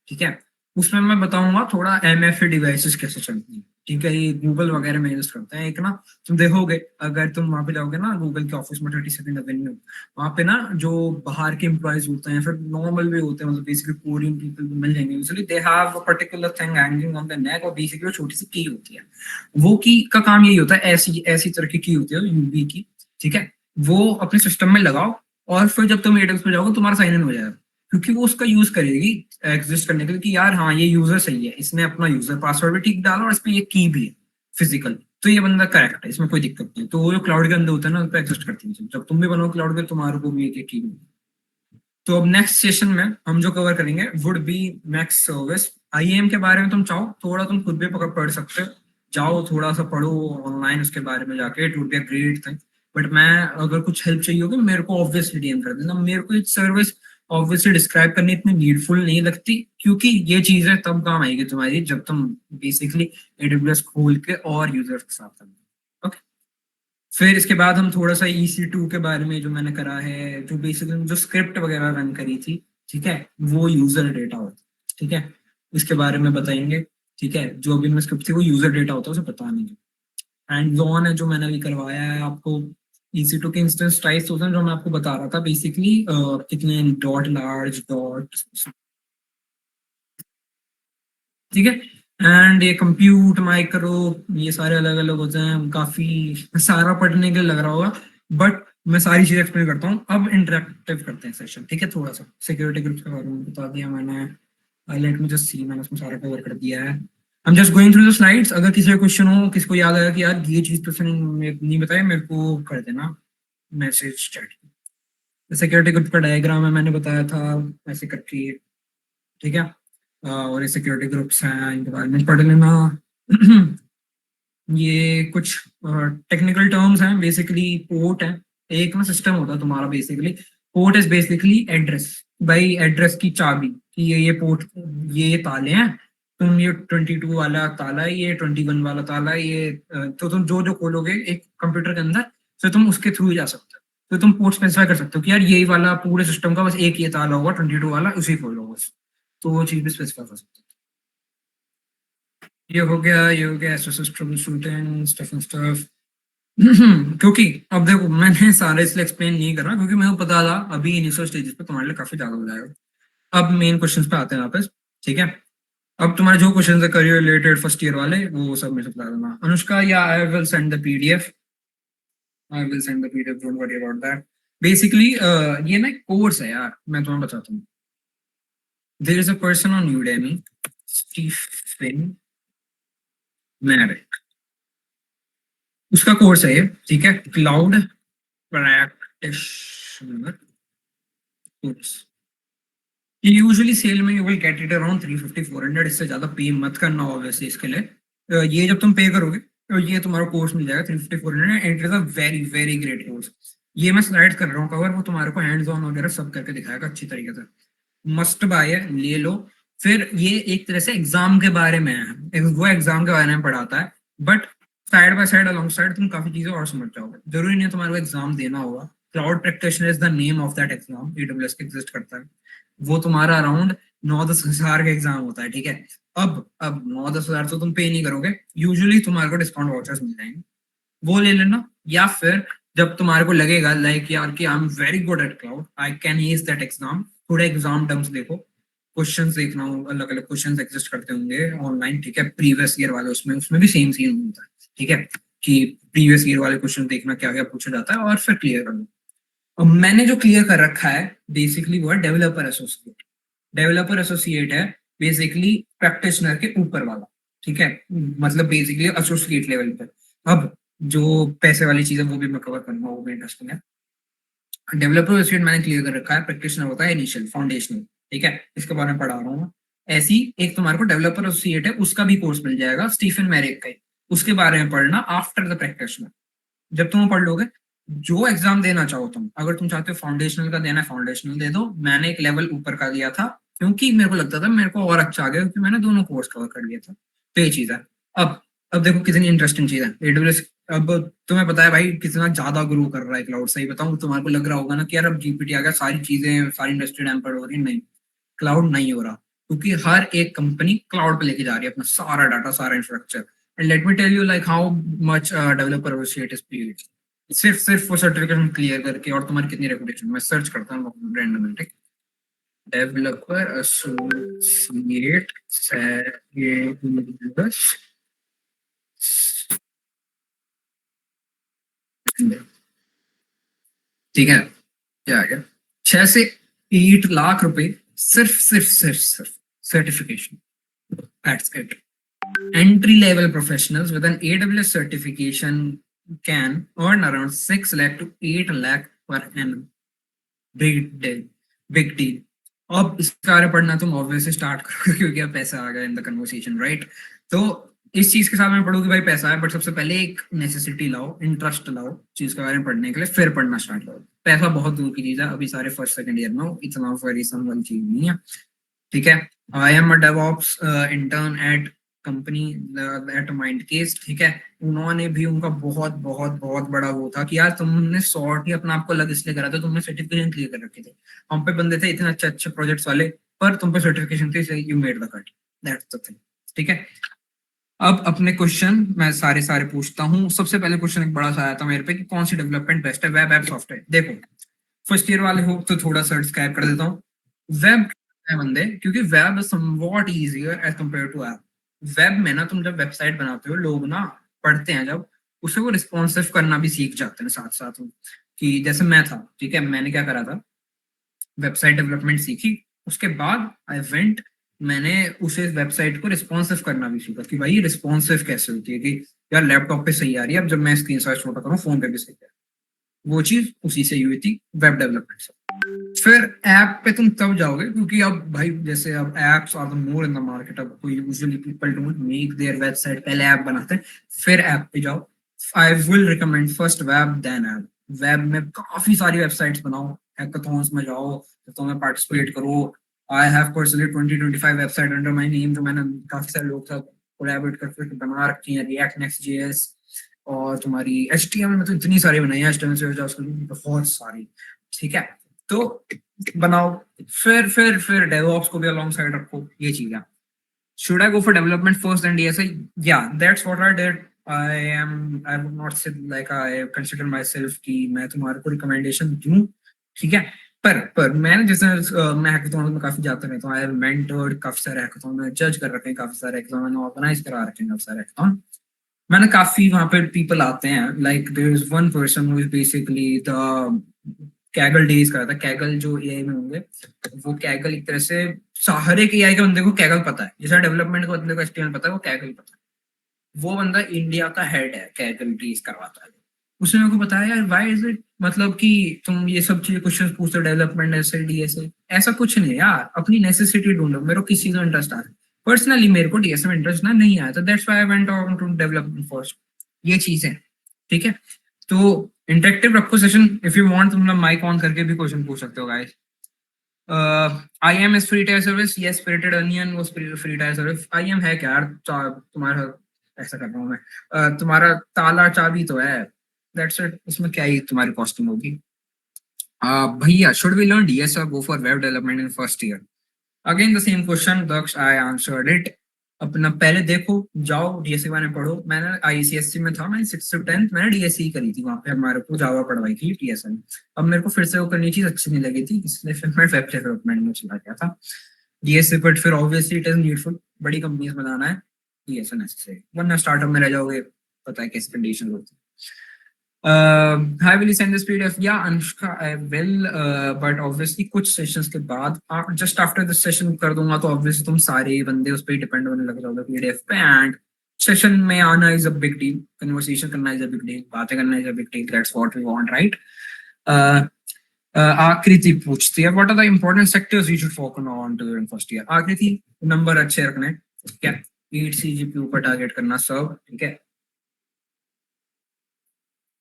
Speaker 1: ठीक है। उसमें मैं बताऊंगा थोड़ा एमएफए डिवाइसेस कैसे चलती हैं, ठीक है। ये गूगल वगैरह में यूज करते हैं। एक ना, तुम देखोगे अगर तुम वहां पे जाओगे ना गूगल के ऑफिस में 32nd एवेन्यू, वहां पे ना जो बाहर के एम्प्लॉयज होते हैं, फिर नॉर्मल भी होते हैं, मतलब बेसिकली कोरियन पीपल भी मिल जाएंगे। Usually they have a particular thing hanging on the neck, और बेसिकली वो छोटी सी की होती है। वो की का काम यही होता है, ऐसी ऐसी तरह की होती है यूबी की, ठीक है। वो अपने सिस्टम में लगाओ, और फिर जब तुम एडब्स पे जाओगे तुम्हारा साइन इन हो जाएगा, क्योंकि वो उसका यूज करेगी एग्जिस्ट करने के लिए कि यार हाँ ये यूजर सही है, इसने अपना यूजर पासवर्ड भी ठीक डाला और इस पे ये की भी है फिजिकल, तो ये बंदा करेक्ट है, इसमें कोई दिक्कत नहीं। तो वो जो क्लाउड के अंदर होता है ना, उस पर एग्जिस्ट करती है। जब तुम भी बनो क्लाउड के, तुम्हारे को भी एक की। तो अब नेक्स्ट सेशन में हम जो कवर करेंगे would be max service. IAM के बारे में तुम चाहो थोड़ा तुम खुद भी पढ़ सकते हो, जाओ थोड़ा सा पढ़ो ऑनलाइन उसके बारे में जाके, it would be a great thing. But मैं, अगर कुछ हेल्प चाहिए होगी मेरे को ऑब्वियसली डीएम कर देना। मेरे को इस सर्विस ऑब्वियसली डिस्क्राइब करनी इतनी नीडफुल नहीं लगती, क्योंकि ये चीजें तब काम आएगी तुम्हारी जब तुम बेसिकली एडब्ल्यूएस खोल के और यूजर्स के साथ करना। ओके। फिर इसके बाद हम थोड़ा सा EC2 के बारे में, जो मैंने करा है, जो बेसिकली जो स्क्रिप्ट वगैरह रन करी थी, ठीक है, वो यूजर डेटा होता है, ठीक है। इसके बारे में बताएंगे, ठीक है। जो भी मैं स्क्रिप्ट थी वो यूजर डेटा होता है, उसे पता नहीं। एंड ऑन है जो मैंने अभी करवाया है आपको, EC2 के इंस्टेंस टाइप्स होते हैं जो मैं आपको बता रहा था बेसिकली, कितने डॉट लार्ज डॉट, ठीक है। एंड ये कंप्यूट माइक्रो, ये सारे अलग अलग होते हैं, काफी सारा पढ़ने के लिए लग रहा होगा, बट मैं सारी चीजें एक्सप्लेन करता हूँ। अब इंटरेक्टिव करते हैं सेशन, ठीक है। थोड़ा सा सिक्योरिटी ग्रुप्स के बारे में बता दिया मैंने, लेट मी जस्ट सी, मैंने उसमें सारा कवर कर दिया है। I am just going through the slides. अगर किसी का क्वेश्चन हो, किसी को याद आया कि यार ये चीज तो उसने नहीं बताया, मेरे को कर देना मैसेज चैट। सिक्योरिटी ग्रुप का डायग्राम है, मैंने बताया था ऐसे करके, ठीक है। और ये सिक्योरिटी ग्रुप्स हैं, इनके बारे में पढ़ लेना। ये कुछ टेक्निकल टर्म्स हैं, बेसिकली पोर्ट है, एक ना सिस्टम होता है तुम्हारा basically. Port is basically address, भाई एड्रेस की चाबी, कि ये पोर्ट, ये ताले हैं, तुम ये 22 वाला ताला है, ये 21 वाला ताला है, ये तो तुम जो जो खोलोगे एक कंप्यूटर के अंदर, तो तुम उसके थ्रू जा सकते हो। तो तुम पोर्ट स्पेसिफाई कर सकते हो कि यार यही वाला पूरे सिस्टम का बस एक ये ताला होगा 22 वाला, उसी खोलो बस। तो वो चीज भी स्पेसिफाई कर सकते हो। ये हो गया SSS trouble shooting stuff and stuff. क्योंकि अब देखो, मैंने सारे इसलिए एक्सप्लेन नहीं कर रहा क्योंकि मेरे को पता था अभी इनिशियल स्टेजेस पे तुम्हारे लिए काफी ज्यादा हो जाएगा। अब मेन क्वेश्चंस पे आते हैं वापस, ठीक है। अब तुम्हारे जो क्वेश्चंस है करियर रिलेटेड फर्स्ट ईयर वाले, वो सब मेरे से बता देना Anushka, yeah I will send the PDF, I will send the PDF, don't worry about that. Basically ये ना कोर्स है यार, मैं तुम्हें बताता हूँ। There is a person on Udemy, Stephane Maarek, उसका कोर्स है ये, ठीक है। Cloud practitioner course. Usually sale में you will get it around 350-400, इससे ज्यादा पे मत करना ऑब्वियसली इसके लिए। ये जब तुम पे करोगे तो ये तुम्हारा कोर्स मिल जाएगा 350-400, and it is a very very great course. ये मैं स्लाइड कर रहा हूँ कवर, वो तुम्हारे को हैंड्स ऑन वगैरह सब करके दिखाएगा अच्छी तरीके से। मस्ट बाय है, ले लो। फिर ये एक तरह से एग्जाम के बारे में है, वो एग्जाम के बारे में पढ़ाता है, but side by side along side तुम काफी चीजें और समझ जाओगे। जरूरी नहीं है तुम्हारे को एग्जाम देना होगा। Cloud practitioner is the name of that exam, AWS के एग्जिस्ट करता है। वो तुम्हारा अराउंड 9-10 हजार का एग्जाम होता है, ठीक है। अब 9-10 हजार तो तुम पे नहीं करोगे, यूजुअली तुम्हारे को डिस्काउंट वाउचर्स मिल जाएंगे, वो ले लेना। या फिर जब तुम्हारे को लगेगा लाइक यार कि I am very good at cloud, I can S that exam, थोड़े एग्जाम टर्म्स देखो, क्वेश्चंस देखना, अलग अलग क्वेश्चंस एग्जिस्ट करते होंगे ऑनलाइन, ठीक है। प्रीवियस ईयर वाले, उसमें भी सेम सीन होता है, ठीक है, कि प्रीवियस ईयर वाले क्वेश्चन देखना क्या क्या पूछा जाता है, और फिर क्लियर करना। अब मैंने जो क्लियर कर रखा है बेसिकली वो है डेवलपर एसोसिएट। डेवलपर एसोसिएट है, बेसिकली प्रैक्टिशनर के ऊपर वाला, ठीक है, मतलब बेसिकली एसोसिएट लेवल पर। अब जो पैसे वाली चीज है वो भी मैं कवर करूंगा, वो भी इंटरेस्टिंग है। डेवलपर एसोसिएट मैंने क्लियर कर रखा है, प्रैक्टिशनर होता है इनिशियल फाउंडेशनल, ठीक है, इसके बारे में पढ़ा रहा हूँ। ऐसी एक तुम्हारे को डेवलपर एसोसिएट है, उसका भी कोर्स मिल जाएगा स्टीफन मैरिक का ही, उसके बारे में पढ़ना आफ्टर द प्रैक्टिशनर। जब तुम पढ़ लोगे, जो एग्जाम देना चाहो तुम, अगर तुम चाहते हो फाउंडेशनल का देना है फाउंडेशनल दे दो। मैंने एक लेवल ऊपर का दिया था क्योंकि मेरे को लगता था मेरे को और अच्छा आ गया, क्योंकि मैंने दोनों कोर्स कवर कर लिया था। तो ये चीज है। अब देखो कितनी इंटरेस्टिंग चीज है एडब्ल्यूएस। अब तुम्हें पता है भाई कितना ज्यादा ग्रो कर रहा है क्लाउड। सही बताऊं, तुम्हारे को लग रहा होगा ना कि यार अब जीपीटी आ गया, सारी चीजें, सारी इंडस्ट्री डैम्पर्ड हो रही है। नहीं, क्लाउड नहीं हो रहा, क्योंकि हर एक कंपनी क्लाउड पे लेके जा रही है अपना सारा डाटा, सारा infrastructure. And let me tell you like how much developer associate is paid. सिर्फ वो सर्टिफिकेशन क्लियर करके, और तुम्हारी कितनी रेपुटेशन। मैं सर्च करता हूँ रैंडम, ठीक, डेवलपर एसोसिएट ठीक है, क्या आ गया, 6 से 8 लाख रुपए सिर्फ certification, that's it. Entry level professionals with an AWS certification can earn around 6 lakh to 8 lakh per annum. Big deal, big deal. अब इसके बारे में पढ़ना तुम ऑब्वियसली स्टार्ट करोगे क्योंकि अब पैसा आ गया इन द कन्वर्सेशन, राइट। तो इस चीज के साथ में पढ़ो कि भाई पैसा है, बट सबसे पहले एक नेसेसिटी लाओ, इंटरेस्ट लाओ चीज के बारे में पढ़ने के लिए, फिर पढ़ना स्टार्ट करो। पैसा बहुत दूर की चीज है, अभी सारे फर्स्ट सेकंड ईयर में हो, इतना वेरीसम वाली चीज नहीं है, ठीक है। I am a DevOps intern eight company at mind case, ठीक है। उन्होंने भी, उनका बहुत बहुत बहुत बड़ा वो था कि यार तुमने सॉर्ट ही अपना आपको अलग इसलिए करा था, तुमने सर्टिफिकेशन क्लियर कर रखे थे। हम पे बंदे थे इतने अच्छे अच्छे प्रोजेक्ट्स वाले, पर तुम पे सर्टिफिकेशन थी, you made the cut, that's the thing, ठीक है। अब अपने क्वेश्चन मैं सारे सारे पूछता हूँ। सबसे पहले क्वेश्चन एक बड़ा सा आया था मेरे पे कि कौन सी डेवलपमेंट बेस्ट है, वेब ऐप सॉफ्टवेयर। देखो फर्स्ट ईयर वाले हो तो थोड़ा सा स्क्रैप कर देता हूँ। वेब है बंदे, क्योंकि web is somewhat easier as compare to app. Web में ना तुम जब वेबसाइट बनाते हो, लोग ना पढ़ते हैं जब, उसे वो रिस्पॉन्सिव करना भी सीख जाते हैं साथ साथ में। कि जैसे मैं था, ठीक है, मैंने क्या करा था, वेबसाइट डेवलपमेंट सीखी, उसके बाद आई वेंट, मैंने उसे वेबसाइट को रिस्पॉन्सिव करना भी सीखा कि भाई रिस्पॉन्सिव कैसे होती है, कि यार लैपटॉप पे सही आ रही है, अब जब मैं स्क्रीन शॉट छोटा करूँ फोन पे भी सही है। वो चीज उसी से हुई थी, वेब डेवलपमेंट से। फिर ऐप पे तुम तब जाओगे क्योंकि अब भाई जैसे अब apps are the more in the market. अब कोई usually people don't make their website, पहले ऐप बनाते हैं फिर ऐप पे जाओ। I will recommend first web then app. Web में काफी सारी वेबसाइट्स बनाओ, हैकाथॉन्स में जाओ, हैकाथॉन में पार्टिसिपेट करो। I have personally 20-25 website under my name, जो मैंने काफी सारे लोग साथ कोलैबोरेट करके बना रखी है। रिएक्ट, नेक्स्ट जेएस, और तुम्हारी एचटीएमएल में तो इतनी सारी बनाई है, एचटीएमएल बहुत सारी, ठीक है। तो बनाओ, फिर डेवऑप्स को भी अलोंग साइड रखो, ये चीज है। Should I go for development first and DSA? Yeah, that's what I did. I would not say like I consider myself कि मैं तुम्हारे को रिकमेंडेशन दूं, ठीक है। पर मैंने जैसे मैं हैकाथॉन में काफी जाता रहता हूँ, आई हैव मेंटर्ड काफी सारे हैकाथॉन में, जज कर रखे हैं काफी सारे हैकाथॉन, मैंने ऑर्गेनाइज करा रखे हैं काफी सारे हैकाथॉन। मैंने काफी वहां पे पीपल आते हैं, like there is one person who is basically the Kaggle days करा था। कैगल जो एआई में होंगे, वो कैगल एक तरह से हर एक एआई के बंदे को कैगल पता है, जैसा डेवलपमेंट के बंदे को एचटीएमएल पता है, वो कैगल पता है। वो बंदा इंडिया का हेड है, कैगल डेज करवाता है। उसने मेरे को बताया यार व्हाई इज इट, मतलब कि तुम ये सब चीजें क्वेश्चन पूछते हो डेवलपमेंट ऐसे डीएसए, ऐसा कुछ नहीं है यार, अपनी नेसेसिटी ढूंढो। मेरे को किस चीज में इंटरेस्ट आ रहा है, पर्सनली मेरे को डीएसए में इंटरेस्ट ना नहीं आया था, that's why I went on to development first. ये चीज है, ठीक है। तो इंटरेक्टिव रखो सेशन, इफ यू वांट तुम लोग माइक ऑन करके भी क्वेश्चन पूछ सकते हो guys. IAM is free tier service, yes, Spirited Onion was free tier service। IAM है क्या यार, तुम्हारा ऐसा कर रहा हूँ मैं, तुम्हारा ताला चाबी तो है, दैट्स इट, उसमें क्या ही तुम्हारी कॉस्टिंग होगी। भैया, should we learn DS or go for web development in first year? Again the same question, Daksh, I answered it। अपना पहले देखो, जाओ डीएससी वाले पढ़ो। मैंने आईसीएससी में था, मैंने 6th से 10th मैंने डीएससी करी थी, वहां पे हमारे को जावा पढ़वाई थी टीएसएन। अब मेरे को फिर से वो करनी चीज अच्छी नहीं लगी थी, इसलिए फिर मैं वेब डेवलपमेंट में चला गया था डीएससी। बट फिर ऑब्वियसली इट इज नीडफुल, बड़ी कंपनीज बनाना है डीएसएन ऐसे, वरना स्टार्टअप में रह जाओगे, पता है कैसी कंडीशन होती है। Hi, will you send this PDF? Yeah, Anushka, I will. But obviously कुछ सेशंस के बाद just after this session कर दूंगा तो obviously तुम सारे बंदे उस पे डिपेंड होने लग जाओगे PDF पे and सेशन में आना is a big deal, conversation करना is a big deal, बातें करना is a big deal. That's what we want, right? आकृति पूछती है what are the important sectors you should focus on during first year? आकृति नंबर अच्छे रखने, ठीक है, 8 CGPU पर टारगेट करना सब, ठीक है.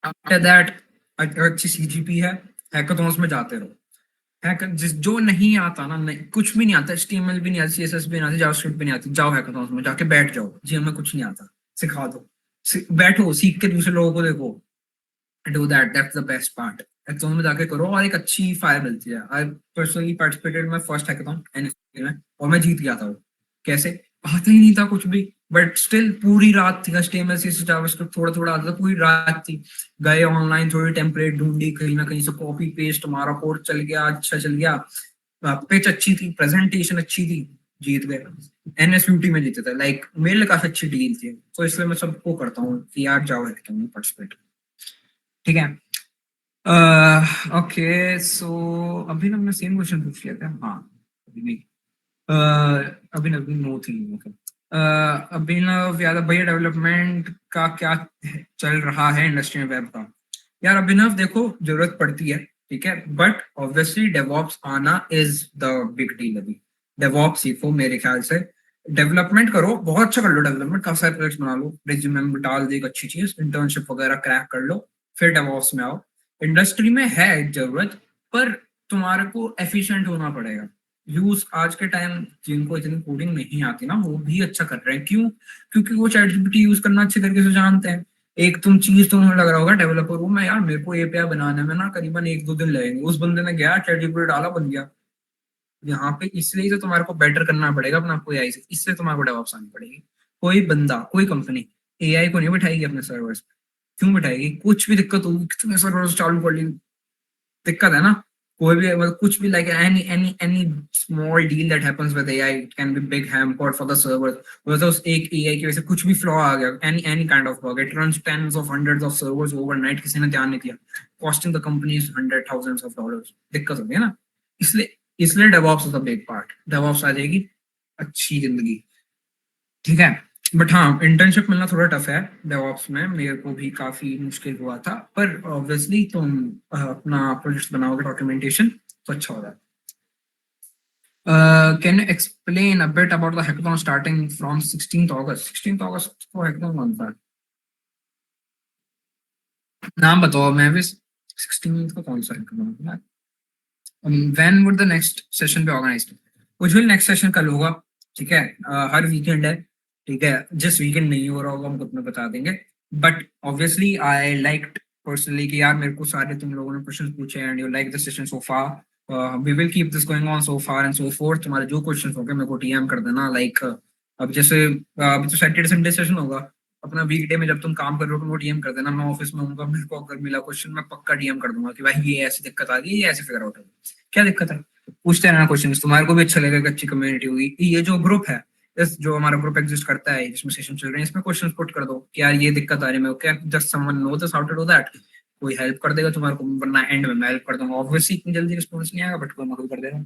Speaker 1: आफ्टर दैट अच्छी सीजीपी है, हैकाथॉन्स में जाते रहो. जिस जो नहीं आता ना, नहीं, कुछ भी नहीं आता, HTML भी नहीं आती, CSS भी नहीं आती, जावास्क्रिप्ट भी नहीं आती, जाओ हैकाथॉन्स में जाके बैठ जाओ. जी हमें कुछ नहीं आता, सिखा दो, बैठो, सीख के दूसरे लोगों को देखो. Do that, that's the best part. Hackathon में जाके करो और एक अच्छी फायर मिलती है. I personally participated my first hackathon NFT में और मैं जीत गया था. वो कैसे? आता ही नहीं था कुछ भी, बट स्टिल पूरी रात थी. HTML CSS जावास्क्रिप्ट थोड़ा थोड़ा आता था, पूरी रात थी. गए ऑनलाइन, थोड़ी टेम्पलेट ढूंढी, कहीं ना कहीं से कॉपी पेस्ट, हमारा कोड चल गया, अच्छा चल गया. पिच अच्छी थी, प्रेजेंटेशन अच्छी थी, जीत गए. NSUT में जीते थे. लाइक मेरे लिए काफी अच्छी डील थी, तो इसलिए मैं सबको करता हूँ कि यार जाओ हैकाथॉन में पार्टिसिपेट. ठीक है. ओके, सो अभी हमने सेम क्वेश्चन पूछ लिया था. हाँ, अभी नहीं. अभिनव नो थी. अभिनव यादव भैया, डेवलपमेंट का क्या चल रहा है इंडस्ट्री में वेब का? यार अभिनव देखो, जरूरत पड़ती है, ठीक है, बट ऑब्वियसली डेवऑप्स आना इज द बिग डील. अभी डेवऑप्स सीखो, मेरे ख्याल से डेवलपमेंट करो, बहुत अच्छा कर लो डेवलपमेंट, काफी सारे प्रोजेक्ट्स बना लो, रिज्यूमे में डाल दे एक अच्छी चीज, इंटर्नशिप वगैरह क्रैक कर लो, फिर डेवऑप्स में आओ. इंडस्ट्री में है जरूरत, पर तुम्हारे को एफिशिएंट होना पड़ेगा. यूज आज के टाइम जिनको इतनी कोडिंग नहीं आती ना, वो भी अच्छा कर रहे हैं. क्यों? क्योंकि वो चैट जीपीटी यूज करना अच्छे तरीके से जानते हैं. एक तुम चीज तुम्हें लग रहा होगा डेवलपर हूँ मैं, यार मेरे को एपीआई बनाने में ना करीबन 1-2 दिन लगेंगे, उस बंदे ने गया चैट जीपीटी डाला, बन गया. यहाँ पे इसलिए तो तुम्हारे को बेटर करना पड़ेगा अपना आपको एआई से, इसलिए तुम्हारे को डेवऑप्स आनी पड़ेगी. कोई बंदा, कोई कंपनी एआई को नहीं बैठाएगी अपने सर्वर्स पे. क्यों बैठाएगी? कुछ भी दिक्कत होगी, कितने सर्वर चालू कर ली, दिक्कत है ना. कोई भी मतलब कुछ भी, like any small deal that happens with AI, it can be big hamper for the server. मतलब उस एक AI की वजह से कुछ भी फ्लॉ आ गया, any kind of bug, it runs tens of hundreds of servers overnight, किसी ने ध्यान नहीं दिया, costing the companies hundred thousands of dollars. दिक्कत होगी है ना. इसलिए DevOps is a big part. DevOps आ जाएगी, अच्छी जिंदगी. ठीक है. बट हाँ, इंटर्नशिप मिलना थोड़ा टफ है डेवऑप्स में, मेरे को भी काफी मुश्किल हुआ था, पर ऑब्वियसली तुम अपना प्रोजेक्ट बनाओगे, डॉक्यूमेंटेशन, तो अच्छा होगा. Can you explain a bit about the hackathon starting from 16th August? 16th August को हैकाथॉन कौन था? नाम बताओ. मैं भी 16th को कौन सा हैकाथॉन था? When would the next session be organised? Ujjwal next session कल होगा, ठीक है. हर वीकेंड है, ठीक है. जिस वीकेंड नहीं हो रहा होगा हम तुम्हें बता देंगे. But obviously I like personally कि यार मेरे को सारे तुम लोगों ने क्वेश्चंस पूछे and you like the session so far. We will keep this going on so far and so forth. तुम्हारे जो क्वेश्चंस होंगे मेरे को टीएम कर देना. लाइक अब जैसे अभी तो सैटरडे संडे सेशन होगा, अपना वीकडे में जब तुम काम कर रहे हो तो वो डीएम कर देना. मैं ऑफिस में हूँ, मेरे को अगर मिला क्वेश्चन मैं पक्का डीएम कर दूंगा कि भाई ये ऐसी दिक्कत आ गई, ये ऐसे फिगर आउट है, क्या दिक्कत है. पूछते रहना क्वेश्चन, तुम्हारे को भी अच्छा लगेगा, अच्छी कम्युनिटी होगी. ये जो ग्रुप है, इस जो हमारा ग्रुप एग्जिस्ट करता है जिसमें सेशन चल रहे हैं, इसमें क्वेश्चंस पुट कर दो कि यार ये दिक्कत आ रही है मेरे को, क्या just someone know this how to do that. कोई हेल्प कर देगा तुम्हारे को, वरना एंड में मैं हेल्प कर दूंगा. ऑब्वियसली इतनी जल्दी रिस्पॉन्स नहीं आएगा, बट कोई ना कोई कर देगा.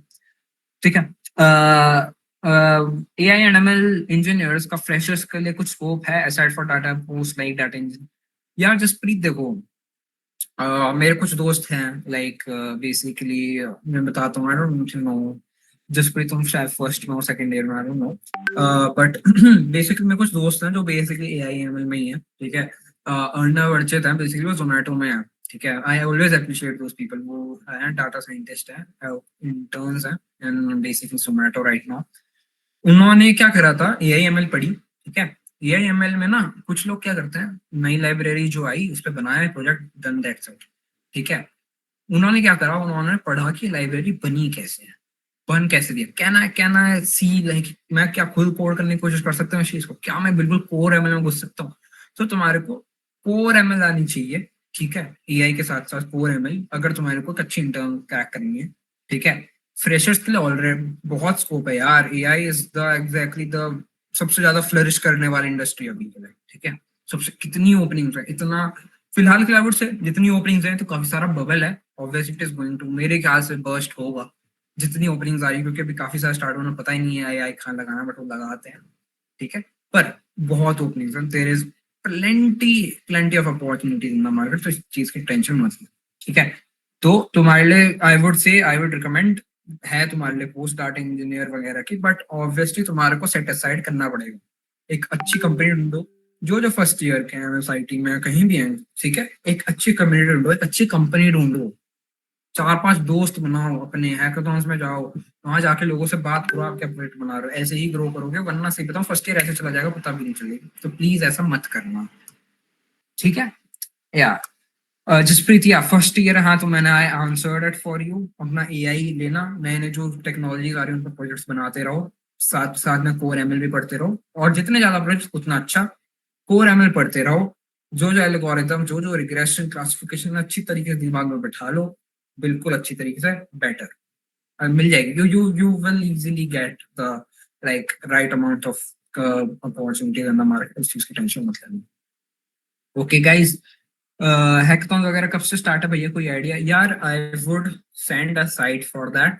Speaker 1: ठीक है. एआई एंड एमएल इंजीनियर्स का फ्रेशर्स के लिए कुछ स्कोप है aside for data post like data engine? यार जसप्रीत देखो, मेरे कुछ दोस्त हैं, लाइक बेसिकली मैं बताता हूँ, आई डोंट नो जसप्रीत, तुम शायद फर्स्ट में हो सेकंड ईयर में, I don't know, but basically मेरे कुछ दोस्त हैं जो बेसिकली एआई एमएल में ही है, ठीक है. अर्णव अर्चित है, बेसिकली वो जोमेटो में है, ठीक है. I always appreciate those people. वो है डाटा साइंटिस्ट है, इंटर्न्स हैं and basically Zomato right now. उन्होंने क्या करा था, एआईएमएल पढ़ी, ठीक है. एआईएमएल में ना कुछ लोग क्या करते हैं, नई लाइब्रेरी जो आई उस पर बनाया प्रोजेक्ट, डन दैट्स इट, ठीक है. उन्होंने क्या करा, उन्होंने पढ़ा कि लाइब्रेरी बनी कैसे है, बन कैसे दिया, कैन आई सी, लाइक मैं क्या खुद कोड करने की कोशिश कर सकता हूँ इस चीज को, क्या मैं बिल्कुल कोर एमएल में घुस सकता हूँ? तो तुम्हारे को कोर एमएल आनी चाहिए, ठीक है. एआई के साथ साथ कोर एमएल, अगर तुम्हारे को अच्छी इंटर्न क्रैक करनी है, ठीक है. फ्रेशर्स के लिए ऑलरेडी बहुत स्कोप है यार. AI is the exactly the सबसे ज्यादा फ्लरिश करने वाली इंडस्ट्री अभी के लिए, ठीक है. सबसे कितनी ओपनिंग्स है, इतना फिलहाल क्लाउड से जितनी ओपनिंग्स हैं तो काफी सारा बबल है, obviously it is going to, मेरे ख्याल से बर्स्ट होगा जितनी ओपनिंग्स आ रही है, क्योंकि अभी काफी सारा स्टार्ट होना, पता ही नहीं है AI कहाँ लगाना, बट वो लगाते हैं, ठीक है। पर बहुत ओपनिंग्स हैं, there is plenty plenty of opportunities in the market, तो इस चीज की टेंशन मत लो, ठीक है। तो तुम्हारे लिए आई वुड रिकमेंड है तुम्हारे लिए पोस्ट डाटा इंजीनियर वगैरह की, बट ऑब्वियसली तुम्हारे को सेट असाइड करना पड़ेगा, एक अच्छी कंपनी ढूंढो, जो जो फर्स्ट ईयर के हैं MSIT में कहीं भी हैं, ठीक है, एक अच्छी कम्युनिटी ढूंढो, एक अच्छी कंपनी ढूंढो, 4-5 दोस्त बनाओ, अपने हैकाथॉन्स में जाओ, वहां जाके लोगों से बात करो, आप क्या प्रोजेक्ट बना रहे हो, ऐसे ही ग्रो करोगे, वरना सही बताऊं फर्स्ट ईयर ऐसे चला जाएगा, पता भी नहीं चलेगा, तो प्लीज ऐसा मत करना, ठीक है। या जसप्रीत, या फर्स्ट ईयर, हाँ, तो मैंने I answered it for you, अपना AI लेना, नए नए जो टेक्नोलॉजी आ रही है उन पर प्रोजेक्ट्स बनाते रहो, साथ साथ में कोर ML भी पढ़ते रहो, और जितने ज्यादा प्रोजेक्ट्स उतना अच्छा, कोर ML पढ़ते रहो, जो जो एल्गोरिथम, जो जो रिग्रेशन क्लासिफिकेशन अच्छी तरीके से दिमाग में बैठा लो, बिल्कुल अच्छी तरीके से, बेटर मिल जाएगी, you will easily get the like right amount of opportunities in the market, इस चीज की टेंशन मत लेना। ओके गाइस, हैकाथॉन वगैरह कब से स्टार्ट है भैया, कोई आइडिया? यार I would send a site for that,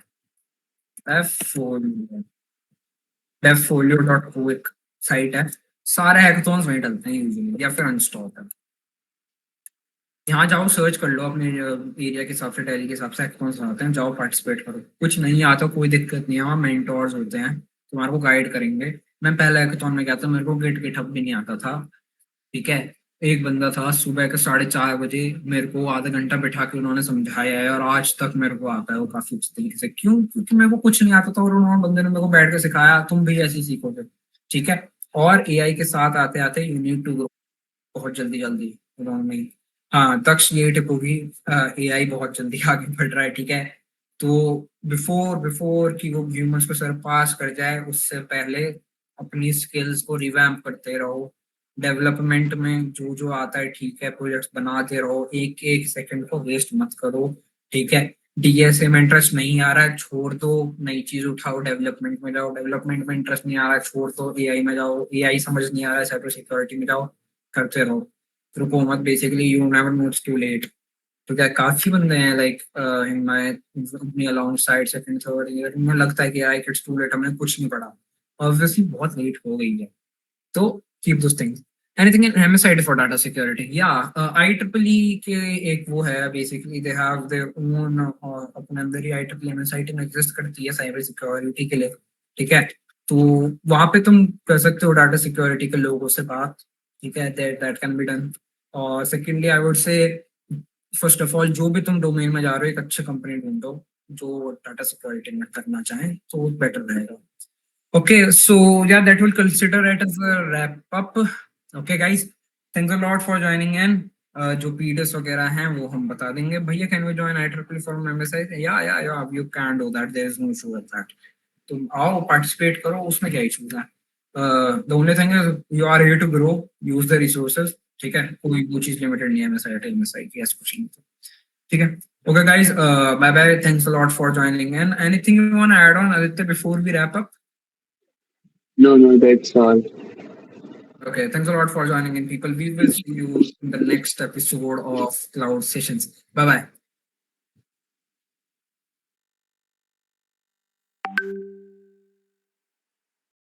Speaker 1: devfolio.co एक साइट है, सारे हैकाथॉन्स वहीं डलते हैं यूजुअली, या फिर अनस्टॉप है, यहाँ जाओ सर्च कर लो अपने एरिया के हिसाब से, दिल्ली के हिसाब से हैकाथॉन्स आते हैं, जाओ पार्टिसिपेट करो, कुछ नहीं आता कोई दिक्कत नहीं है, वहाँ मेंटोर्स होते हैं, तुम्हारे को गाइड करेंगे। मैं पहले हैकाथॉन में गया था, मेरे को गिटहब भी नहीं आता था, ठीक है, एक बंदा था सुबह के 4:30 बजे, मेरे को आधा घंटा बैठा के उन्होंने समझाया है, और आज तक मेरे को आता है वो काफी अच्छी तरीके से, क्यों? क्योंकि मेरे को कुछ नहीं आता था, और उन्होंने बंदे ने मेरे को बैठ के सिखाया, तुम भी ऐसे ही सीखोगे, ठीक है। और AI के साथ आते आते यू नीड टू ग्रो, बहुत जल्दी जल्दी उन्होंने, हाँ, दक्ष ये टिप होगी, AI बहुत जल्दी आगे बढ़ रहा है, ठीक है। तो बिफोर बिफोर कि वो ह्यूमंस को सरपास कर जाए, उससे पहले अपनी स्किल्स को रिवैम्प करते रहो, डेवलपमेंट में जो जो आता है, ठीक है, प्रोजेक्ट्स बनाते रहो, एक एक सेकंड को वेस्ट मत करो, ठीक है। DSA में इंटरेस्ट नहीं आ रहा है, छोड़ दो, नई चीज उठाओ, डेवलपमेंट में जाओ, डेवलपमेंट में इंटरेस्ट नहीं आ रहा है, छोड़ दो, AI में जाओ, AI समझ नहीं आ रहा है, साइबर सिक्योरिटी में जाओ, करते रहो, रुको मत, basically you never know it's too late. तो क्या काफी बंदे हैं लाइक इन माय अपनी alongside second third year, उन्हें लगता है कि यार इट्स टू लेट, हमने कुछ नहीं पढ़ा, ऑब्वियसली बहुत लेट हो गई है, तो keep those things. Anything in MSIT for data security, या IEEE के एक वो है, basically they have their own, अपने अंदर ही IEEE MSIT में एग्जिस्ट करती है साइबर सिक्योरिटी के लिए, ठीक है। तो वहां पे तुम कर सकते हो डाटा सिक्योरिटी के लोगों से बात, ठीक है, दैट कैन बी डन। और सेकेंडली आई वुड से, फर्स्ट ऑफ ऑल जो भी तुम डोमेन में जा रहे हो, एक अच्छी कंपनी ढूंढो जो डाटा सिक्योरिटी में करना चाहे, तो बेटर रहेगा। Okay, so yeah, that will consider it as a wrap up. Okay, guys, thanks a lot for joining in. जो PDS वगैरह हैं वो हम बता देंगे भैया, can we join IEEE from MSI? या you can do that, there is no issue with that. तुम आओ पार्टिसिपेट करो, उसमें क्या इशू है? The only thing is you are here to grow, use the resources, ठीक है, कोई वो चीज लिमिटेड नहीं है MSI की, ऐसा कुछ नहीं, ठीक है। Okay guys, bye bye, thanks a lot for joining in. Anything you want to add on, Aditya, before we wrap up?
Speaker 2: No, no, that's all.
Speaker 1: Okay, thanks a lot for joining in, people. We will see you in the next episode of Cloud Sessions. Bye bye.